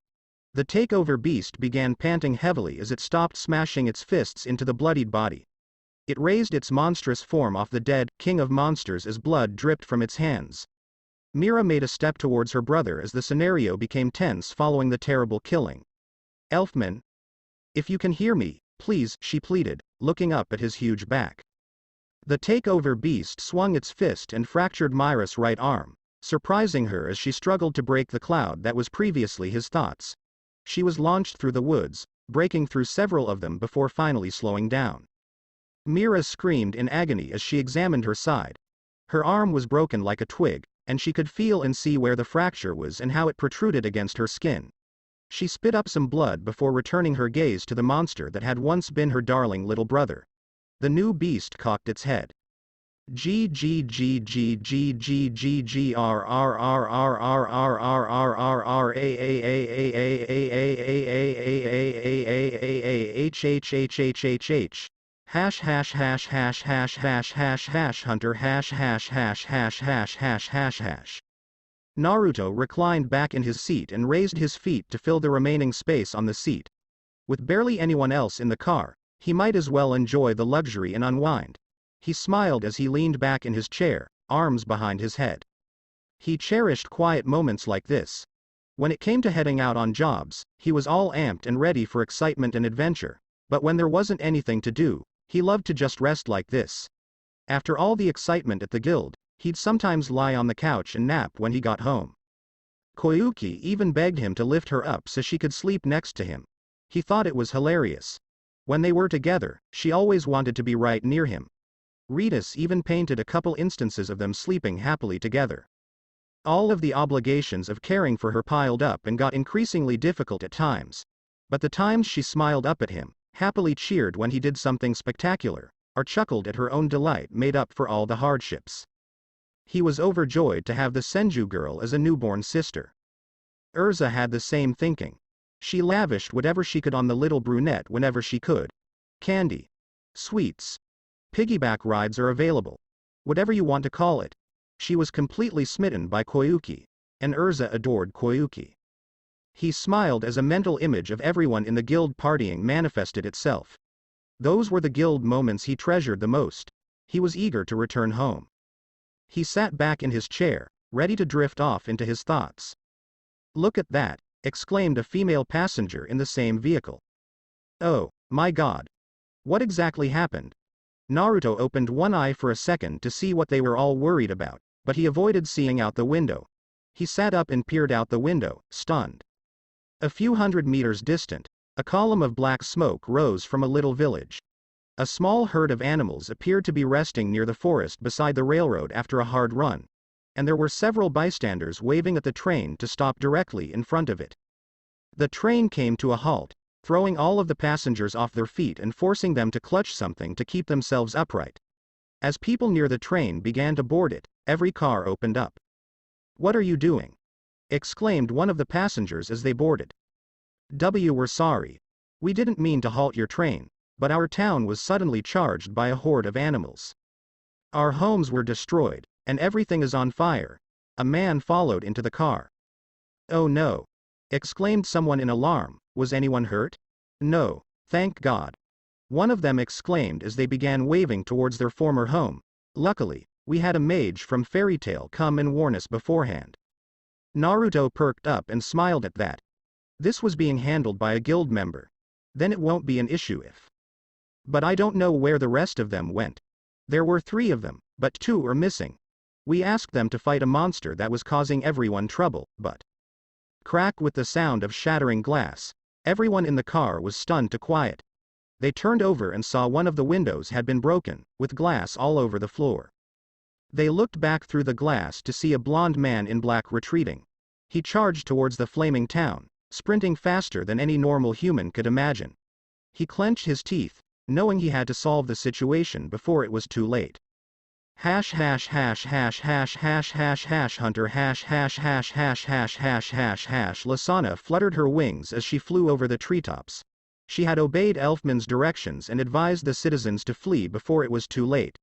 Speaker 2: The takeover beast began panting heavily as it stopped smashing its fists into the bloodied body. It raised its monstrous form off the dead king of monsters as blood dripped from its hands. Mira made a step towards her brother as the scenario became tense following the terrible killing. Elfman, if you can hear me, please, she pleaded, looking up at his huge back. The takeover beast swung its fist and fractured Mira's right arm, surprising her as she struggled to break the cloud that was previously his thoughts. She was launched through the woods, breaking through several of them before finally slowing down. Mira screamed in agony as she examined her side. Her arm was broken like a twig, and she could feel and see where the fracture was and how it protruded against her skin. She spit up some blood before returning her gaze to the monster that had once been her darling little brother. The new beast cocked its head. Hunter. Naruto reclined back in his seat and raised his feet to fill the remaining space on the seat. With barely anyone else in the car, he might as well enjoy the luxury and unwind. He smiled as he leaned back in his chair, arms behind his head. He cherished quiet moments like this. When it came to heading out on jobs, he was all amped and ready for excitement and adventure, but when there wasn't anything to do, he loved to just rest like this. After all the excitement at the guild, he'd sometimes lie on the couch and nap when he got home. Koyuki even begged him to lift her up so she could sleep next to him. He thought it was hilarious. When they were together, she always wanted to be right near him. Ritas even painted a couple instances of them sleeping happily together. All of the obligations of caring for her piled up and got increasingly difficult at times. But the times she smiled up at him, happily cheered when he did something spectacular, or chuckled at her own delight made up for all the hardships. He was overjoyed to have the Senju girl as a newborn sister. Urza had the same thinking. She lavished whatever she could on the little brunette whenever she could. Candy. Sweets. Piggyback rides are available. Whatever you want to call it. She was completely smitten by Koyuki, and Urza adored Koyuki. He smiled as a mental image of everyone in the guild partying manifested itself. Those were the guild moments he treasured the most. He was eager to return home. He sat back in his chair, ready to drift off into his thoughts. "Look at that," exclaimed a female passenger in the same vehicle. "Oh, my God. What exactly happened?" Naruto opened one eye for a second to see what they were all worried about, but he avoided seeing out the window. He sat up and peered out the window, stunned. A few hundred meters distant, a column of black smoke rose from a little village. A small herd of animals appeared to be resting near the forest beside the railroad after a hard run, and there were several bystanders waving at the train to stop directly in front of it. The train came to a halt, throwing all of the passengers off their feet and forcing them to clutch something to keep themselves upright. As people near the train began to board it, every car opened up. "What are you doing?" exclaimed one of the passengers as they boarded. "We're sorry. We didn't mean to halt your train, but our town was suddenly charged by a horde of animals. Our homes were destroyed, and everything is on fire." A man followed into the car. "Oh no!" exclaimed someone in alarm. "Was anyone hurt?" "No, thank God," one of them exclaimed as they began waving towards their former home. "Luckily, we had a mage from Fairy Tail come and warn us beforehand." Naruto perked up and smiled at that. This was being handled by a guild member. Then it won't be an issue if. "But I don't know where the rest of them went. There were 3 of them, but 2 are missing. We asked them to fight a monster that was causing everyone trouble, but..." Crack with the sound of shattering glass. Everyone in the car was stunned to quiet. They turned over and saw one of the windows had been broken, with glass all over the floor. They looked back through the glass to see a blond man in black retreating. He charged towards the flaming town, sprinting faster than any normal human could imagine. He clenched his teeth, knowing he had to solve the situation before it was too late. Hash hash hash hash hash hash hash hash hunter hash hash hash hash hash hash hash hash. Lasana fluttered her wings as she flew over the treetops. She had obeyed Elfman's directions and advised the citizens to flee before it was too late.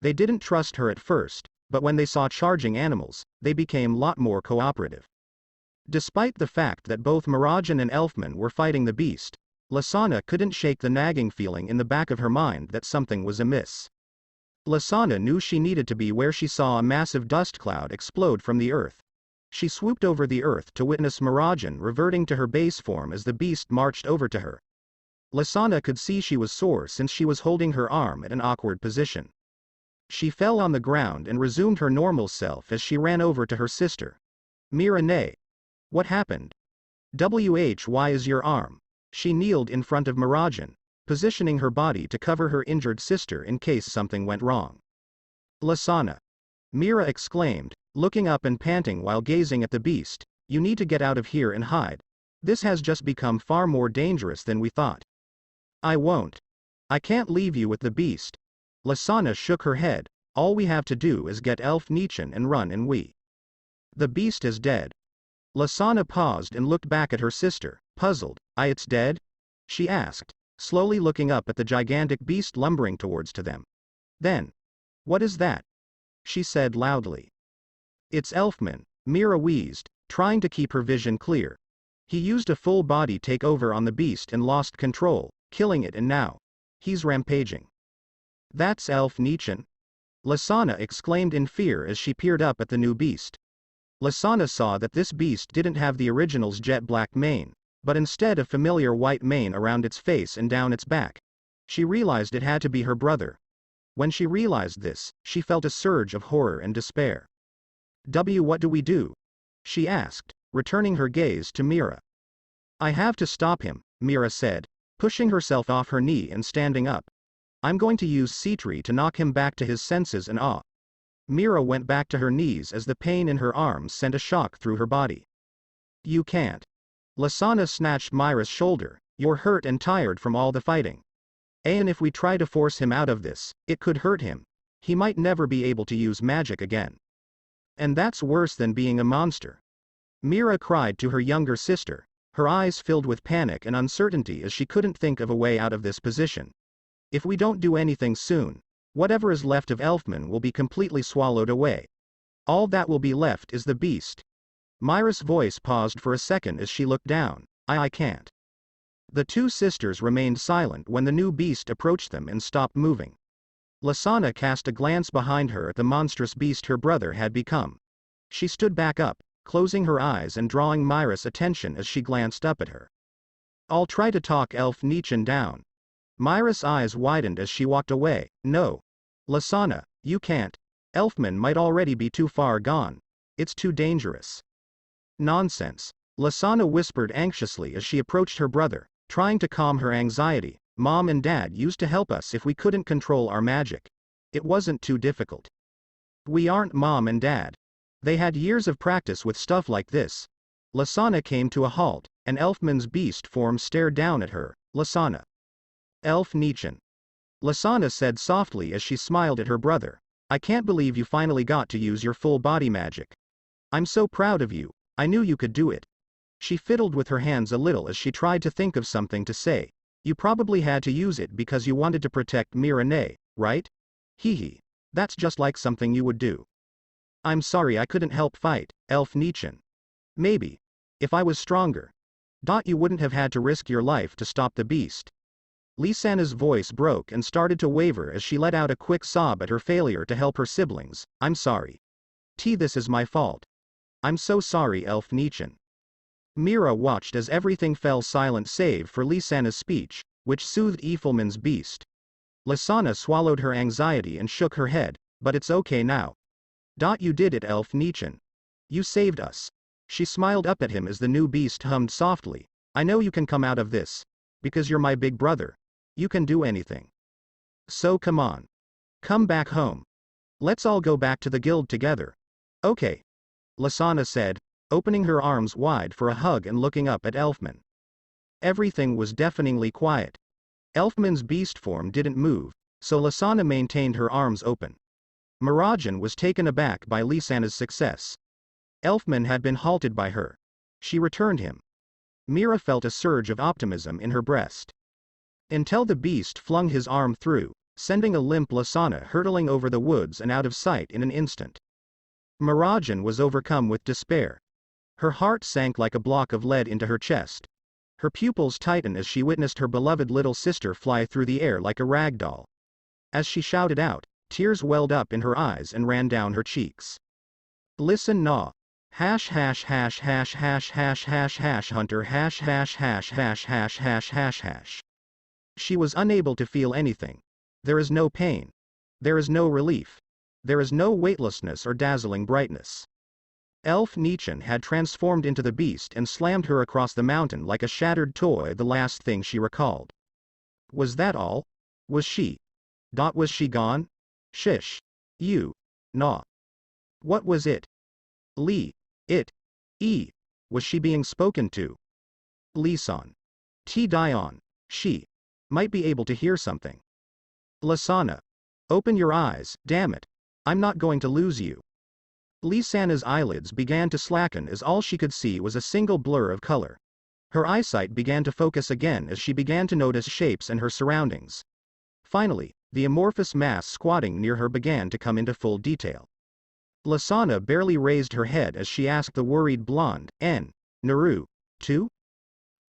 Speaker 2: They didn't trust her at first, but when they saw charging animals, they became lot more cooperative. Despite the fact that both Mirajan and Elfman were fighting the beast, Lasana couldn't shake the nagging feeling in the back of her mind that something was amiss. Lasana knew she needed to be where she saw a massive dust cloud explode from the earth. She swooped over the earth to witness Mirajan reverting to her base form as the beast marched over to her. Lasana could see she was sore since she was holding her arm at an awkward position. She fell on the ground and resumed her normal self as she ran over to her sister. "Mira, nay. What happened? Why is your arm?" She kneeled in front of Mirajan, positioning her body to cover her injured sister in case something went wrong. "Lasana," Mira exclaimed, looking up and panting while gazing at the beast, "you need to get out of here and hide. This has just become far more dangerous than we thought." "I won't. I can't leave you with the beast." Lasana shook her head. "All we have to do is get Elf Nichan and run and we." "The beast is dead." Lasana paused and looked back at her sister, puzzled. "It's dead?" she asked, slowly looking up at the gigantic beast lumbering towards to them. Then, "What is that?" she said loudly. "It's Elfman," Mira wheezed, trying to keep her vision clear. "He used a full body takeover on the beast and lost control, killing it, and now he's rampaging." "That's Elf Nichan?" Lasana exclaimed in fear as she peered up at the new beast. Lasana saw that this beast didn't have the original's jet black mane, but instead a familiar white mane around its face and down its back. She realized it had to be her brother. When she realized this, she felt a surge of horror and despair. What do we do? She asked, returning her gaze to Mira. I have to stop him, Mira said, pushing herself off her knee and standing up. I'm going to use Citri to knock him back to his senses and awe. Mira went back to her knees as the pain in her arms sent a shock through her body. You can't. Lasana snatched Mira's shoulder. You're hurt and tired from all the fighting. And if we try to force him out of this, it could hurt him. He might never be able to use magic again. And that's worse than being a monster. Mira cried to her younger sister, her eyes filled with panic and uncertainty as she couldn't think of a way out of this position. If we don't do anything soon, whatever is left of Elfman will be completely swallowed away. All that will be left is the beast. Mira's voice paused for a second as she looked down. I can't. The two sisters remained silent when the new beast approached them and stopped moving. Lasana cast a glance behind her at the monstrous beast her brother had become. She stood back up, closing her eyes and drawing Mira's attention as she glanced up at her. I'll try to talk Elf Nichan down. Mira's eyes widened as she walked away. No. Lasana, you can't. Elfman might already be too far gone. It's too dangerous. Nonsense. Lasana whispered anxiously as she approached her brother, trying to calm her anxiety. Mom and Dad used to help us if we couldn't control our magic. It wasn't too difficult. We aren't Mom and Dad. They had years of practice with stuff like this. Lasana came to a halt, and Elfman's beast form stared down at her. Lasana. Elf Nichan. Lasana said softly as she smiled at her brother. I can't believe you finally got to use your full body magic. I'm so proud of you. I knew you could do it. She fiddled with her hands a little as she tried to think of something to say. You probably had to use it because you wanted to protect Mira, right? Hee. That's just like something you would do. I'm sorry I couldn't help fight, Elf Nichan. Maybe. If I was stronger. You wouldn't have had to risk your life to stop the beast. Lisana's voice broke and started to waver as she let out a quick sob at her failure to help her siblings. I'm sorry. This is my fault. I'm so sorry, Elf Nichan. Mira watched as everything fell silent save for Lisana's speech, which soothed Efelman's beast. Lasana swallowed her anxiety and shook her head, but it's okay now. You did it, Elf Nichan. You saved us. She smiled up at him as the new beast hummed softly. I know you can come out of this. Because you're my big brother. You can do anything. So come on. Come back home. Let's all go back to the guild together. Okay. Lasana said, opening her arms wide for a hug and looking up at Elfman. Everything was deafeningly quiet. Elfman's beast form didn't move, so Lasana maintained her arms open. Mirajan was taken aback by Lisana's success. Elfman had been halted by her. She returned him. Mira felt a surge of optimism in her breast. Until the beast flung his arm through, sending a limp Lasana hurtling over the woods and out of sight in an instant. Mirajan was overcome with despair. Her heart sank like a block of lead into her chest. Her pupils tightened as she witnessed her beloved little sister fly through the air like a rag doll. As she shouted out, tears welled up in her eyes and ran down her cheeks. Listen nah. Hash hash hash hash hash hash hash hash hunter hash hash hash hash hash hash hash hash. She was unable to feel anything. There is no pain. There is no relief. There is no weightlessness or dazzling brightness. Elf Nichan had transformed into the beast and slammed her across the mountain like a shattered toy, the last thing she recalled. Was that all? Was she? Was she gone? Shish. You. Nah. What was it? Lee. It. E. Was she being spoken to? Lisan. Dion. She. Might be able to hear something. Lasana. Open your eyes, damn it. I'm not going to lose you. Lisana's eyelids began to slacken as all she could see was a single blur of color. Her eyesight began to focus again as she began to notice shapes and her surroundings. Finally, the amorphous mass squatting near her began to come into full detail. Lasana barely raised her head as she asked the worried blonde, Naru, too?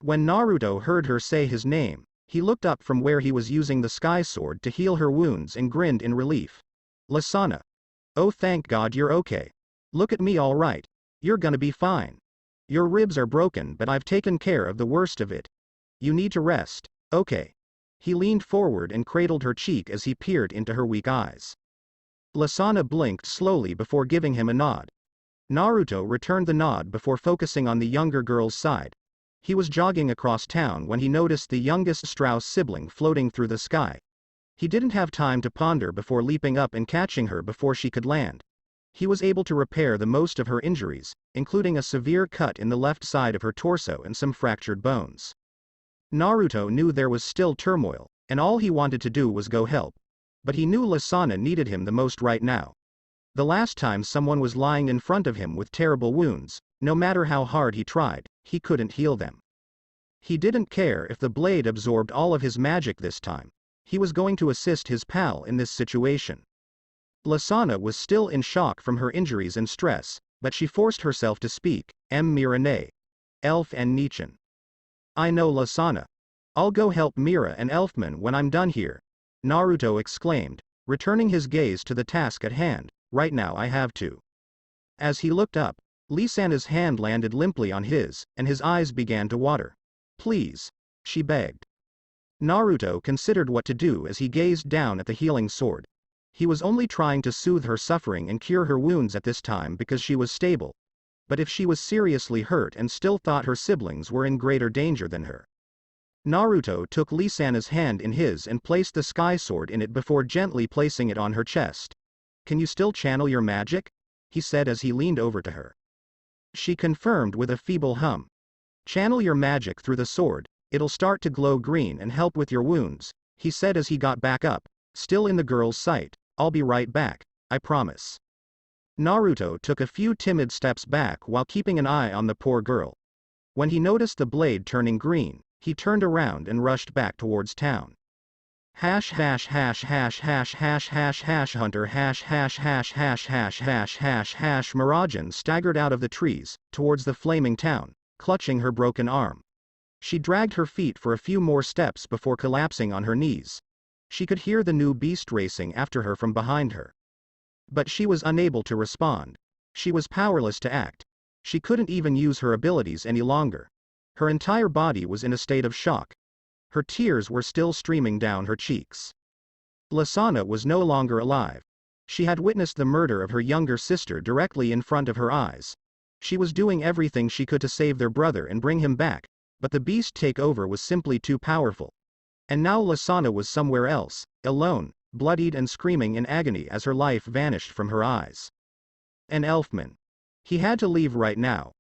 Speaker 2: When Naruto heard her say his name, he looked up from where he was using the sky sword to heal her wounds and grinned in relief. Lasana. Oh, thank God you're okay. Look at me, all right. You're gonna be fine. Your ribs are broken, but I've taken care of the worst of it. You need to rest, okay? He leaned forward and cradled her cheek as he peered into her weak eyes. Lasana blinked slowly before giving him a nod. Naruto returned the nod before focusing on the younger girl's side. He was jogging across town when he noticed the youngest Strauss sibling floating through the sky. He didn't have time to ponder before leaping up and catching her before she could land. He was able to repair the most of her injuries, including a severe cut in the left side of her torso and some fractured bones. Naruto knew there was still turmoil, and all he wanted to do was go help. But he knew Lasana needed him the most right now. The last time someone was lying in front of him with terrible wounds, no matter how hard he tried, he couldn't heal them. He didn't care if the blade absorbed all of his magic this time. He was going to assist his pal in this situation. Lasana was still in shock from her injuries and stress, but she forced herself to speak. Mira ne. Elf and Nichin. I know, Lasana. I'll go help Mira and Elfman when I'm done here, Naruto exclaimed, returning his gaze to the task at hand. Right now I have to. As he looked up, Lisana's hand landed limply on his, and his eyes began to water. Please, she begged. Naruto considered what to do as he gazed down at the healing sword. He was only trying to soothe her suffering and cure her wounds at this time because she was stable. But if she was seriously hurt and still thought her siblings were in greater danger than her. Naruto took Lisana's hand in his and placed the sky sword in it before gently placing it on her chest. Can you still channel your magic? He said as he leaned over to her. She confirmed with a feeble hum. Channel your magic through the sword, it'll start to glow green and help with your wounds, he said as he got back up, still in the girl's sight. I'll be right back, I promise. Naruto took a few timid steps back while keeping an eye on the poor girl. When he noticed the blade turning green, he turned around and rushed back towards town. Hash hash hash hash hash hash hash hash hunter hash hash hash hash hash hash hash hash Mirajan staggered out of the trees, towards the flaming town, clutching her broken arm. She dragged her feet for a few more steps before collapsing on her knees. She could hear the new beast racing after her from behind her. But she was unable to respond. She was powerless to act. She couldn't even use her abilities any longer. Her entire body was in a state of shock. Her tears were still streaming down her cheeks. Lasana was no longer alive. She had witnessed the murder of her younger sister directly in front of her eyes. She was doing everything she could to save their brother and bring him back, but the beast takeover was simply too powerful. And now Lasana was somewhere else, alone, bloodied and screaming in agony as her life vanished from her eyes. An elfman. He had to leave right now.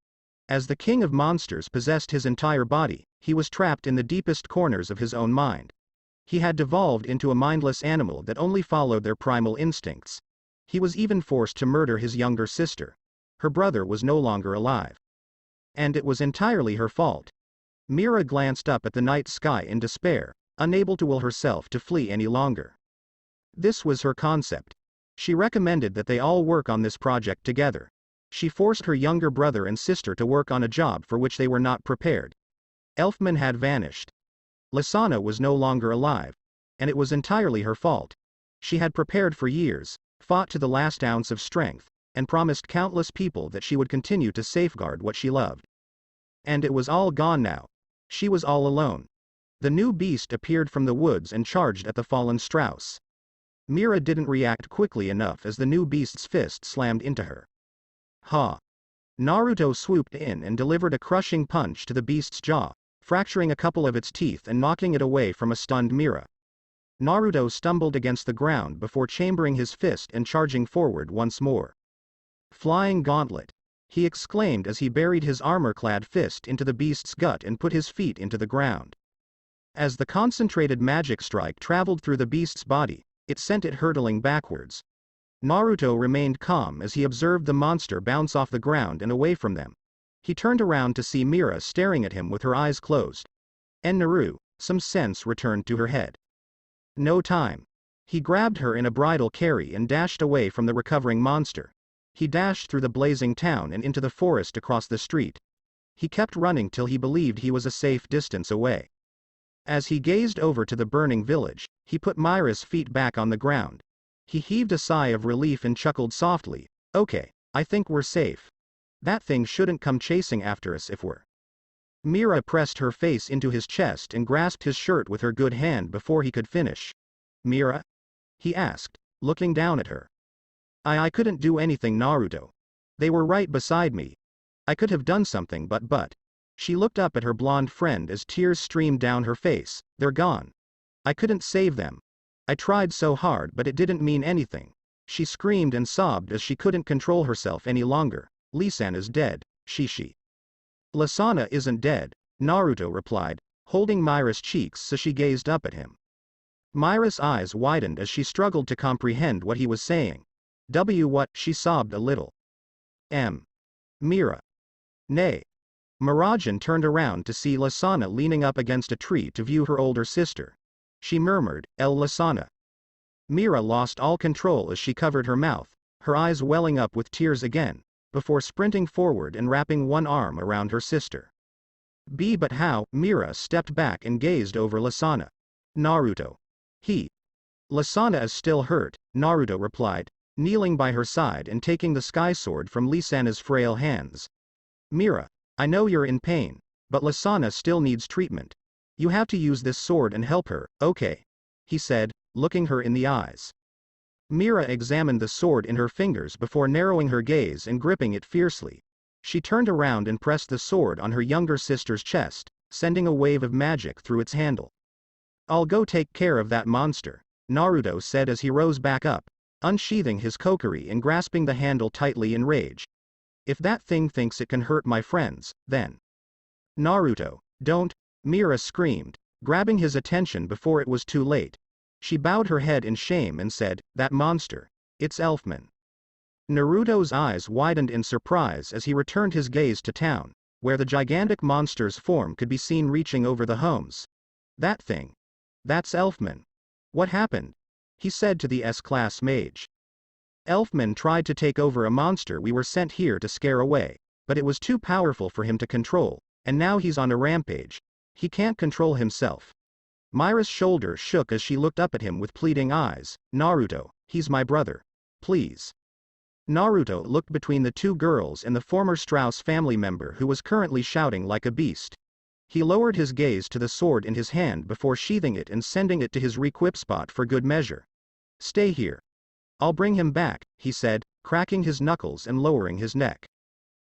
Speaker 2: As the king of monsters possessed his entire body, he was trapped in the deepest corners of his own mind. He had devolved into a mindless animal that only followed their primal instincts. He was even forced to murder his younger sister. Her brother was no longer alive. And it was entirely her fault. Mira glanced up at the night sky in despair, unable to will herself to flee any longer. This was her concept. She recommended that they all work on this project together. She forced her younger brother and sister to work on a job for which they were not prepared. Elfman had vanished. Lasana was no longer alive. And it was entirely her fault. She had prepared for years, fought to the last ounce of strength, and promised countless people that she would continue to safeguard what she loved. And it was all gone now. She was all alone. The new beast appeared from the woods and charged at the fallen Strauss. Mira didn't react quickly enough as the new beast's fist slammed into her. Ha! Naruto swooped in and delivered a crushing punch to the beast's jaw, fracturing a couple of its teeth and knocking it away from a stunned Mira. Naruto stumbled against the ground before chambering his fist and charging forward once more. Flying gauntlet! He exclaimed as he buried his armor-clad fist into the beast's gut and put his feet into the ground. As the concentrated magic strike traveled through the beast's body, it sent it hurtling backwards. Naruto remained calm as he observed the monster bounce off the ground and away from them. He turned around to see Mira staring at him with her eyes closed. And Naru, some sense returned to her head. No time. He grabbed her in a bridal carry and dashed away from the recovering monster. He dashed through the blazing town and into the forest across the street. He kept running till he believed he was a safe distance away. As he gazed over to the burning village, he put Mira's feet back on the ground. He heaved a sigh of relief and chuckled softly. Okay, I think we're safe. That thing shouldn't come chasing after us if we're. Mira pressed her face into his chest and grasped his shirt with her good hand before he could finish. Mira? He asked, looking down at her. I couldn't do anything, Naruto. They were right beside me. I could have done something but. She looked up at her blonde friend as tears streamed down her face. They're gone. I couldn't save them. I tried so hard but it didn't mean anything. She screamed and sobbed as she couldn't control herself any longer. Lee-san is dead, Shishi. Lasana isn't dead, Naruto replied, holding Mira's cheeks so she gazed up at him. Mira's eyes widened as she struggled to comprehend what he was saying. What? She sobbed a little. Mira. Nay. Mirajan turned around to see Lasana leaning up against a tree to view her older sister. She murmured, Lasana. Mira lost all control as she covered her mouth, her eyes welling up with tears again, before sprinting forward and wrapping one arm around her sister. But how? Mira stepped back and gazed over Lasana. Naruto. Lasana is still hurt, Naruto replied, kneeling by her side and taking the sky sword from Lisana's frail hands. Mira, I know you're in pain, but Lasana still needs treatment. You have to use this sword and help her, okay? He said, looking her in the eyes. Mira examined the sword in her fingers before narrowing her gaze and gripping it fiercely. She turned around and pressed the sword on her younger sister's chest, sending a wave of magic through its handle. I'll go take care of that monster, Naruto said as he rose back up, unsheathing his kokiri and grasping the handle tightly in rage. If that thing thinks it can hurt my friends, then. Naruto, don't, Mira screamed, grabbing his attention before it was too late. She bowed her head in shame and said, that monster. It's Elfman. Naruto's eyes widened in surprise as he returned his gaze to town, where the gigantic monster's form could be seen reaching over the homes. That thing. That's Elfman. What happened? He said to the S-class mage. Elfman tried to take over a monster we were sent here to scare away, but it was too powerful for him to control, and now he's on a rampage. He can't control himself. Mira's shoulders shook as she looked up at him with pleading eyes. Naruto, he's my brother. Please. Naruto looked between the two girls and the former Strauss family member who was currently shouting like a beast. He lowered his gaze to the sword in his hand before sheathing it and sending it to his requip spot for good measure. Stay here. I'll bring him back, he said, cracking his knuckles and lowering his neck.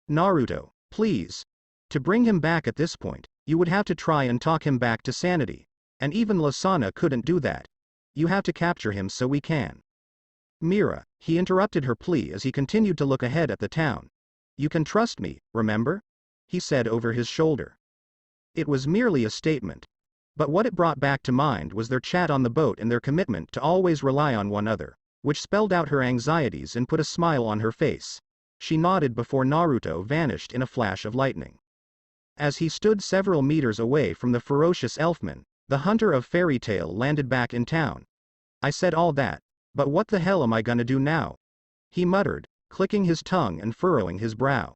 Speaker 2: Naruto, please. To bring him back at this point, you would have to try and talk him back to sanity. And even Lasana couldn't do that. You have to capture him so we can. Mira, he interrupted her plea as he continued to look ahead at the town. You can trust me, remember? He said over his shoulder. It was merely a statement. But what it brought back to mind was their chat on the boat and their commitment to always rely on one another, which spelled out her anxieties and put a smile on her face. She nodded before Naruto vanished in a flash of lightning. As he stood several meters away from the ferocious Elfman, the hunter of fairy tale landed back in town. I said all that, but what the hell am I gonna do now? He muttered, clicking his tongue and furrowing his brow.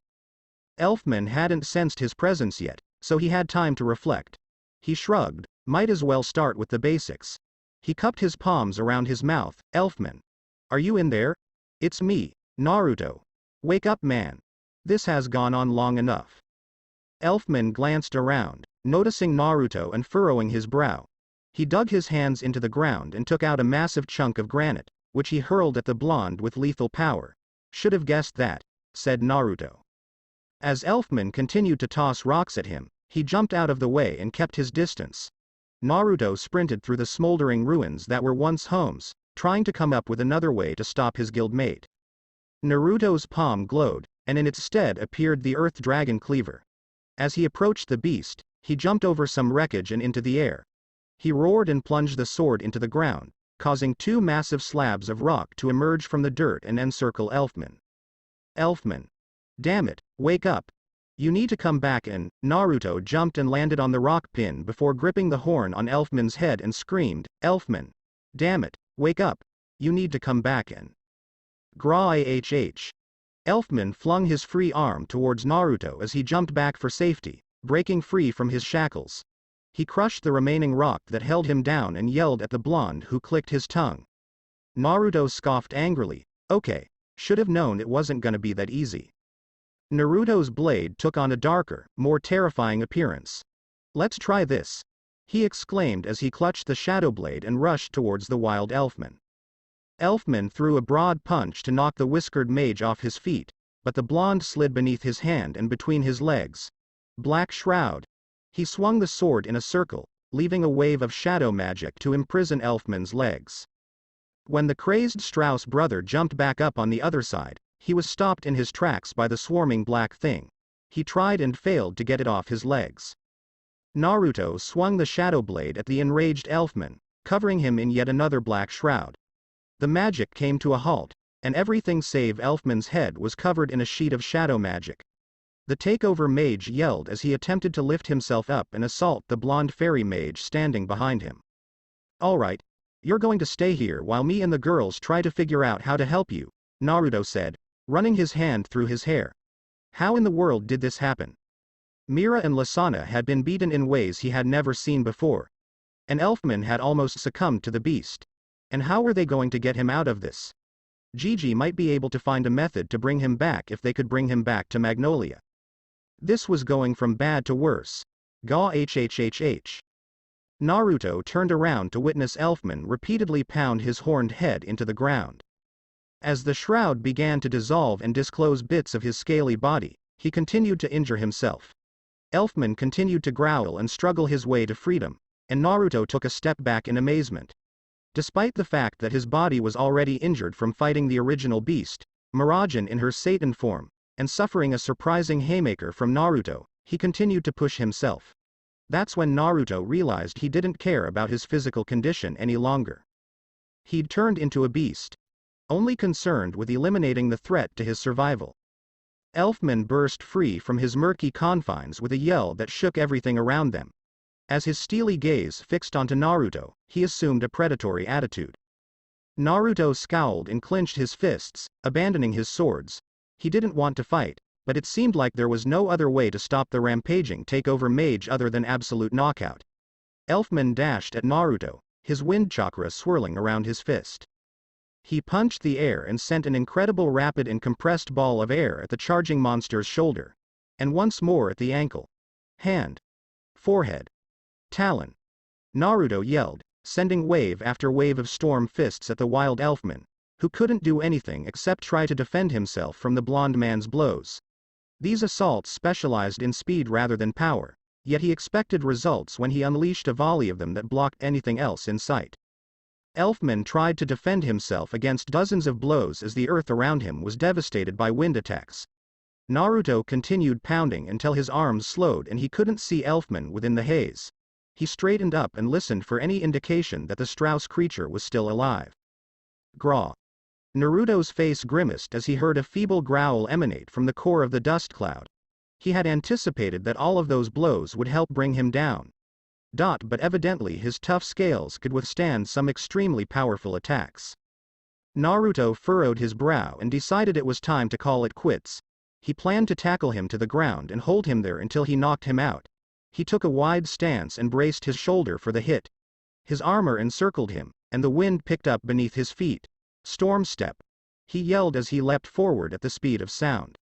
Speaker 2: Elfman hadn't sensed his presence yet, so he had time to reflect. He shrugged, might as well start with the basics. He cupped his palms around his mouth. Elfman. Are you in there? It's me, Naruto. Wake up, man. This has gone on long enough. Elfman glanced around, noticing Naruto and furrowing his brow. He dug his hands into the ground and took out a massive chunk of granite, which he hurled at the blonde with lethal power. Should have guessed that, said Naruto. As Elfman continued to toss rocks at him, he jumped out of the way and kept his distance. Naruto sprinted through the smoldering ruins that were once homes, trying to come up with another way to stop his guildmate. Naruto's palm glowed, and in its stead appeared the Earth Dragon Cleaver. As he approached the beast, he jumped over some wreckage and into the air. He roared and plunged the sword into the ground, causing two massive slabs of rock to emerge from the dirt and encircle Elfman. Elfman. Damn it, wake up. You need to come back and, Naruto jumped and landed on the rock pin before gripping the horn on Elfman's head and screamed, Elfman. Damn it, wake up. You need to come back and. Grah-hh. Elfman flung his free arm towards Naruto as he jumped back for safety, breaking free from his shackles. He crushed the remaining rock that held him down and yelled at the blonde who clicked his tongue. Naruto scoffed angrily. Okay, should have known it wasn't gonna be that easy. Naruto's blade took on a darker, more terrifying appearance. Let's try this, he exclaimed as he clutched the shadow blade and rushed towards the wild elfman. Elfman threw a broad punch to knock the whiskered mage off his feet, but the blonde slid beneath his hand and between his legs. Black Shroud. He swung the sword in a circle, leaving a wave of shadow magic to imprison Elfman's legs. When the crazed Strauss brother jumped back up on the other side, he was stopped in his tracks by the swarming black thing. He tried and failed to get it off his legs. Naruto swung the shadow blade at the enraged Elfman, covering him in yet another black shroud. The magic came to a halt, and everything save Elfman's head was covered in a sheet of shadow magic. The takeover mage yelled as he attempted to lift himself up and assault the blonde fairy mage standing behind him. Alright, you're going to stay here while me and the girls try to figure out how to help you, Naruto said, running his hand through his hair. How in the world did this happen? Mira and Lasana had been beaten in ways he had never seen before. And Elfman had almost succumbed to the beast. And how were they going to get him out of this? Gigi might be able to find a method to bring him back if they could bring him back to Magnolia. This was going from bad to worse. Gah hhhh. Naruto turned around to witness Elfman repeatedly pound his horned head into the ground. As the shroud began to dissolve and disclose bits of his scaly body, he continued to injure himself. Elfman continued to growl and struggle his way to freedom, and Naruto took a step back in amazement. Despite the fact that his body was already injured from fighting the original beast, Mirajin in her Satan form, and suffering a surprising haymaker from Naruto, he continued to push himself. That's when Naruto realized he didn't care about his physical condition any longer. He'd turned into a beast, only concerned with eliminating the threat to his survival. Elfman burst free from his murky confines with a yell that shook everything around them. As his steely gaze fixed onto Naruto, he assumed a predatory attitude. Naruto scowled and clenched his fists, abandoning his swords. He didn't want to fight, but it seemed like there was no other way to stop the rampaging takeover mage other than absolute knockout. Elfman dashed at Naruto, his wind chakra swirling around his fist. He punched the air and sent an incredible rapid and compressed ball of air at the charging monster's shoulder. And once more at the ankle. Hand. Forehead. Talon. Naruto yelled, sending wave after wave of storm fists at the wild Elfman, who couldn't do anything except try to defend himself from the blonde man's blows. These assaults specialized in speed rather than power, yet he expected results when he unleashed a volley of them that blocked anything else in sight. Elfman tried to defend himself against dozens of blows as the earth around him was devastated by wind attacks. Naruto continued pounding until his arms slowed and he couldn't see Elfman within the haze. He straightened up and listened for any indication that the Strauss creature was still alive. Graw. Naruto's face grimaced as he heard a feeble growl emanate from the core of the dust cloud. He had anticipated that all of those blows would help bring him down. But evidently his tough scales could withstand some extremely powerful attacks. Naruto furrowed his brow and decided it was time to call it quits. He planned to tackle him to the ground and hold him there until he knocked him out. He took a wide stance and braced his shoulder for the hit. His armor encircled him, and the wind picked up beneath his feet. Storm step. He yelled as he leapt forward at the speed of sound.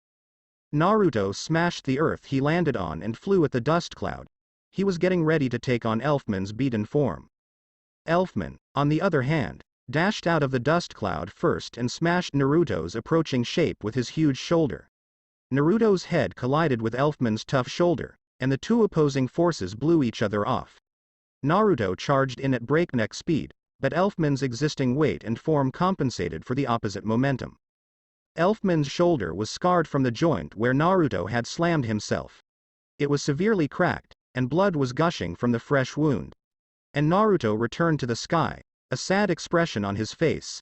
Speaker 2: Naruto smashed the earth he landed on and flew at the dust cloud. He was getting ready to take on Elfman's beaten form. Elfman, on the other hand, dashed out of the dust cloud first and smashed Naruto's approaching shape with his huge shoulder. Naruto's head collided with Elfman's tough shoulder, and the two opposing forces blew each other off. Naruto charged in at breakneck speed, but Elfman's existing weight and form compensated for the opposite momentum. Elfman's shoulder was scarred from the joint where Naruto had slammed himself. It was severely cracked, and blood was gushing from the fresh wound. And Naruto returned to the sky, a sad expression on his face.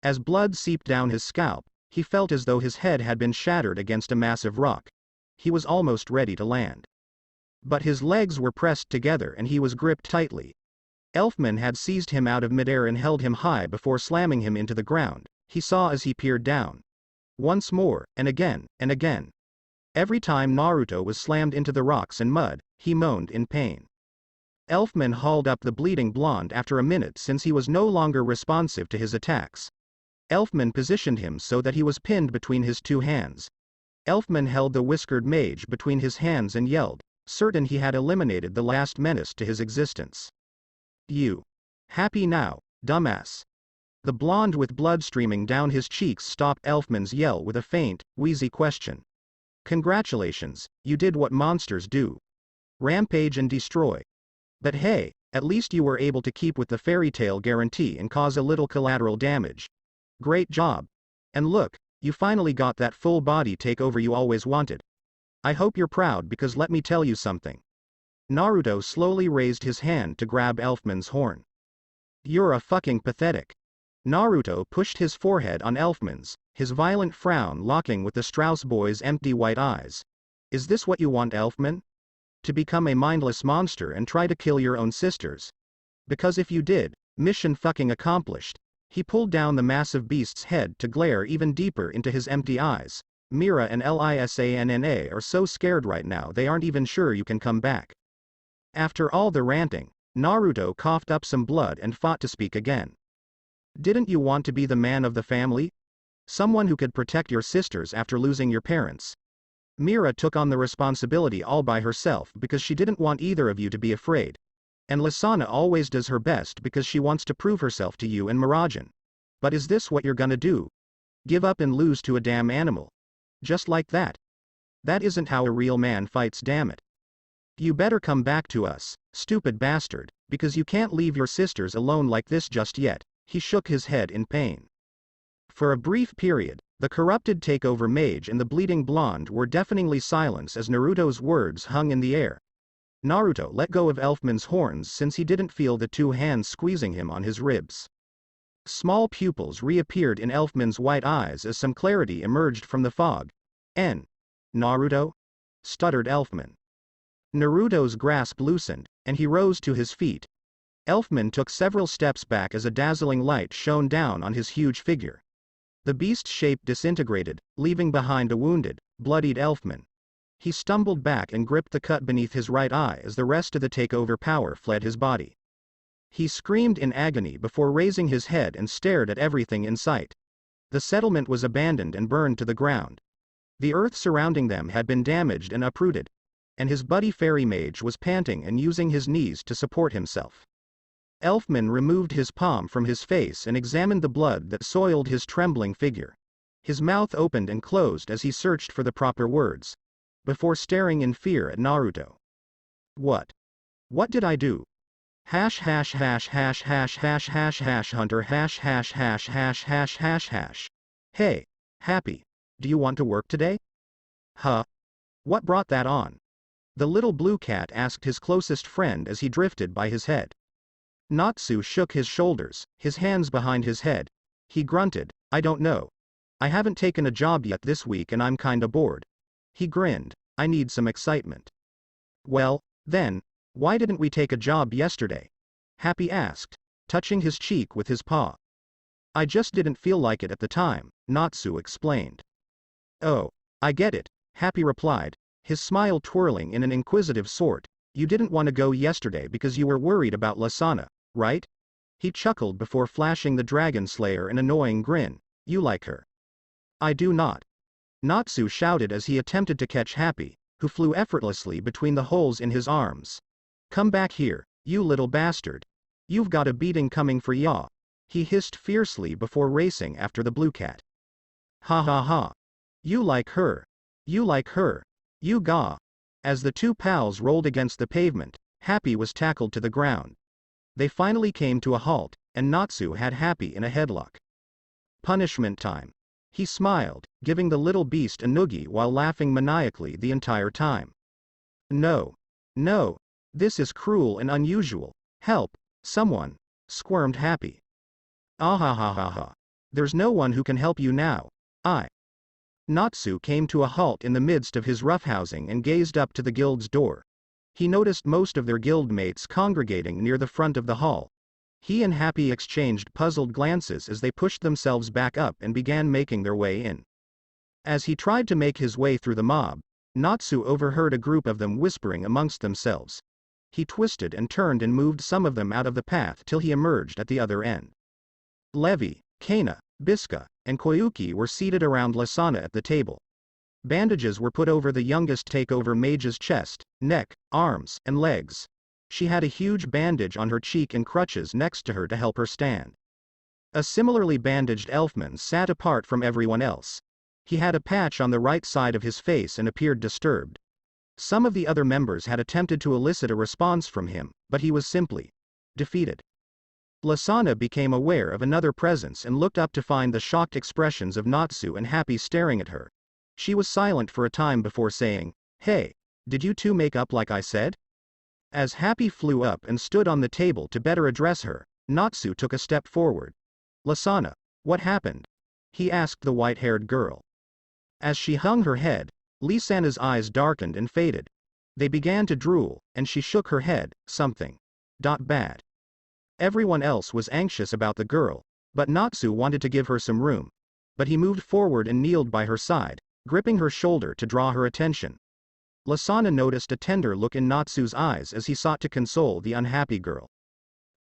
Speaker 2: As blood seeped down his scalp, he felt as though his head had been shattered against a massive rock. He was almost ready to land. But his legs were pressed together and he was gripped tightly. Elfman had seized him out of midair and held him high before slamming him into the ground, he saw as he peered down. Once more, and again, and again. Every time Naruto was slammed into the rocks and mud, he moaned in pain. Elfman hauled up the bleeding blonde after a minute since he was no longer responsive to his attacks. Elfman positioned him so that he was pinned between his two hands. Elfman held the whiskered mage between his hands and yelled, certain he had eliminated the last menace to his existence. You happy now, dumbass? The blonde with blood streaming down his cheeks stopped Elfman's yell with a faint, wheezy question. Congratulations, you did what monsters do. Rampage and destroy. But hey, at least you were able to keep with the fairy tale guarantee and cause a little collateral damage. Great job. And look, you finally got that full body takeover you always wanted. I hope you're proud because let me tell you something. Naruto slowly raised his hand to grab Elfman's horn. You're a fucking pathetic. Naruto pushed his forehead on Elfman's, his violent frown locking with the Strauss boy's empty white eyes. Is this what you want, Elfman? To become a mindless monster and try to kill your own sisters? Because if you did, mission fucking accomplished. He pulled down the massive beast's head to glare even deeper into his empty eyes. Mira and Lisanna are so scared right now they aren't even sure you can come back. After all the ranting, Naruto coughed up some blood and fought to speak again. Didn't you want to be the man of the family? Someone who could protect your sisters after losing your parents? Mira took on the responsibility all by herself because she didn't want either of you to be afraid. And Lisanna always does her best because she wants to prove herself to you and Mirajan. But is this what you're gonna do? Give up and lose to a damn animal? Just like that? That isn't how a real man fights, damn it. You better come back to us, stupid bastard, because you can't leave your sisters alone like this just yet. He shook his head in pain. For a brief period, the corrupted takeover mage and the bleeding blonde were deafeningly silent as Naruto's words hung in the air. Naruto let go of Elfman's horns since he didn't feel the two hands squeezing him on his ribs. Small pupils reappeared in Elfman's white eyes as some clarity emerged from the fog. Naruto? Stuttered Elfman. Naruto's grasp loosened, and he rose to his feet. Elfman took several steps back as a dazzling light shone down on his huge figure. The beast's shape disintegrated, leaving behind a wounded, bloodied Elfman. He stumbled back and gripped the cut beneath his right eye as the rest of the takeover power fled his body. He screamed in agony before raising his head and stared at everything in sight. The settlement was abandoned and burned to the ground. The earth surrounding them had been damaged and uprooted. And his buddy fairy mage was panting and using his knees to support himself. Elfman removed his palm from his face and examined the blood that soiled his trembling figure. His mouth opened and closed as he searched for the proper words. Before staring in fear at Naruto. What? What did I do? Hash hash hash hash hash hash hash hash hunter hash hash hash hash hash hash hash. Hey, Happy. Do you want to work today? Huh? What brought that on? The little blue cat asked his closest friend as he drifted by his head. Natsu shook his shoulders, his hands behind his head. He grunted, I don't know. I haven't taken a job yet this week and I'm kinda bored. He grinned, I need some excitement. Well, then, why didn't we take a job yesterday? Happy asked, touching his cheek with his paw. I just didn't feel like it at the time, Natsu explained. Oh, I get it, Happy replied, his smile twirling in an inquisitive sort. You didn't want to go yesterday because you were worried about Lisanna, right? He chuckled before flashing the Dragon Slayer an annoying grin. You like her? I do not. Natsu shouted as he attempted to catch Happy, who flew effortlessly between the holes in his arms. Come back here, you little bastard. You've got a beating coming for ya. He hissed fiercely before racing after the blue cat. Ha ha ha. You like her. You like her. You ga. As the two pals rolled against the pavement, Happy was tackled to the ground. They finally came to a halt, and Natsu had Happy in a headlock. Punishment time. He smiled, giving the little beast a noogie while laughing maniacally the entire time. No. No. This is cruel and unusual. Help, someone, squirmed Happy. Ah ha ha ha ha. There's no one who can help you now. Natsu came to a halt in the midst of his roughhousing and gazed up to the guild's door. He noticed most of their guildmates congregating near the front of the hall. He and Happy exchanged puzzled glances as they pushed themselves back up and began making their way in. As he tried to make his way through the mob, Natsu overheard a group of them whispering amongst themselves. He twisted and turned and moved some of them out of the path till he emerged at the other end. Levi, Kana, Biska, and Koyuki were seated around Lasana at the table. Bandages were put over the youngest takeover mage's chest, neck, arms, and legs. She had a huge bandage on her cheek and crutches next to her to help her stand. A similarly bandaged elfman sat apart from everyone else. He had a patch on the right side of his face and appeared disturbed. Some of the other members had attempted to elicit a response from him, but he was simply defeated. Lasana became aware of another presence and looked up to find the shocked expressions of Natsu and Happy staring at her. She was silent for a time before saying, "Hey, did you two make up like I said?" As Happy flew up and stood on the table to better address her, Natsu took a step forward. "Lasana, what happened?" he asked the white-haired girl. As she hung her head, Lisana's eyes darkened and faded. They began to drool, and she shook her head, something bad. Everyone else was anxious about the girl, but Natsu wanted to give her some room. But he moved forward and kneeled by her side, gripping her shoulder to draw her attention. Lasana noticed a tender look in Natsu's eyes as he sought to console the unhappy girl.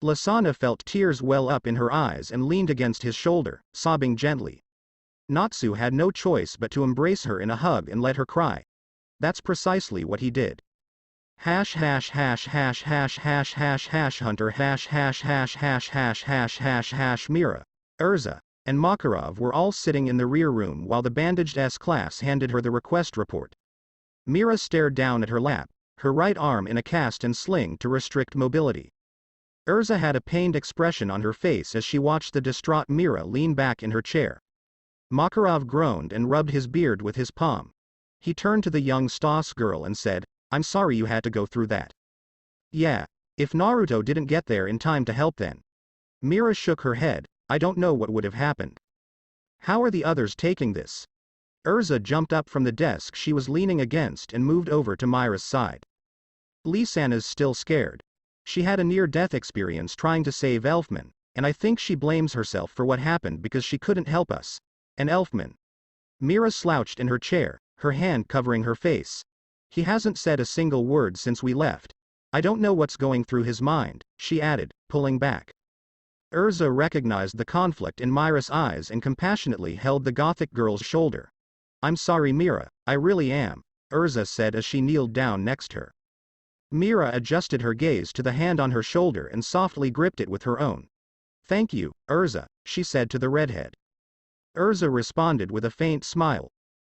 Speaker 2: Lasana felt tears well up in her eyes and leaned against his shoulder, sobbing gently. Natsu had no choice but to embrace her in a hug and let her cry. That's precisely what he did. Hunter Mira, Urza, and Makarov were all sitting in the rear room while the bandaged S-class handed her the request report. Mira stared down at her lap, her right arm in a cast and sling to restrict mobility. Urza had a pained expression on her face as she watched the distraught Mira lean back in her chair. Makarov groaned and rubbed his beard with his palm. He turned to the young Strauss girl and said, "I'm sorry you had to go through that." "Yeah, if Naruto didn't get there in time to help then." Mira shook her head, "I don't know what would have happened." "How are the others taking this?" Urza jumped up from the desk she was leaning against and moved over to Mira's side. "Lisana's still scared. She had a near-death experience trying to save Elfman, and I think she blames herself for what happened because she couldn't help us. And Elfman." Mira slouched in her chair, her hand covering her face. "He hasn't said a single word since we left. I don't know what's going through his mind," she added, pulling back. Urza recognized the conflict in Mira's eyes and compassionately held the Gothic girl's shoulder. "I'm sorry Mira, I really am," Urza said as she kneeled down next her. Mira adjusted her gaze to the hand on her shoulder and softly gripped it with her own. "Thank you, Urza," she said to the redhead. Urza responded with a faint smile.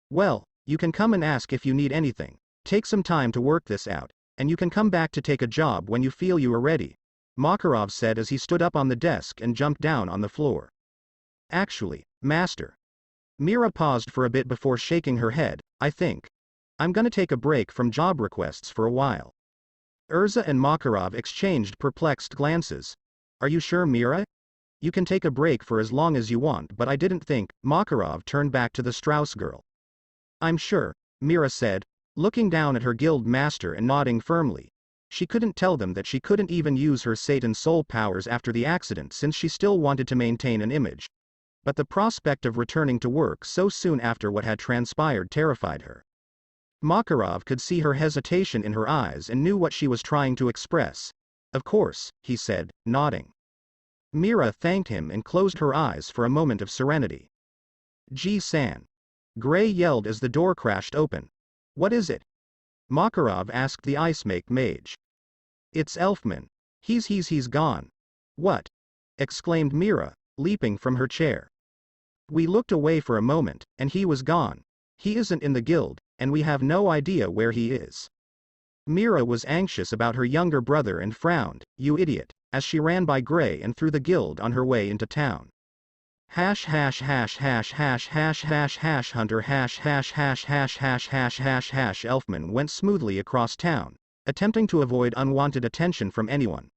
Speaker 2: "Well, you can come and ask if you need anything. Take some time to work this out, and you can come back to take a job when you feel you are ready," Makarov said as he stood up on the desk and jumped down on the floor. "Actually, Master." Mira paused for a bit before shaking her head, "I think I'm gonna take a break from job requests for a while." Urza and Makarov exchanged perplexed glances. "Are you sure, Mira? You can take a break for as long as you want, but I didn't think." Makarov turned back to the Strauss girl. "I'm sure," Mira said, looking down at her guild master and nodding firmly. She couldn't tell them that she couldn't even use her Satan soul powers after the accident since she still wanted to maintain an image. But the prospect of returning to work so soon after what had transpired terrified her. Makarov could see her hesitation in her eyes and knew what she was trying to express. "Of course," he said, nodding. Mira thanked him and closed her eyes for a moment of serenity. "Ji-san." Gray yelled as the door crashed open. "What is it?" Makarov asked the Ice Mage. "It's Elfman. He's gone." "What?" exclaimed Mira, leaping from her chair. "We looked away for a moment, and he was gone. He isn't in the guild, and we have no idea where he is." Mira was anxious about her younger brother and frowned, "You idiot," as she ran by Gray and through the guild on her way into town. Hunter Elfman went smoothly across town, attempting to avoid unwanted attention from anyone.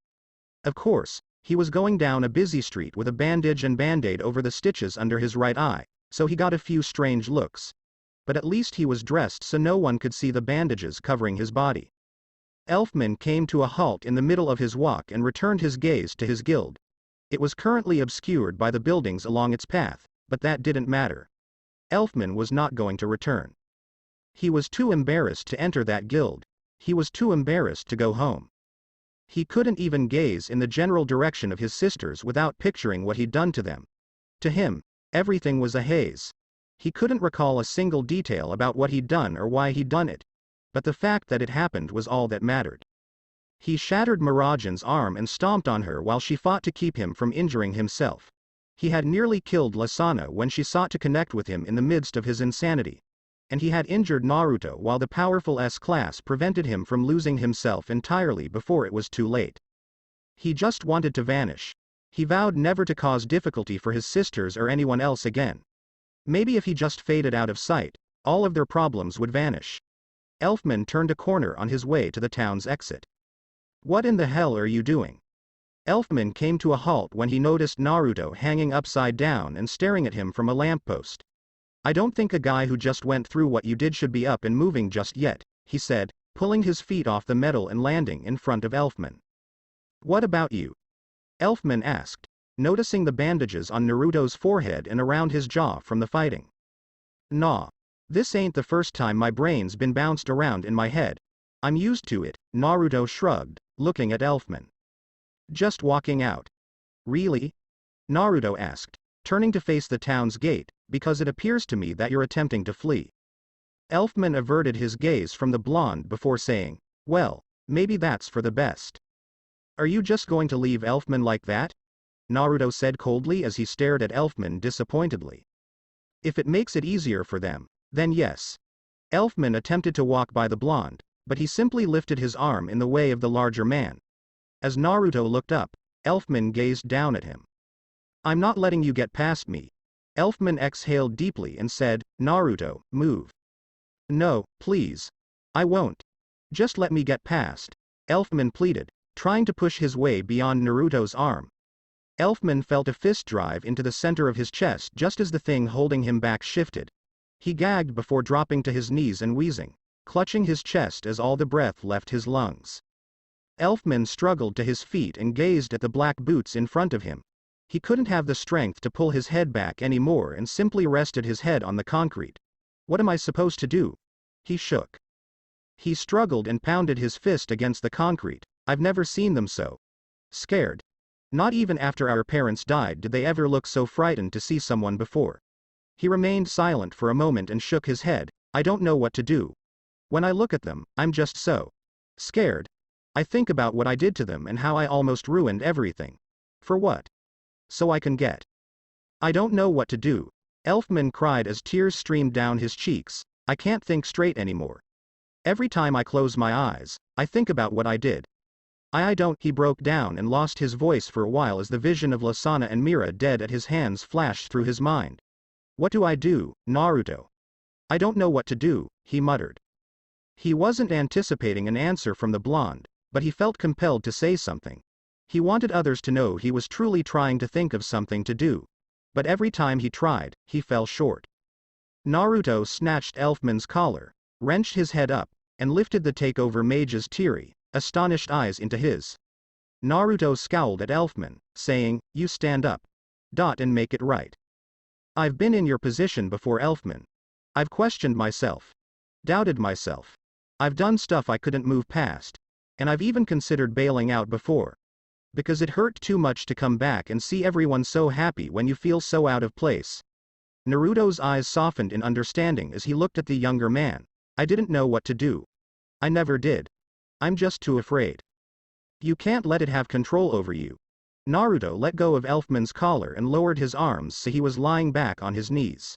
Speaker 2: Of course, he was going down a busy street with a bandage and band-aid over the stitches under his right eye, so he got a few strange looks. But at least he was dressed so no one could see the bandages covering his body. Elfman came to a halt in the middle of his walk and returned his gaze to his guild. It was currently obscured by the buildings along its path, but that didn't matter. Elfman was not going to return. He was too embarrassed to enter that guild. He was too embarrassed to go home. He couldn't even gaze in the general direction of his sisters without picturing what he'd done to them. To him, everything was a haze. He couldn't recall a single detail about what he'd done or why he'd done it. But the fact that it happened was all that mattered. He shattered Mirajan's arm and stomped on her while she fought to keep him from injuring himself. He had nearly killed Lasana when she sought to connect with him in the midst of his insanity. And he had injured Naruto while the powerful S-class prevented him from losing himself entirely before it was too late. He just wanted to vanish. He vowed never to cause difficulty for his sisters or anyone else again. Maybe if he just faded out of sight, all of their problems would vanish. Elfman turned a corner on his way to the town's exit. What in the hell are you doing? Elfman came to a halt when he noticed Naruto hanging upside down and staring at him from a lamppost. I don't think a guy who just went through what you did should be up and moving just yet, he said, pulling his feet off the metal and landing in front of Elfman. What about you? Elfman asked, noticing the bandages on Naruto's forehead and around his jaw from the fighting. Nah. This ain't the first time my brain's been bounced around in my head. I'm used to it, Naruto shrugged, looking at Elfman. Just walking out. Really? Naruto asked, turning to face the town's gate, because it appears to me that you're attempting to flee. Elfman averted his gaze from the blonde before saying, well, maybe that's for the best. Are you just going to leave Elfman like that? Naruto said coldly as he stared at Elfman disappointedly. If it makes it easier for them, then yes. Elfman attempted to walk by the blonde, but he simply lifted his arm in the way of the larger man. As Naruto looked up, Elfman gazed down at him. I'm not letting you get past me. Elfman exhaled deeply and said, Naruto, move. No, please. I won't. Just let me get past. Elfman pleaded, trying to push his way beyond Naruto's arm. Elfman felt a fist drive into the center of his chest just as the thing holding him back shifted. He gagged before dropping to his knees and wheezing, clutching his chest as all the breath left his lungs. Elfman struggled to his feet and gazed at the black boots in front of him. He couldn't have the strength to pull his head back anymore and simply rested his head on the concrete. What am I supposed to do? He shook. He struggled and pounded his fist against the concrete. I've never seen them so scared. Not even after our parents died did they ever look so frightened to see someone before. He remained silent for a moment and shook his head. I don't know what to do. When I look at them, I'm just so scared. I think about what I did to them and how I almost ruined everything. For what? So I can get. I don't know what to do. Elfman cried as tears streamed down his cheeks. I can't think straight anymore. Every time I close my eyes, I think about what I did. I don't. He broke down and lost his voice for a while as the vision of Lasana and Mira dead at his hands flashed through his mind. What do I do, Naruto? I don't know what to do, he muttered. He wasn't anticipating an answer from the blonde, but he felt compelled to say something. He wanted others to know he was truly trying to think of something to do. But every time he tried, he fell short. Naruto snatched Elfman's collar, wrenched his head up, and lifted the takeover mage's teary, astonished eyes into his. Naruto scowled at Elfman, saying, you stand up. And make it right. I've been in your position before, Elfman. I've questioned myself. Doubted myself. I've done stuff I couldn't move past. And I've even considered bailing out before. Because it hurt too much to come back and see everyone so happy when you feel so out of place. Naruto's eyes softened in understanding as he looked at the younger man. I didn't know what to do. I never did. I'm just too afraid. You can't let it have control over you. Naruto let go of Elfman's collar and lowered his arms so he was lying back on his knees.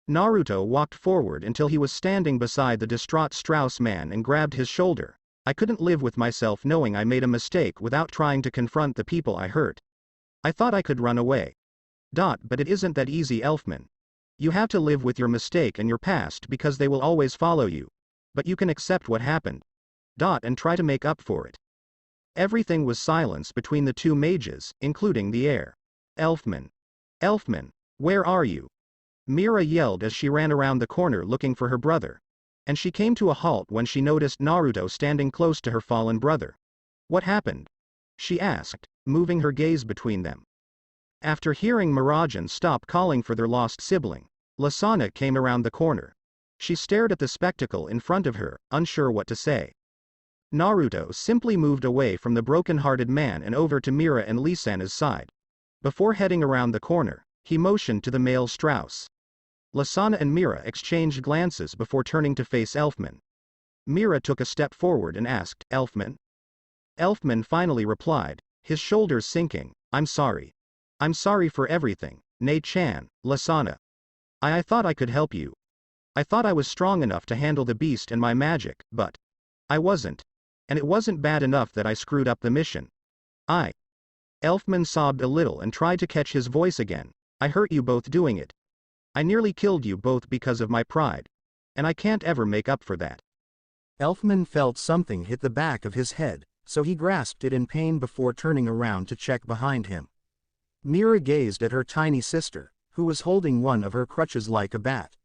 Speaker 2: Naruto walked forward until he was standing beside the distraught Strauss man and grabbed his shoulder. I couldn't live with myself knowing I made a mistake without trying to confront the people I hurt. I thought I could run away. But it isn't that easy, Elfman. You have to live with your mistake and your past because they will always follow you. But you can accept what happened. And try to make up for it. Everything was silence between the two mages, including the air. Elfman. Elfman, where are you? Mira yelled as she ran around the corner looking for her brother. And she came to a halt when she noticed Naruto standing close to her fallen brother. What happened? She asked, moving her gaze between them. After hearing Mirajan stop calling for their lost sibling, Lasana came around the corner. She stared at the spectacle in front of her, unsure what to say. Naruto simply moved away from the broken-hearted man and over to Mira and Lisana's side. Before heading around the corner, he motioned to the male Strauss. Lisana and Mira exchanged glances before turning to face Elfman. Mira took a step forward and asked, "Elfman?" Elfman finally replied, his shoulders sinking, "I'm sorry. I'm sorry for everything, Nei-chan, Lisana. I thought I could help you. I thought I was strong enough to handle the beast and my magic, but I wasn't. And it wasn't bad enough that I screwed up the mission. Elfman sobbed a little and tried to catch his voice again. I hurt you both doing it. I nearly killed you both because of my pride. And I can't ever make up for that."
Speaker 3: Elfman felt something hit the back of his head, so he grasped it in pain before turning around to check behind him. Mira gazed at her tiny sister, who was holding one of her crutches like a bat.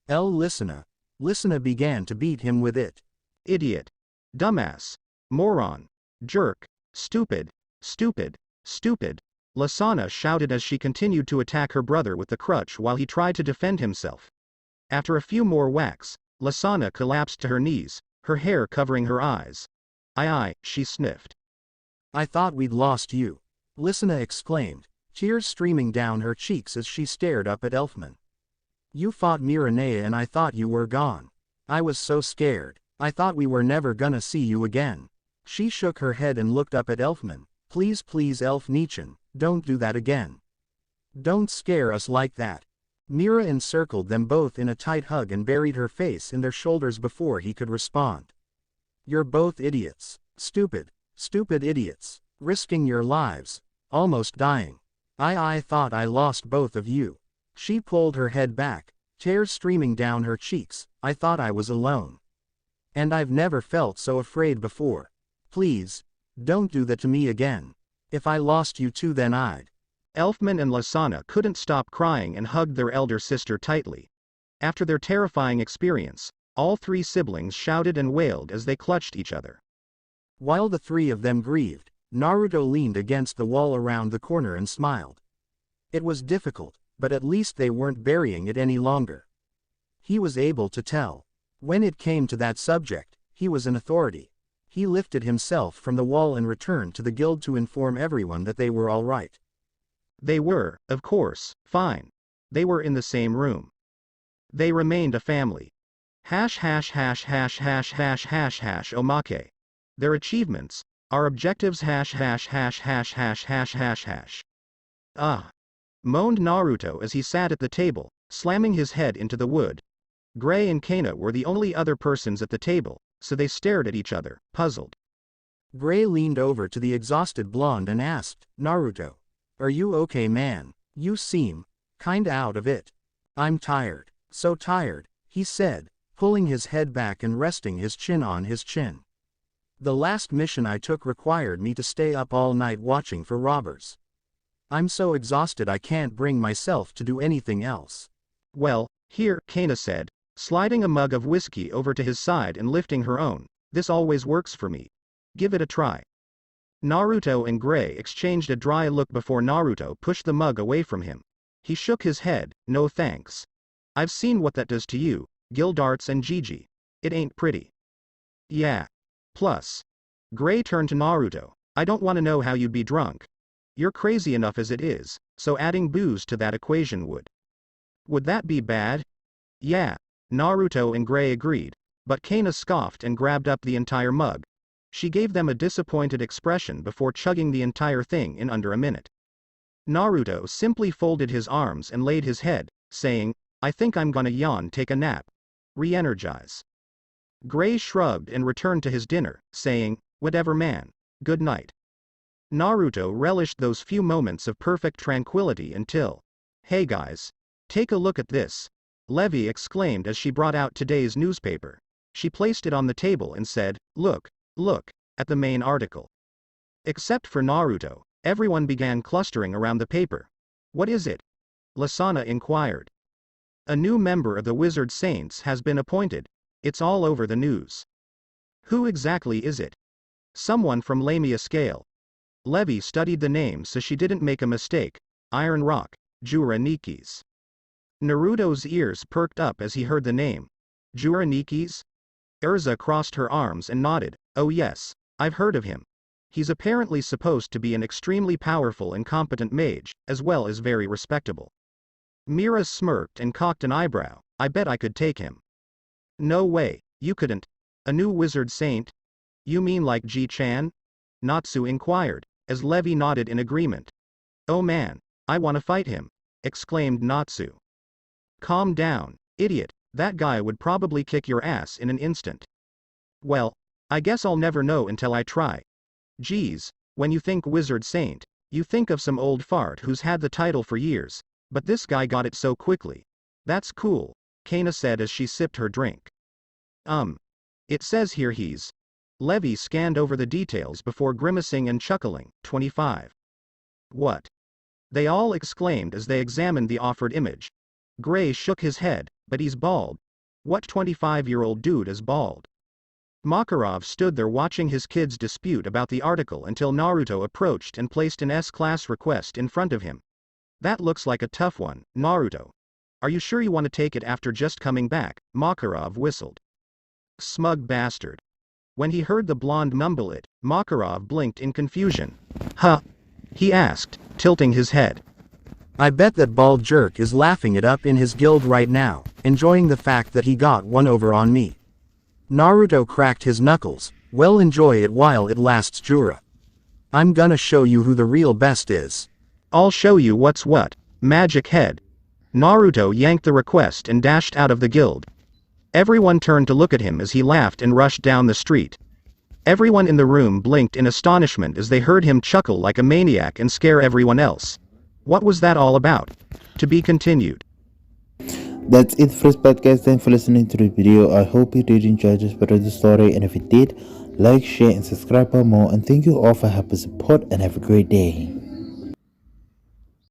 Speaker 3: Lisana began to beat him with it.
Speaker 2: "Idiot. Dumbass. Moron. Jerk. Stupid. Stupid. Stupid." Lisana shouted as she continued to attack her brother with the crutch while he tried to defend himself. After a few more whacks, Lisana collapsed to her knees, her hair covering her eyes. She sniffed.
Speaker 3: "I thought we'd lost you," Lisana exclaimed, tears streaming down her cheeks as she stared up at Elfman. "You fought Miranea and I thought you were gone. I was so scared. I thought we were never gonna see you again." She shook her head and looked up at Elfman. Please Elf-nichan, don't do that again. Don't scare us like that." Mira encircled them both in a tight hug and buried her face in their shoulders before he could respond. "You're both idiots. Stupid idiots. Risking your lives. Almost dying. I thought I lost both of you." She pulled her head back, tears streaming down her cheeks. "I thought I was alone. And I've never felt so afraid before. Please, don't do that to me again. If I lost you too then I'd."
Speaker 2: Elfman and Lisana couldn't stop crying and hugged their elder sister tightly. After their terrifying experience, all three siblings shouted and wailed as they clutched each other.
Speaker 3: While the three of them grieved, Naruto leaned against the wall around the corner and smiled. It was difficult, but at least they weren't burying it any longer. He was able to tell. When it came to that subject, he was an authority. He lifted himself from the wall and returned to the guild to inform everyone that they were all right.
Speaker 2: They were, of course, fine. They were in the same room. They remained a family. Omake. Their achievements, our objectives moaned Naruto as he sat at the table, slamming his head into the wood. Gray and Kana were the only other persons at the table, so they stared at each other, puzzled.
Speaker 3: Gray leaned over to the exhausted blonde and asked, "Naruto, are you okay, man? You seem kinda out of it." "I'm tired. So tired," he said, pulling his head back and resting his chin on his chin. "The last mission I took required me to stay up all night watching for robbers. I'm so exhausted I can't bring myself to do anything else."
Speaker 2: "Well, here," Kana said, sliding a mug of whiskey over to his side and lifting her own. "This always works for me. Give it a try." Naruto and Gray exchanged a dry look before Naruto pushed the mug away from him. He shook his head, "No thanks. I've seen what that does to you, Gildarts and Gigi. It ain't pretty." "Yeah. Plus." Gray turned to Naruto, "I don't want to know how you'd be drunk. You're crazy enough as it is, so adding booze to that equation would that be bad?" "Yeah." Naruto and Gray agreed, but Kana scoffed and grabbed up the entire mug. She gave them a disappointed expression before chugging the entire thing in under a minute. Naruto simply folded his arms and laid his head, saying, "I think I'm gonna take a nap. Re-energize." Gray shrugged and returned to his dinner, saying, "Whatever man. Good night." Naruto relished those few moments of perfect tranquility until, "Hey guys. Take a look at this." Levi exclaimed as she brought out today's newspaper. She placed it on the table and said, Look at the main article." Except for Naruto, everyone began clustering around the paper. "What is it?" Lisana inquired. "A new member of the Wizard Saints has been appointed. It's all over the news." "Who exactly is it?" "Someone from Lamia Scale." Levi studied the name so she didn't make a mistake. Iron Rock, Jurenikis. Naruto's ears perked up as he heard the name. Jurenikis? Erza crossed her arms and nodded. Oh yes, I've heard of him. He's apparently supposed to be an extremely powerful and competent mage, as well as very respectable. Mira smirked and cocked an eyebrow. I bet I could take him. No way, you couldn't. A new wizard saint? You mean like Ji-chan? Natsu inquired, as Levi nodded in agreement. Oh man, I wanna fight him, exclaimed Natsu. Calm down, idiot, that guy would probably kick your ass in an instant. Well, I guess I'll never know until I try. Geez, when you think wizard saint, you think of some old fart who's had the title for years, but this guy got it so quickly. That's cool, Kana said as she sipped her drink. It says here he's. Levi scanned over the details before grimacing and chuckling. 25. What? They all exclaimed as they examined the offered image. Gray shook his head, but he's bald. What 25-year-old dude is bald? Makarov stood there watching his kids dispute about the article until Naruto approached and placed an S-class request in front of him. That looks like a tough one, Naruto. Are you sure you want to take it after just coming back? Makarov whistled. Smug bastard. When he heard the blonde mumble it, Makarov blinked in confusion. Huh? He asked, tilting his head.
Speaker 3: I bet that bald jerk is laughing it up in his guild right now, enjoying the fact that he got one over on me. Naruto cracked his knuckles. Well, enjoy it while it lasts, Jura. I'm gonna show you who the real best is.
Speaker 2: I'll show you what's what, magic head. Naruto yanked the request and dashed out of the guild. Everyone turned to look at him as he laughed and rushed down the street. Everyone in the room blinked in astonishment as they heard him chuckle like a maniac and scare everyone else. What was that all about? To be continued.
Speaker 1: That's it for this podcast. Thanks for listening to the video. I hope you did enjoy this part of the story, and if you did, like, share and subscribe for more. And thank you all for helping support, and have a great day.